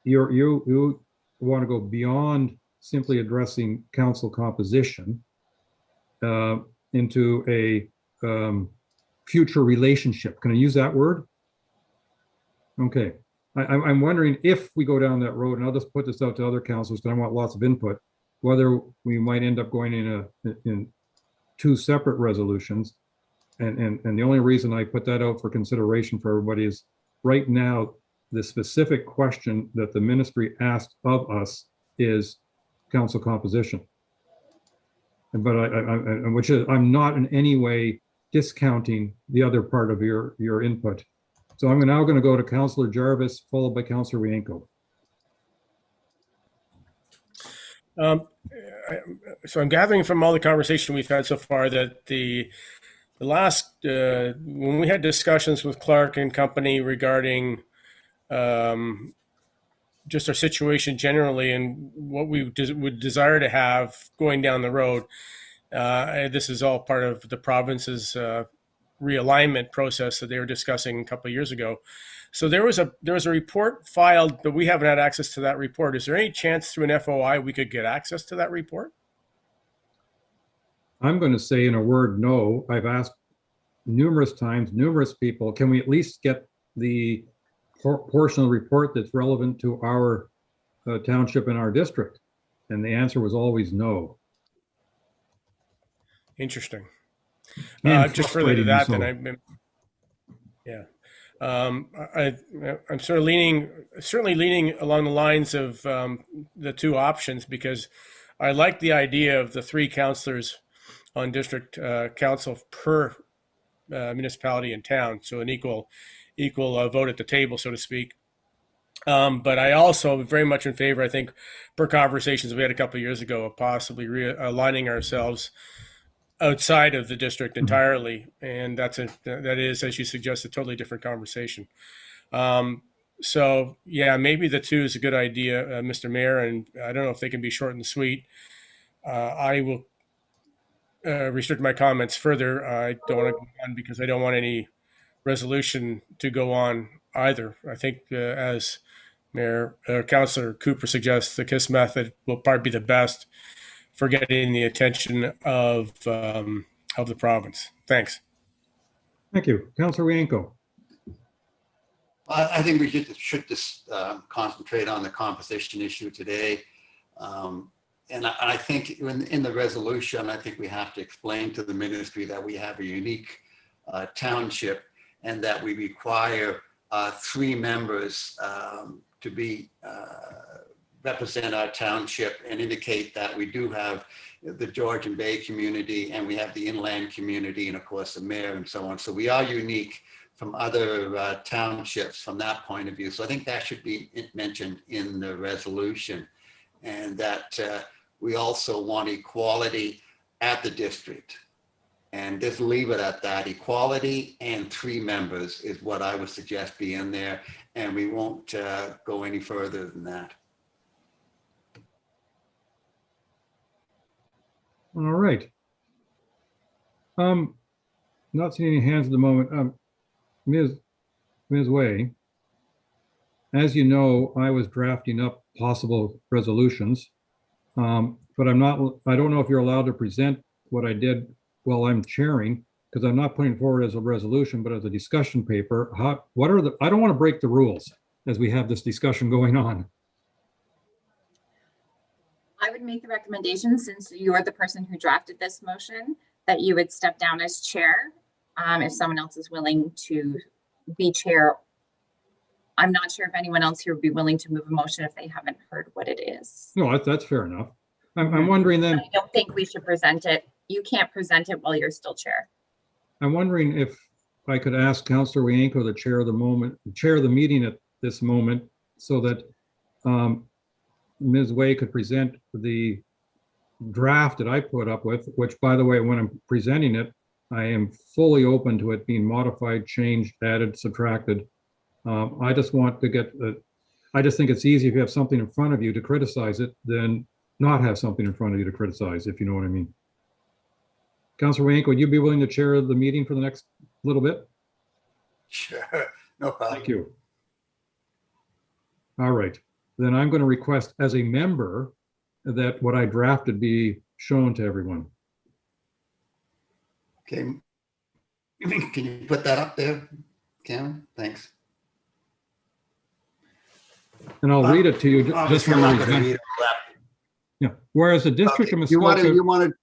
you want to go beyond simply addressing council composition into a future relationship. Can I use that word? Okay. I'm wondering if we go down that road, and I'll just put this out to other councils because I want lots of input, whether we might end up going in two separate resolutions. And the only reason I put that out for consideration for everybody is right now, the specific question that the ministry asked of us is council composition. But I'm not in any way discounting the other part of your input. So I'm now going to go to Councillor Jarvis, followed by Councillor Wienko. So I'm gathering from all the conversation we've had so far that the last, when we had discussions with Clark and company regarding just our situation generally and what we would desire to have going down the road, this is all part of the province's realignment process that they were discussing a couple of years ago. So there was a report filed, but we haven't had access to that report. Is there any chance through an FOI we could get access to that report? I'm going to say in a word, no. I've asked numerous times, numerous people, can we at least get the portion of the report that's relevant to our township and our district? And the answer was always no. Interesting. Just further to that, then I'm sort of certainly leaning along the lines of the two options, because I like the idea of the 3 councillors on district council per municipality and town, so an equal vote at the table, so to speak. But I also very much in favor, I think, per conversations we had a couple of years ago, of possibly aligning ourselves outside of the district entirely, and that is, as you suggest, a totally different conversation. So yeah, maybe the 2 is a good idea, Mr. Mayor, and I don't know if they can be short and sweet. I will restrict my comments further. I don't want to go on because I don't want any resolution to go on either. I think as Mayor Councillor Cooper suggests, the KISS method will probably be the best for getting the attention of the province. Thanks. Thank you. Councillor Wienko. I think we should just concentrate on the composition issue today. And I think in the resolution, I think we have to explain to the ministry that we have a unique township and that we require 3 members to be represent our township and indicate that we do have the Georgian Bay community and we have the inland community and of course the mayor and so on. So we are unique from other townships from that point of view. So I think that should be mentioned in the resolution, and that we also want equality at the district. And just leave it at that. Equality and 3 members is what I would suggest be in there, and we won't go any further than that. All right. Not seeing any hands at the moment. Ms. Way, as you know, I was drafting up possible resolutions, but I don't know if you're allowed to present what I did while I'm chairing, because I'm not putting it forward as a resolution, but as a discussion paper. I don't want to break the rules as we have this discussion going on. I would make the recommendation, since you are the person who drafted this motion, that you would step down as chair. If someone else is willing to be chair, I'm not sure if anyone else here would be willing to move a motion if they haven't heard what it is. No, that's fair enough. I'm wondering then. I don't think we should present it. You can't present it while you're still chair. I'm wondering if I could ask Councillor Wienko, the chair of the meeting at this moment, so that Ms. Way could present the draft that I put up with, which, by the way, when I'm presenting it, I am fully open to it being modified, changed, added, subtracted. I just want to get I just think it's easy if you have something in front of you to criticize it than not have something in front of you to criticize, if you know what I mean. Councillor Wienko, would you be willing to chair the meeting for the next little bit? Sure, no problem. Thank you. All right, then I'm going to request as a member that what I drafted be shown to everyone. Okay. Can you put that up there, Cameron? Thanks. And I'll read it to you. Obviously, I'm not going to read all that. Yeah. Whereas the District of Muskoka. You want to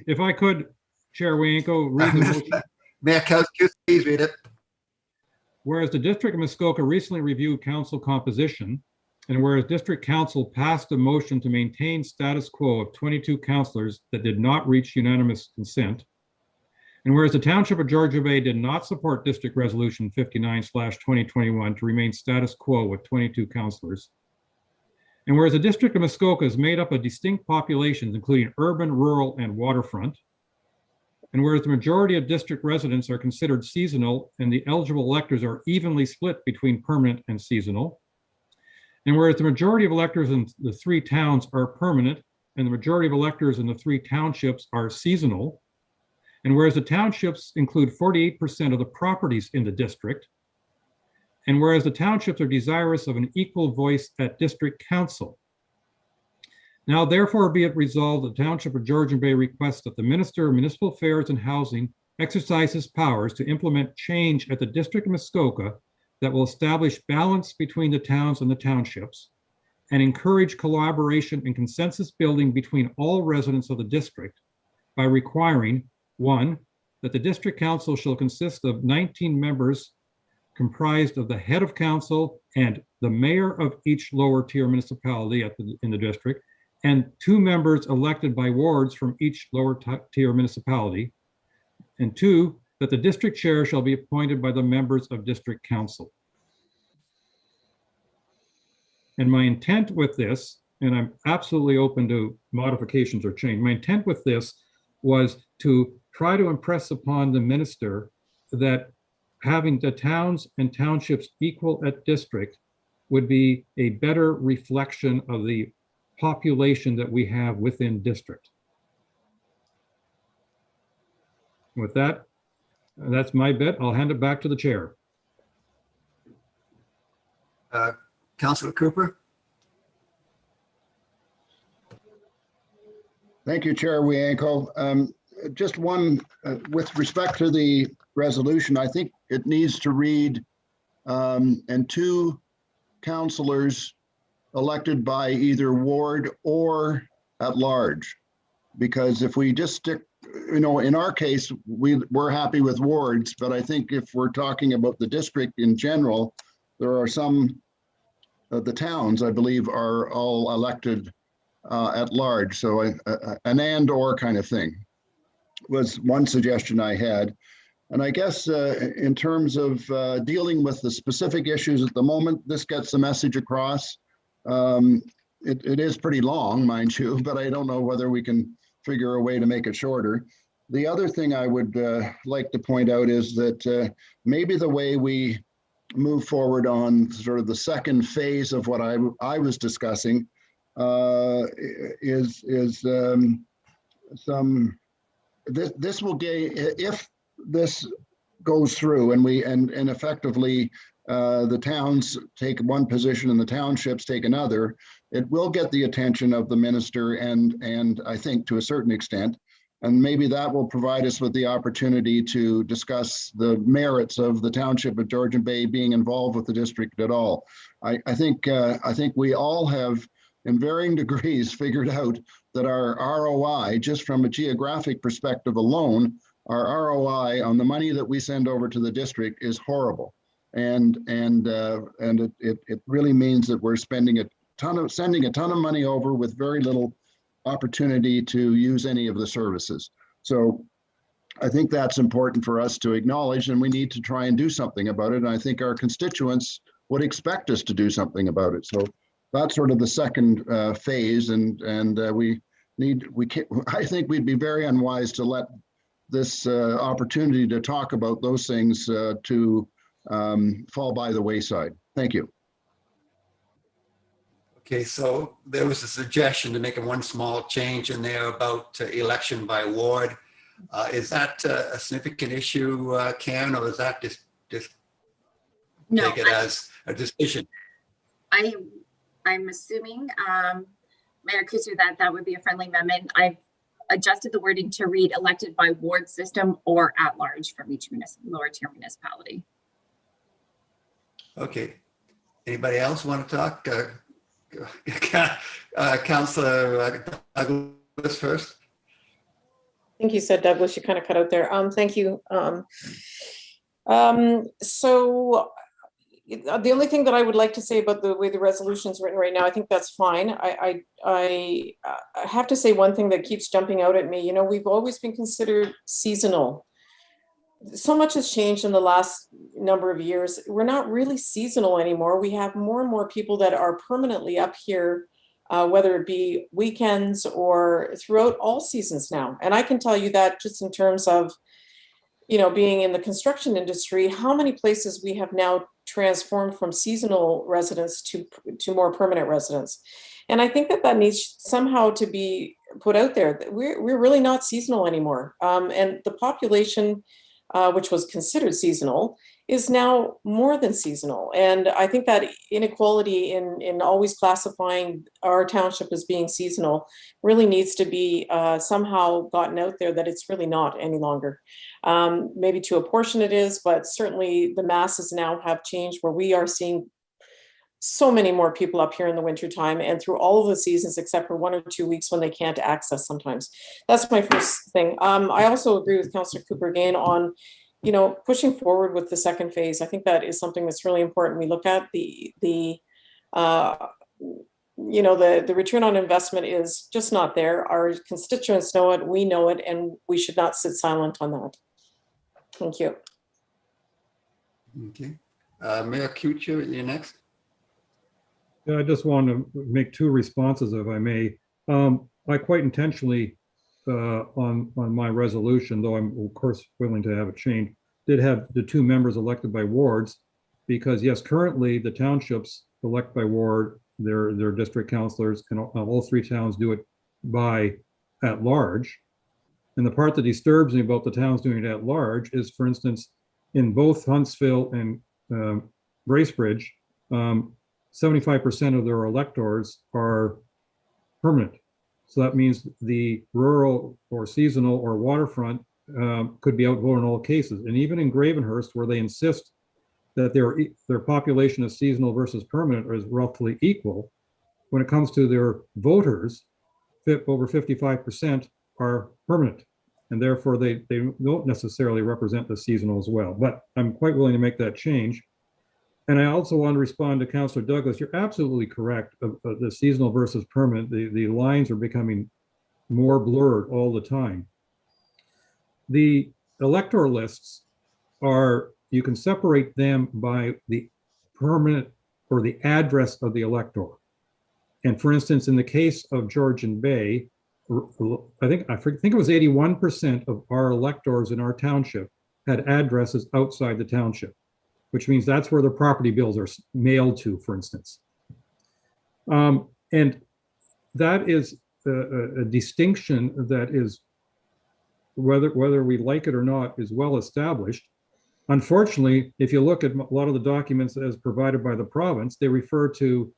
if I could, Chair Wienko, read the motion. Mayor Kowski, please read it. Whereas the District of Muskoka recently reviewed council composition, and whereas District Council passed a motion to maintain status quo of 22 councillors that did not reach unanimous consent, and whereas the Township of Georgian Bay did not support District Resolution 59/2021 to remain status quo with 22 councillors, and whereas the District of Muskoka is made up of distinct populations, including urban, rural, and waterfront, and whereas the majority of district residents are considered seasonal and the eligible electors are evenly split between permanent and seasonal, and whereas the majority of electors in the 3 towns are permanent and the majority of electors in the 3 townships are seasonal, and whereas the townships include 48% of the properties in the district, and whereas the townships are desirous of an equal voice at district council. Now therefore be it resolved, the Township of Georgian Bay requests that the Minister of Municipal Affairs and Housing exercise his powers to implement change at the District of Muskoka that will establish balance between the towns and the townships and encourage collaboration and consensus building between all residents of the district by requiring, 1, that the district council shall consist of 19 members comprised of the head of council and the mayor of each lower tier municipality in the district, and 2 members elected by wards from each lower tier municipality, and 2, that the district chair shall be appointed by the members of district council. And my intent with this, and I'm absolutely open to modifications or change, my intent with this was to try to impress upon the minister that having the towns and townships equal at district would be a better reflection of the population that we have within district. With that, that's my bit. I'll hand it back to the chair. Councillor Cooper. Thank you, Chair Wienko. Just one, with respect to the resolution, I think it needs to read, and 2 councillors elected by either ward or at large. Because if we just stick, in our case, we're happy with wards, but I think if we're talking about the district in general, there are some of the towns, I believe, are all elected at large. So an and or kind of thing was one suggestion I had. And I guess in terms of dealing with the specific issues at the moment, this gets the message across. It is pretty long, mind you, but I don't know whether we can figure a way to make it shorter. The other thing I would like to point out is that maybe the way we move forward on sort of the second phase of what I was discussing is this will gain if this goes through and effectively the towns take one position and the townships take another. It will get the attention of the minister and I think to a certain extent, and maybe that will provide us with the opportunity to discuss the merits of the township of Georgian Bay being involved with the district at all. I think we all have, in varying degrees, figured out that our ROI, just from a geographic perspective alone, our ROI on the money that we send over to the district is horrible, and it really means that we're sending a ton of money over with very little opportunity to use any of the services. So I think that's important for us to acknowledge, and we need to try and do something about it. And I think our constituents would expect us to do something about it. So that's sort of the second phase, and I think we'd be very unwise to let this opportunity to talk about those things to fall by the wayside. Thank you. Okay, so there was a suggestion to make one small change in there about election by ward. Is that a significant issue, Karen, or is that just No, take it as a decision? I'm assuming, Mayor Kuster, that would be a friendly amendment. I've adjusted the wording to read elected by ward system or at large from each lower tier municipality. Okay. Anybody else want to talk? Councillor Douglas first. I think you said Douglas, you kind of cut out there. Thank you. So the only thing that I would like to say about the way the resolution is written right now, I think that's fine. I have to say one thing that keeps jumping out at me. You know, we've always been considered seasonal. So much has changed in the last number of years. We're not really seasonal anymore. We have more and more people that are permanently up here, whether it be weekends or throughout all seasons now. And I can tell you that just in terms of, you know, being in the construction industry, how many places we have now transformed from seasonal residents to more permanent residents. And I think that needs somehow to be put out there. We're really not seasonal anymore. And the population, which was considered seasonal, is now more than seasonal. And I think that inequality in always classifying our township as being seasonal really needs to be somehow gotten out there that it's really not any longer. Maybe to a portion it is, but certainly the masses now have changed where we are seeing so many more people up here in the wintertime and through all of the seasons except for 1 or 2 weeks when they can't access sometimes. That's my first thing. I also agree with Councillor Cooper again on, you know, pushing forward with the second phase. I think that is something that's really important. We look at the return on investment is just not there. Our constituents know it, we know it, and we should not sit silent on that. Thank you. Okay. Mayor Kuchar, you're next. Yeah, I just want to make 2 responses, if I may. I quite intentionally, on my resolution, though I'm of course willing to have it changed, did have the 2 members elected by wards, because yes, currently the townships elect by ward their district councilors, and all 3 towns do it by at large. And the part that disturbs me about the towns doing it at large is, for instance, in both Huntsville and Bracebridge, 75% of their electors are permanent. So that means the rural or seasonal or waterfront could be outvoted in all cases. And even in Gravenhurst, where they insist that their population of seasonal versus permanent is roughly equal, when it comes to their voters, over 55% are permanent. And therefore they don't necessarily represent the seasonal as well. But I'm quite willing to make that change. And I also want to respond to Councillor Douglas. You're absolutely correct. The seasonal versus permanent, the lines are becoming more blurred all the time. The electoral lists are, you can separate them by the permanent or the address of the elector. And for instance, in the case of Georgian Bay, I think it was 81% of our electors in our township had addresses outside the township, which means that's where their property bills are mailed to, for instance. And that is a distinction that is, whether we like it or not, is well established. Unfortunately, if you look at a lot of the documents as provided by the province, they refer to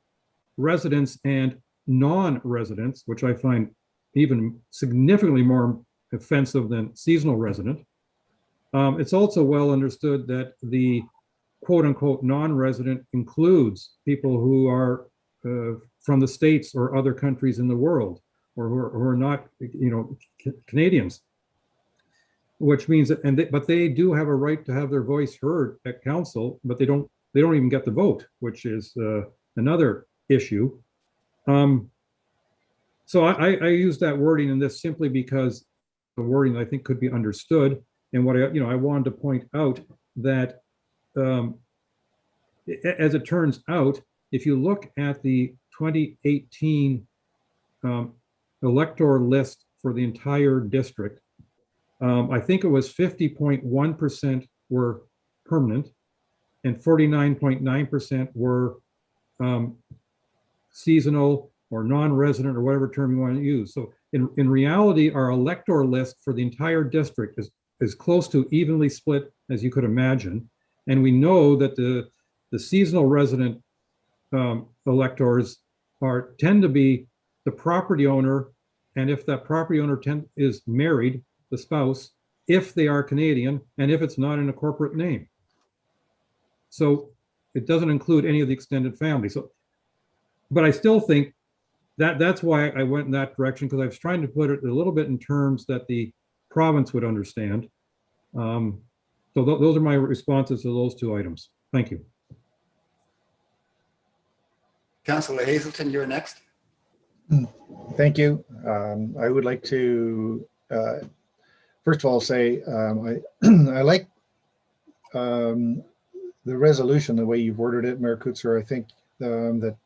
residents and non-residents, which I find even significantly more offensive than seasonal resident. It's also well understood that the quote unquote non-resident includes people who are from the States or other countries in the world, or who are not, Canadians. Which means that, but they do have a right to have their voice heard at council, but they don't even get the vote, which is another issue. So I use that wording in this simply because the wording I think could be understood. And what I wanted to point out that as it turns out, if you look at the 2018 elector list for the entire district, I think it was 50.1% were permanent and 49.9% were seasonal or non-resident, or whatever term you want to use. So in reality, our elector list for the entire district is close to evenly split as you could imagine. And we know that the seasonal resident electors tend to be the property owner, and if that property owner is married, the spouse, if they are Canadian, and if it's not in a corporate name. So it doesn't include any of the extended family. So, but I still think that's why I went in that direction, because I was trying to put it a little bit in terms that the province would understand. So those are my responses to those two items. Thank you. Councillor Hazelton, you're next. Thank you. I would like to first of all say I like the resolution, the way you've worded it, Mayor Kutzer. I think that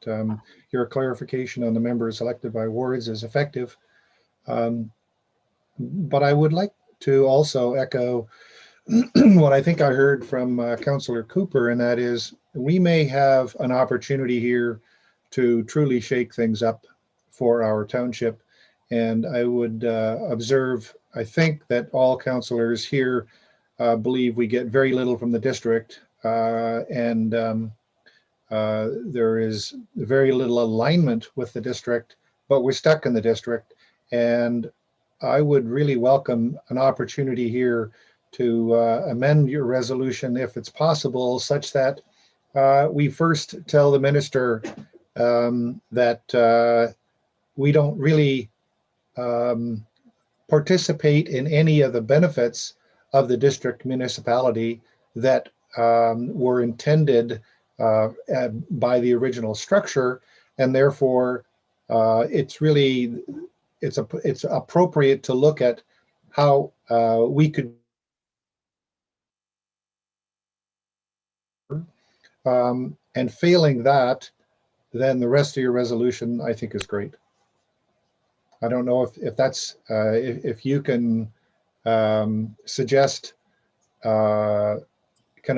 your clarification on the members elected by wards is effective. But I would like to also echo what I think I heard from Councillor Cooper, and that is we may have an opportunity here to truly shake things up for our township. And I would observe, I think that all councillors here believe we get very little from the district, and there is very little alignment with the district, but we're stuck in the district. And I would really welcome an opportunity here to amend your resolution if it's possible, such that we first tell the minister that we don't really participate in any of the benefits of the district municipality that were intended by the original structure, and therefore it's appropriate to look at how we could and failing that, then the rest of your resolution I think is great. I don't know if that's if you can suggest kind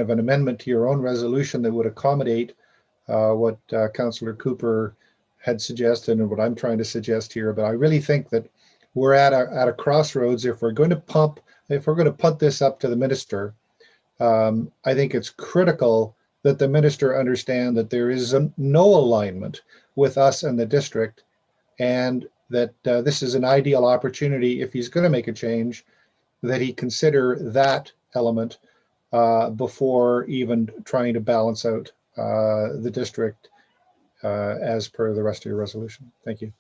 of an amendment to your own resolution that would accommodate what Councillor Cooper had suggested and what I'm trying to suggest here. But I really think that we're at a crossroads. If we're going to punt this up to the minister, I think it's critical that the minister understand that there is no alignment with us and the district, and that this is an ideal opportunity, if he's going to make a change, that he consider that element before even trying to balance out the district as per the rest of your resolution. Thank you.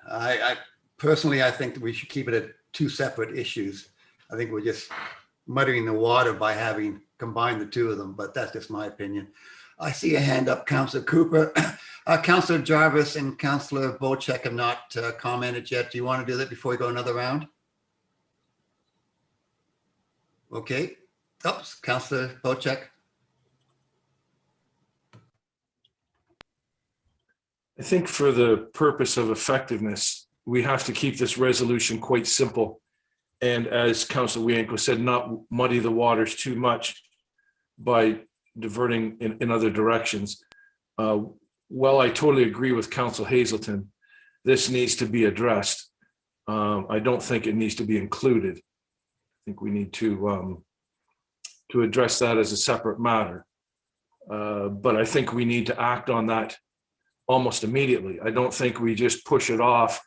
I personally, I think that we should keep it at two separate issues. I think we're just muddying the water by having combined the two of them, but that's just my opinion. I see a hand up, Councillor Cooper. Councillor Jarvis and Councillor Bocek have not commented yet. Do you want to do that before we go another round? Okay. Oops, Councillor Bocek. I think for the purpose of effectiveness, we have to keep this resolution quite simple. And as Councillor Wienko said, not muddy the waters too much by diverting in other directions. while I totally agree with Council Hazelton, this needs to be addressed. I don't think it needs to be included. I think we need to address that as a separate matter. But I think we need to act on that almost immediately. I don't think we just push it off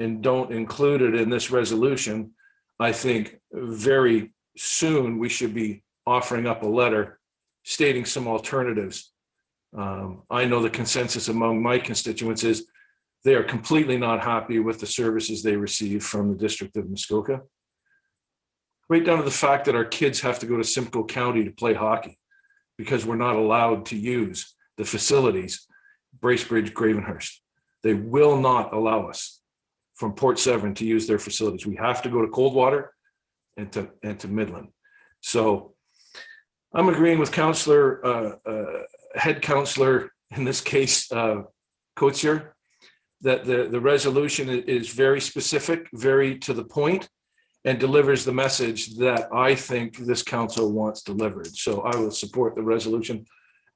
and don't include it in this resolution. I think very soon we should be offering up a letter stating some alternatives. I know the consensus among my constituents is they are completely not happy with the services they receive from the District of Muskoka. Right down to the fact that our kids have to go to Simcoe County to play hockey because we're not allowed to use the facilities, Bracebridge, Gravenhurst. They will not allow us from Port Severn to use their facilities. We have to go to Coldwater and to Midland. So I'm agreeing with head councillor, in this case, Coetzee, that the resolution is very specific, very to the point, and delivers the message that I think this council wants delivered. So I will support the resolution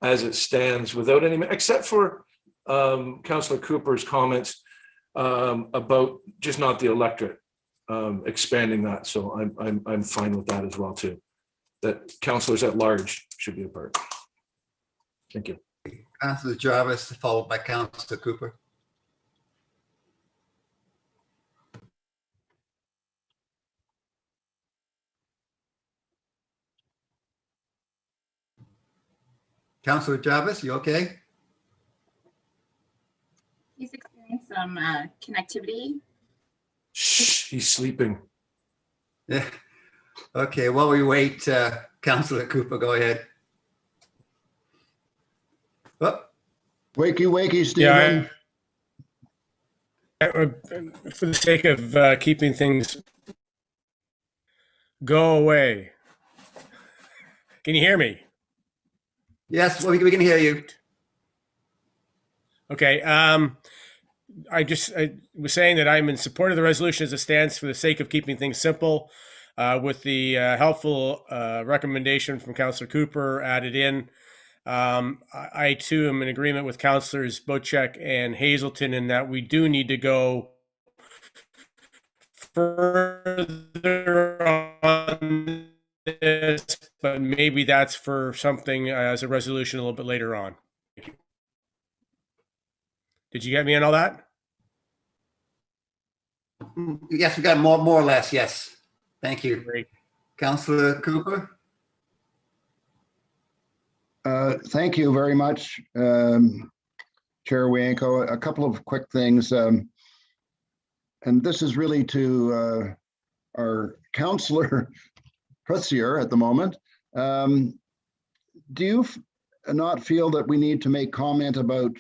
as it stands without any, except for Councillor Cooper's comments about just not the electorate, expanding that. So I'm fine with that as well too. That councillors at large should be a part. Thank you. Councillor Jarvis, followed by Councillor Cooper. Councillor Jarvis, you okay? He's experiencing some connectivity. Shh, he's sleeping. Yeah. Okay, while we wait, Councillor Cooper, go ahead. Oh. Wakey, wakey, Stephen. For the sake of keeping things, go away. Can you hear me? Yes, well, we can hear you. Okay. I was saying that I'm in support of the resolution as it stands for the sake of keeping things simple, with the helpful recommendation from Councillor Cooper added in. I too am in agreement with Councillors Bocek and Hazelton in that we do need to go further on this, but maybe that's for something as a resolution a little bit later on. Thank you. Did you get me on all that? Yes, we got more or less, yes. Thank you. Great. Councillor Cooper? Thank you very much, Chair Wienko. A couple of quick things. And this is really to our councillor Coetzee at the moment. Do you not feel that we need to make comment about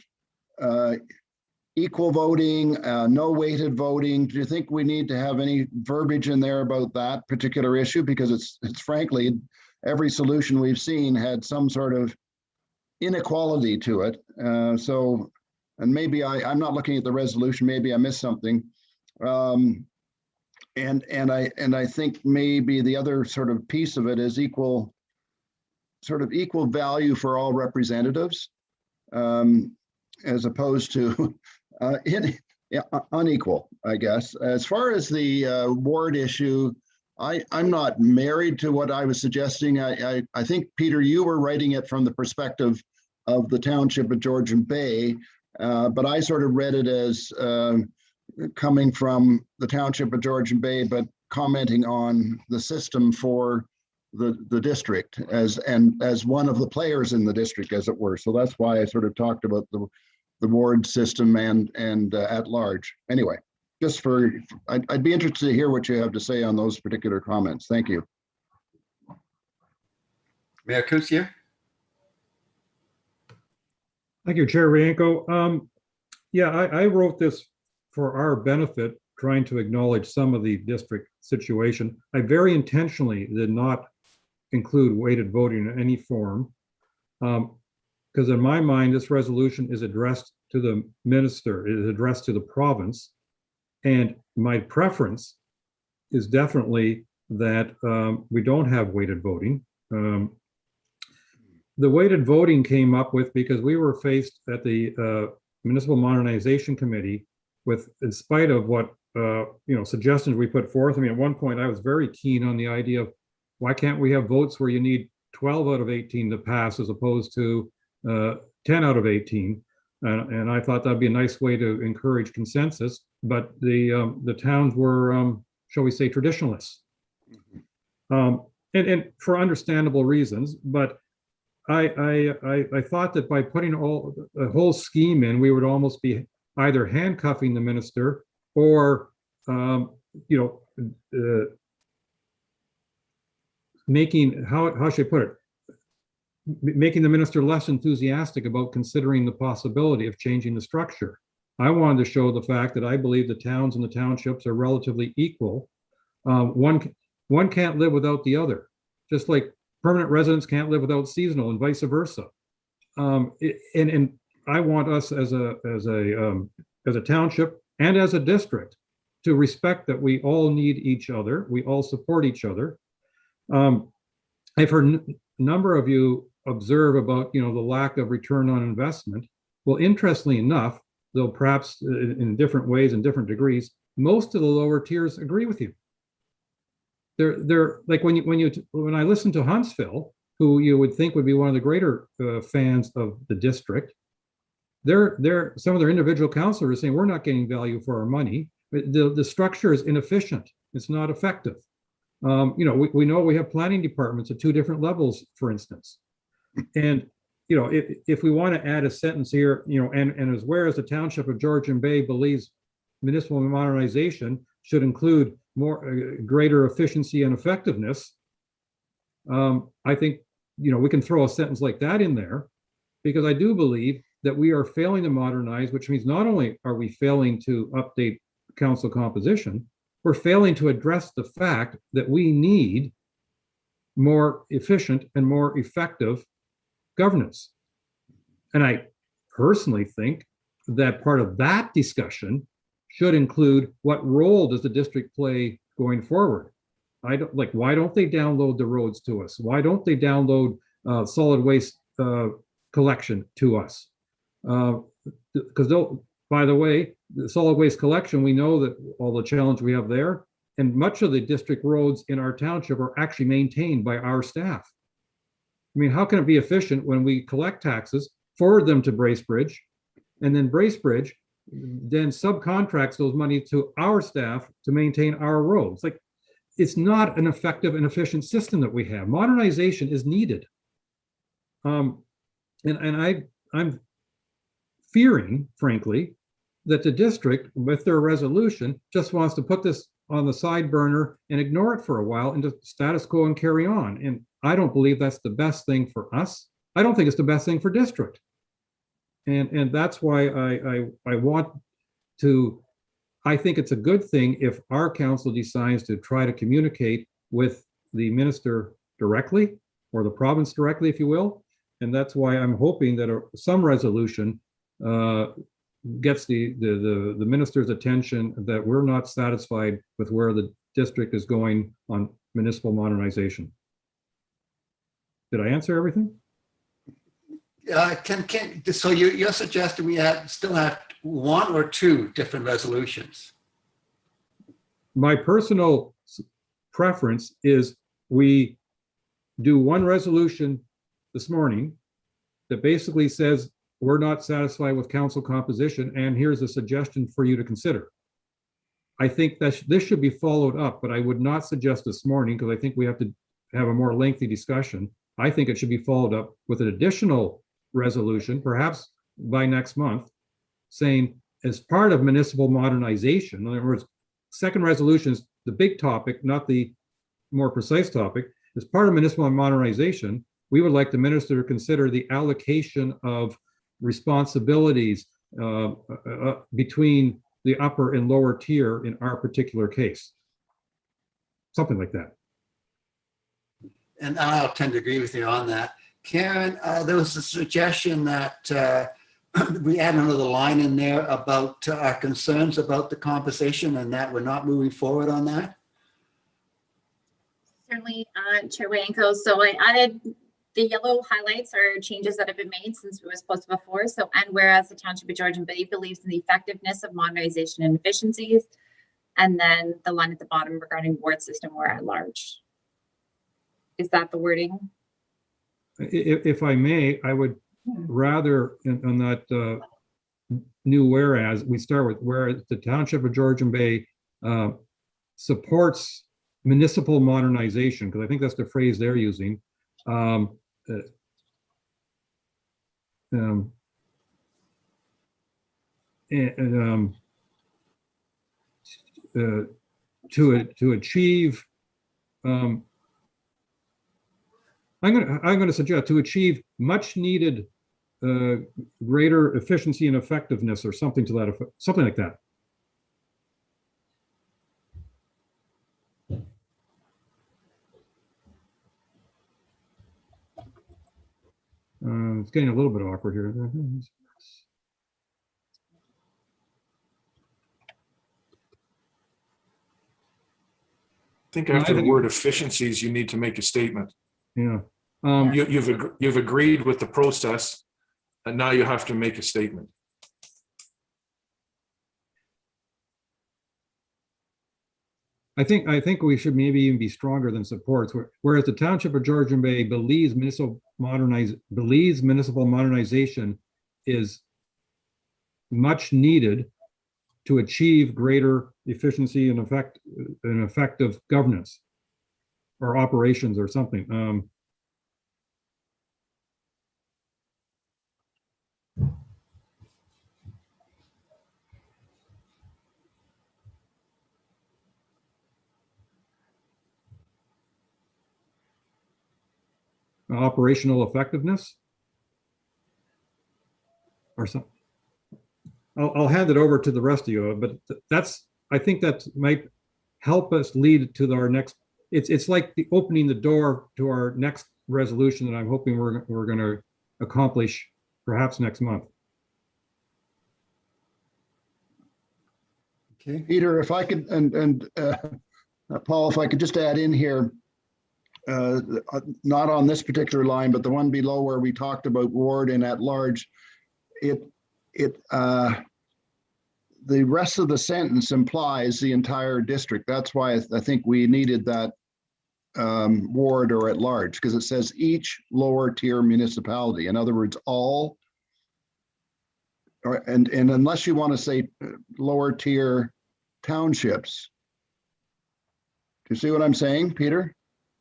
equal voting, no weighted voting? Do you think we need to have any verbiage in there about that particular issue? Because it's frankly, every solution we've seen had some sort of inequality to it. So, and maybe I'm not looking at the resolution, maybe I missed something. And I think maybe the other sort of piece of it is equal value for all representatives, as opposed to unequal, I guess. As far as the ward issue, I'm not married to what I was suggesting. I think, Peter, you were writing it from the perspective of the township of Georgian Bay, but I sort of read it as coming from the township of Georgian Bay, but commenting on the system for the district as one of the players in the district, as it were. So that's why I sort of talked about the ward system and at large. Anyway, just I'd be interested to hear what you have to say on those particular comments. Thank you. Mayor Coetzee. Thank you, Chair Rienko. Yeah, I wrote this for our benefit, trying to acknowledge some of the district situation. I very intentionally did not include weighted voting in any form, because in my mind, this resolution is addressed to the minister, it is addressed to the province, and my preference is definitely that we don't have weighted voting. the weighted voting came up with because we were faced at the Municipal Modernization Committee with, in spite of what suggestions we put forth. I mean, at one point I was very keen on the idea of why can't we have votes where you need 12 out of 18 to pass as opposed to 10 out of 18. And I thought that'd be a nice way to encourage consensus. But the towns were, shall we say, traditionalists, and for understandable reasons. But I thought that by putting a whole scheme in, we would almost be either handcuffing the minister or making, how should I put it, making the minister less enthusiastic about considering the possibility of changing the structure. I wanted to show the fact that I believe the towns and the townships are relatively equal. One can't live without the other, just like permanent residents can't live without seasonal and vice versa. And I want us as a township and as a district to respect that we all need each other. We all support each other. I've heard a number of you observe about the lack of return on investment. Well, interestingly enough, though perhaps in different ways and different degrees, most of the lower tiers agree with you. They're like when I listen to Huntsville, who you would think would be one of the greater fans of the district, some of their individual councilors are saying we're not getting value for our money. The structure is inefficient. It's not effective. We know we have planning departments at two different levels, for instance. And if we want to add a sentence here, and as whereas the township of Georgian Bay believes municipal modernization should include greater efficiency and effectiveness, I think we can throw a sentence like that in there, because I do believe that we are failing to modernize, which means not only are we failing to update council composition, we're failing to address the fact that we need more efficient and more effective governance. And I personally think that part of that discussion should include what role does the district play going forward. Why don't they download the roads to us? Why don't they download solid waste collection to us? Because by the way, the solid waste collection, we know that all the challenge we have there, and much of the district roads in our township are actually maintained by our staff. I mean, how can it be efficient when we collect taxes, forward them to Bracebridge, and then Bracebridge then subcontracts those money to our staff to maintain our roads? Like, it's not an effective and efficient system that we have. Modernization is needed. And I'm fearing, frankly, that the district, with their resolution, just wants to put this on the side burner and ignore it for a while and just status quo and carry on. And I don't believe that's the best thing for us. I don't think it's the best thing for district. And that's why I want to, I think it's a good thing if our council decides to try to communicate with the minister directly, or the province directly, if you will. And that's why I'm hoping that some resolution gets the minister's attention that we're not satisfied with where the district is going on municipal modernization. Did I answer everything? So you're suggesting we still have one or two different resolutions? My personal preference is we do one resolution this morning that basically says we're not satisfied with council composition, and here's a suggestion for you to consider. I think that this should be followed up, but I would not suggest this morning, because I think we have to have a more lengthy discussion. I think it should be followed up with an additional resolution, perhaps by next month, saying as part of municipal modernization, in other words, second resolution is the big topic, not the more precise topic. As part of municipal modernization, we would like the minister to consider the allocation of responsibilities between the upper and lower tier in our particular case. Something like that. And I'll tend to agree with you on that. Karen, there was a suggestion that we add another line in there about our concerns about the composition, and that we're not moving forward on that. Certainly, Chair Wanko. So I added The yellow highlights are changes that have been made since it was posted before. So, and whereas the Township of Georgian Bay believes in the effectiveness of modernization and efficiencies, and then the line at the bottom regarding ward system or at large. Is that the wording? If I may, I would rather on that new whereas, we start with whereas the Township of Georgian Bay supports municipal modernization, because I think that's the phrase they're using. To achieve, I'm going to suggest to achieve much needed greater efficiency and effectiveness, or something to that effect, something like that. It's getting a little bit awkward here. I think after the word efficiencies, you need to make a statement. Yeah. You've agreed with the process, and now you have to make a statement. I think we should maybe even be stronger than supports. Whereas the Township of Georgian Bay believes municipal modernization is much needed to achieve greater efficiency and effective governance or operations or something. Operational effectiveness or something. I'll hand it over to the rest of you, but I think that might help us lead to our next. It's like opening the door to our next resolution that I'm hoping we're going to accomplish perhaps next month. Okay, Peter, if I could, and Paul, if I could just add in here, not on this particular line, but the one below where we talked about ward and at large, the rest of the sentence implies the entire district. That's why I think we needed that ward or at large, because it says each lower tier municipality. In other words, all, and unless you want to say lower tier townships. Do you see what I'm saying, Peter?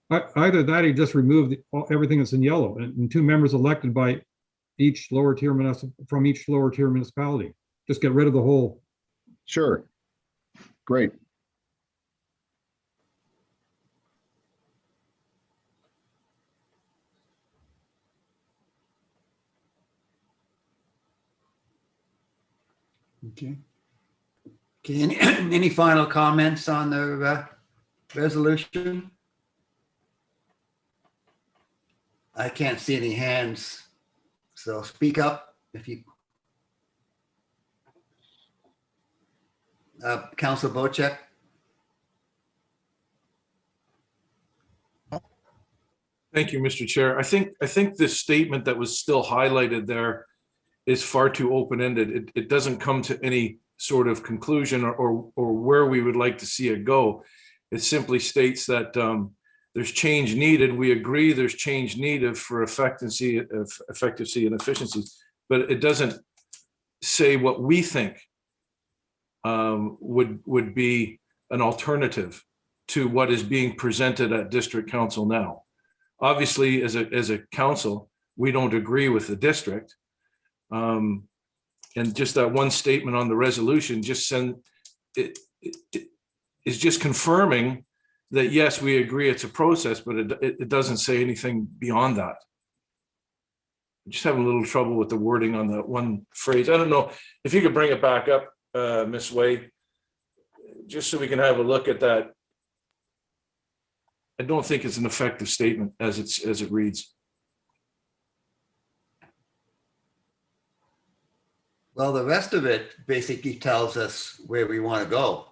Either that, he just removed everything that's in yellow, and 2 members elected by each lower tier from each lower tier municipality. Just get rid of the whole. Sure. Great. Okay. Okay. Any final comments on the resolution? I can't see any hands, so speak up if you. Councilor Bocek. Thank you, Mr. Chair. I think this statement that was still highlighted there is far too open-ended. It doesn't come to any sort of conclusion or where we would like to see it go. It simply states that there's change needed. We agree there's change needed for effectiveness and efficiency, but it doesn't say what we think would be an alternative to what is being presented at district council now. Obviously, as a council, we don't agree with the district. And just that one statement on the resolution it is just confirming that, yes, we agree it's a process, but it doesn't say anything beyond that. I'm just having a little trouble with the wording on that one phrase. I don't know if you could bring it back up, Ms. Way, just so we can have a look at that. I don't think it's an effective statement as it reads. Well, the rest of it basically tells us where we want to go.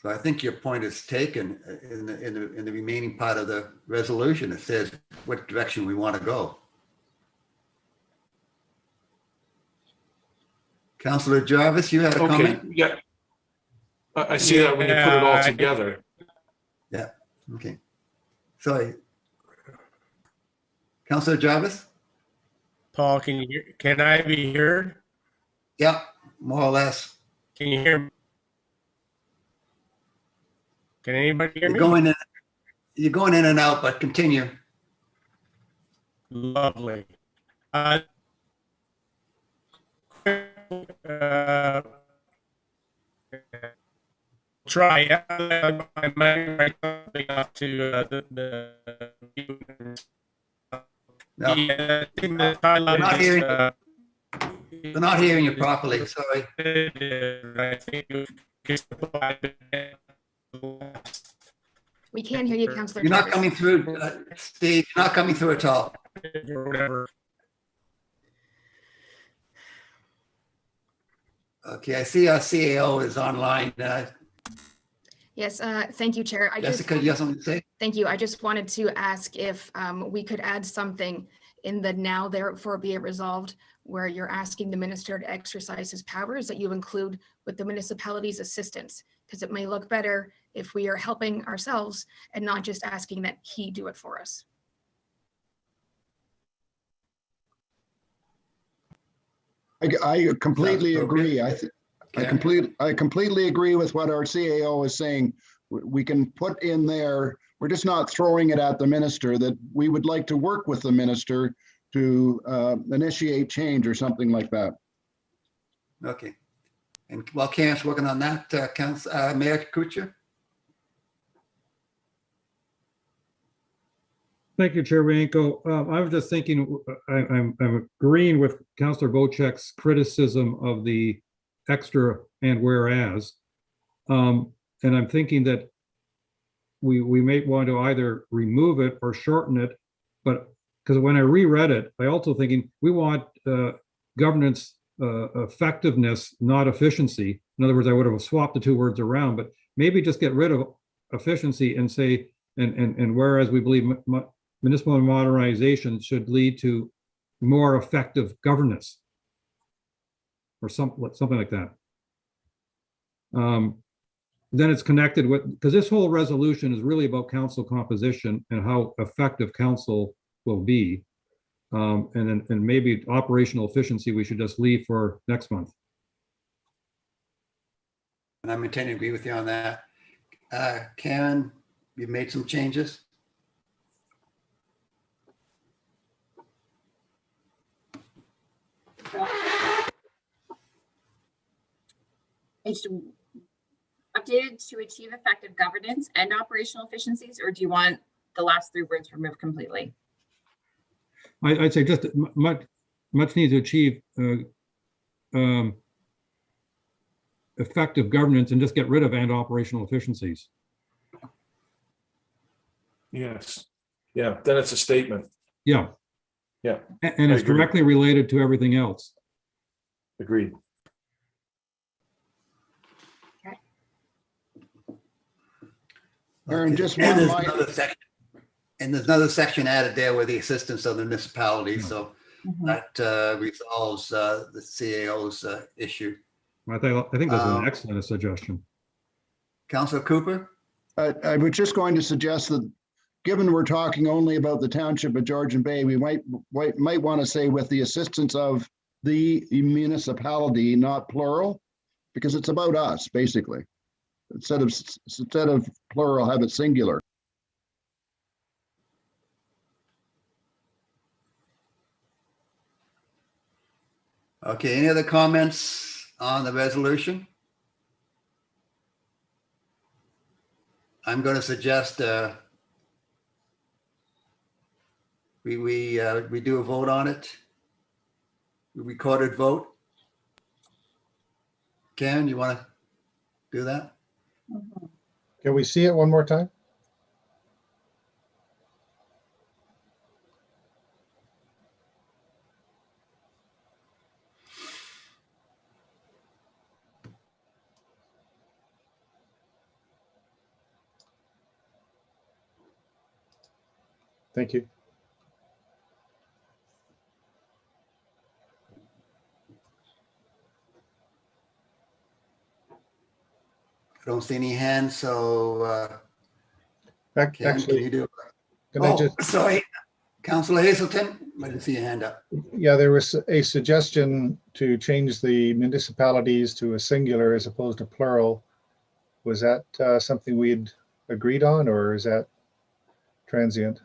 So I think your point is taken in the remaining part of the resolution. It says what direction we want to go. Councillor Jarvis, you had a Okay, comment? yeah. I see that when you put it all together. Yeah, okay. Sorry. Councillor Jarvis? Paul, can I be heard? Yeah, more or less. Can you hear me? Can anybody hear me? You're going in and out, but continue. Lovely. Try. I might write something up to the No. thing that highlighted They're not hearing you properly, sorry. I think We can't hear you, Councillor You're not Jarvis. coming through, Steve, you're not coming through at all. or whatever. Okay, I see our CAO is online. Yes, thank you, Chair. Jessica, you have something to say? Thank you. I just wanted to ask if we could add something in the now therefore be it resolved, where you're asking the minister to exercise his powers, that you include with the municipality's assistance, because it may look better if we are helping ourselves and not just asking that he do it for us. I completely agree. I completely agree with what our CAO is saying. We can put in there, we're just not throwing it at the minister, that we would like to work with the minister to initiate change or something like that. Okay. And while Karen's working on that, Mayor Kuchar? Thank you, Chair Bianco. I was just thinking, I'm agreeing with Councillor Bocek's criticism of the extra and whereas. And I'm thinking that we may want to either remove it or shorten it, but because when I reread it, I also thinking we want governance effectiveness, not efficiency. In other words, I would have swapped the two words around, but maybe just get rid of efficiency and say, and whereas we believe municipal modernization should lead to more effective governance or something like that. Then it's connected with, because this whole resolution is really about council composition and how effective council will be. And maybe operational efficiency we should just leave for next month. And I'm intending to agree with you on that. Karen, you've made some changes? Updated to achieve effective governance and operational efficiencies, or do you want the last three words removed completely? I'd say just much need to achieve effective governance and just get rid of and operational efficiencies. Yes. Yeah, then it's a statement. Yeah. Yeah. And it's directly related to everything else. Agreed. Aaron, just and one there's another section added there with the assistance of the municipality, so that resolves the CAO's issue. I think that's an excellent suggestion. Councillor Cooper? I was just going to suggest that, given we're talking only about the township of Georgian Bay, we might want to say with the assistance of the municipality, not plural, because it's about us, basically. Instead of plural, have it singular. Okay, any other comments on the resolution? I'm going to suggest we do a vote on it. A recorded vote. Karen, you want to do that? Can we see it one more time? Thank you. I don't see any hands, so Ken, can Actually, you do it? can I just, Sorry, Councillor Hazelton, I didn't see your hand up. yeah, there was a suggestion to change the municipalities to a singular as opposed to plural. Was that something we'd agreed on, or is that transient?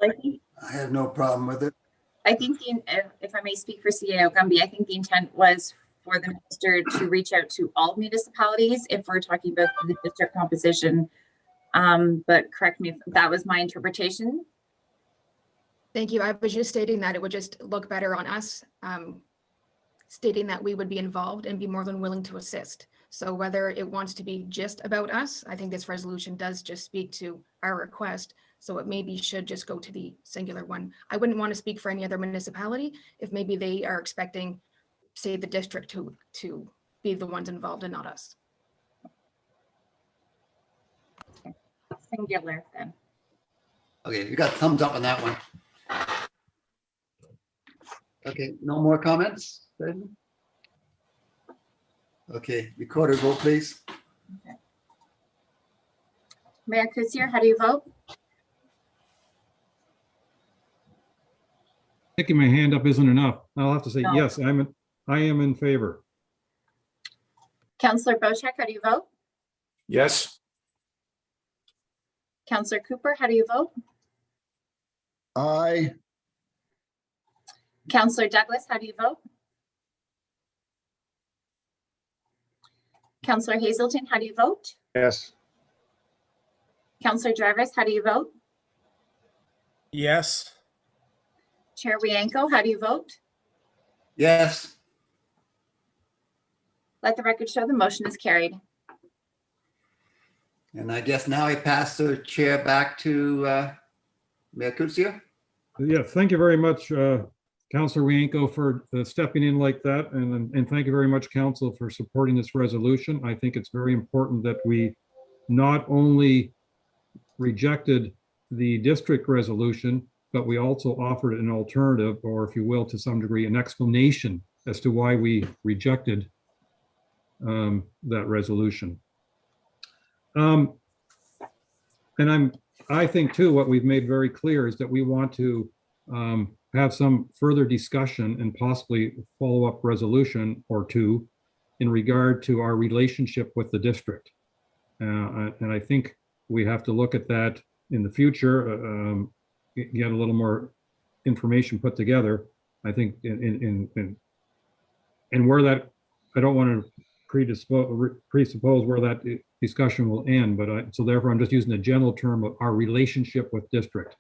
I have no problem with it. I think, if I may speak for CAO Gumby, I think the intent was for the minister to reach out to all municipalities if we're talking about the district composition. But correct me if that was my interpretation. Thank you. I was just stating that it would just look better on us, stating that we would be involved and be more than willing to assist. So whether it wants to be just about us, I think this resolution does just speak to our request. So it maybe should just go to the singular one. I wouldn't want to speak for any other municipality if maybe they are expecting, say, the district to be the ones involved and not us. Singular then. Okay, you got thumbs up on that one. Okay, no more comments? Okay, recorder vote, please. Okay. Mayor Kutsier, how do you vote? Sticking my hand up isn't enough. I'll have to say, No. yes, I am in favor. Councillor Bocek, how do you vote? Yes. Councillor Cooper, how do you vote? Aye. Councillor Douglas, how do you vote? Councillor Hazelton, how do you vote? Yes. Councillor Jarvis, how do you vote? Yes. Chair Wienko, how do you vote? Yes. Let the record show the motion is carried. And I guess now I pass the chair back to Mayor Kutsier. Yeah, thank you very much, Councillor Wienko, for stepping in like that. And thank you very much, Council, for supporting this resolution. I think it's very important that we not only rejected the district resolution, but we also offered an alternative, or if you will, to some degree, an explanation as to why we rejected that resolution. And I think too, what we've made very clear is that we want to have some further discussion and possibly follow-up resolution or two in regard to our relationship with the district. And I think we have to look at that in the future, get a little more information put together. I think and where that, I don't want to presuppose where that discussion will end, but so therefore I'm just using the general term of our relationship with district.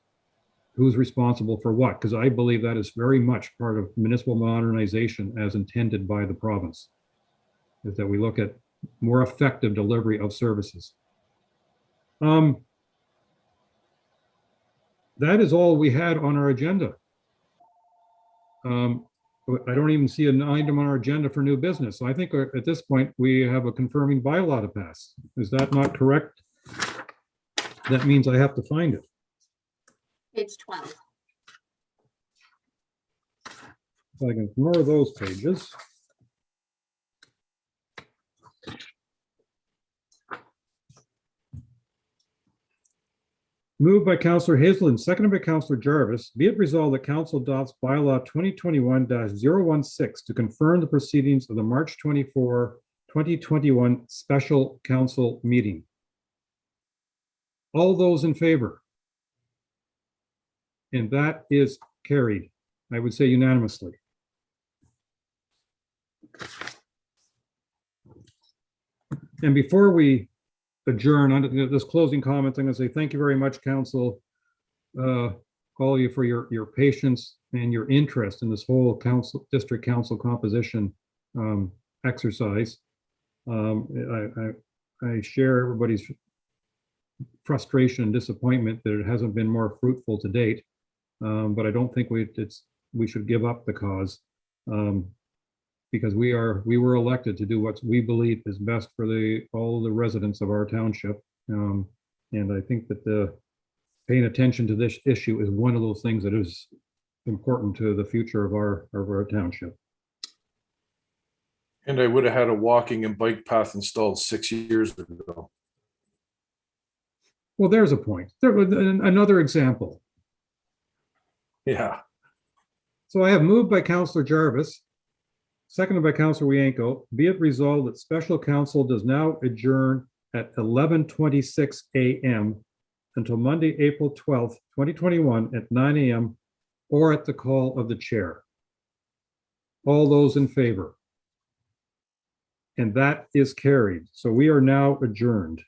Who's responsible for what? Because I believe that is very much part of municipal modernization as intended by the province, is that we look at more effective delivery of services. That is all we had on our agenda. I don't even see an item on our agenda for new business. So I think at this point we have a confirming bylaw to pass. Is that not correct? That means I have to find it. Page 12. So I can ignore those pages. Moved by Councillor Hazelton, seconded by Councillor Jarvis. Be it resolved that Council adopts bylaw 2021-016 to confirm the proceedings of the March 24, 2021 special council meeting. All those in favor? And that is carried, I would say unanimously. And before we adjourn on this closing comments, I'm going to say thank you very much, Council, all of you, for your patience and your interest in this whole district council composition exercise. I share everybody's frustration and disappointment that it hasn't been more fruitful to date, but I don't think we should give up the cause, because we were elected to do what we believe is best for all the residents of our township, And I think that paying attention to this issue is one of those things that is important to the future of our township. And I would have had a walking and bike path installed 6 years ago. Well, there's a point. Another example. Yeah. So I have moved by Councillor Jarvis, seconded by Councillor Wienko. Be it resolved that special council does now adjourn at 11:26 a.m. until Monday, April 12th, 2021 at 9 a.m. or at the call of the chair. All those in favor? And that is carried. So we are now adjourned.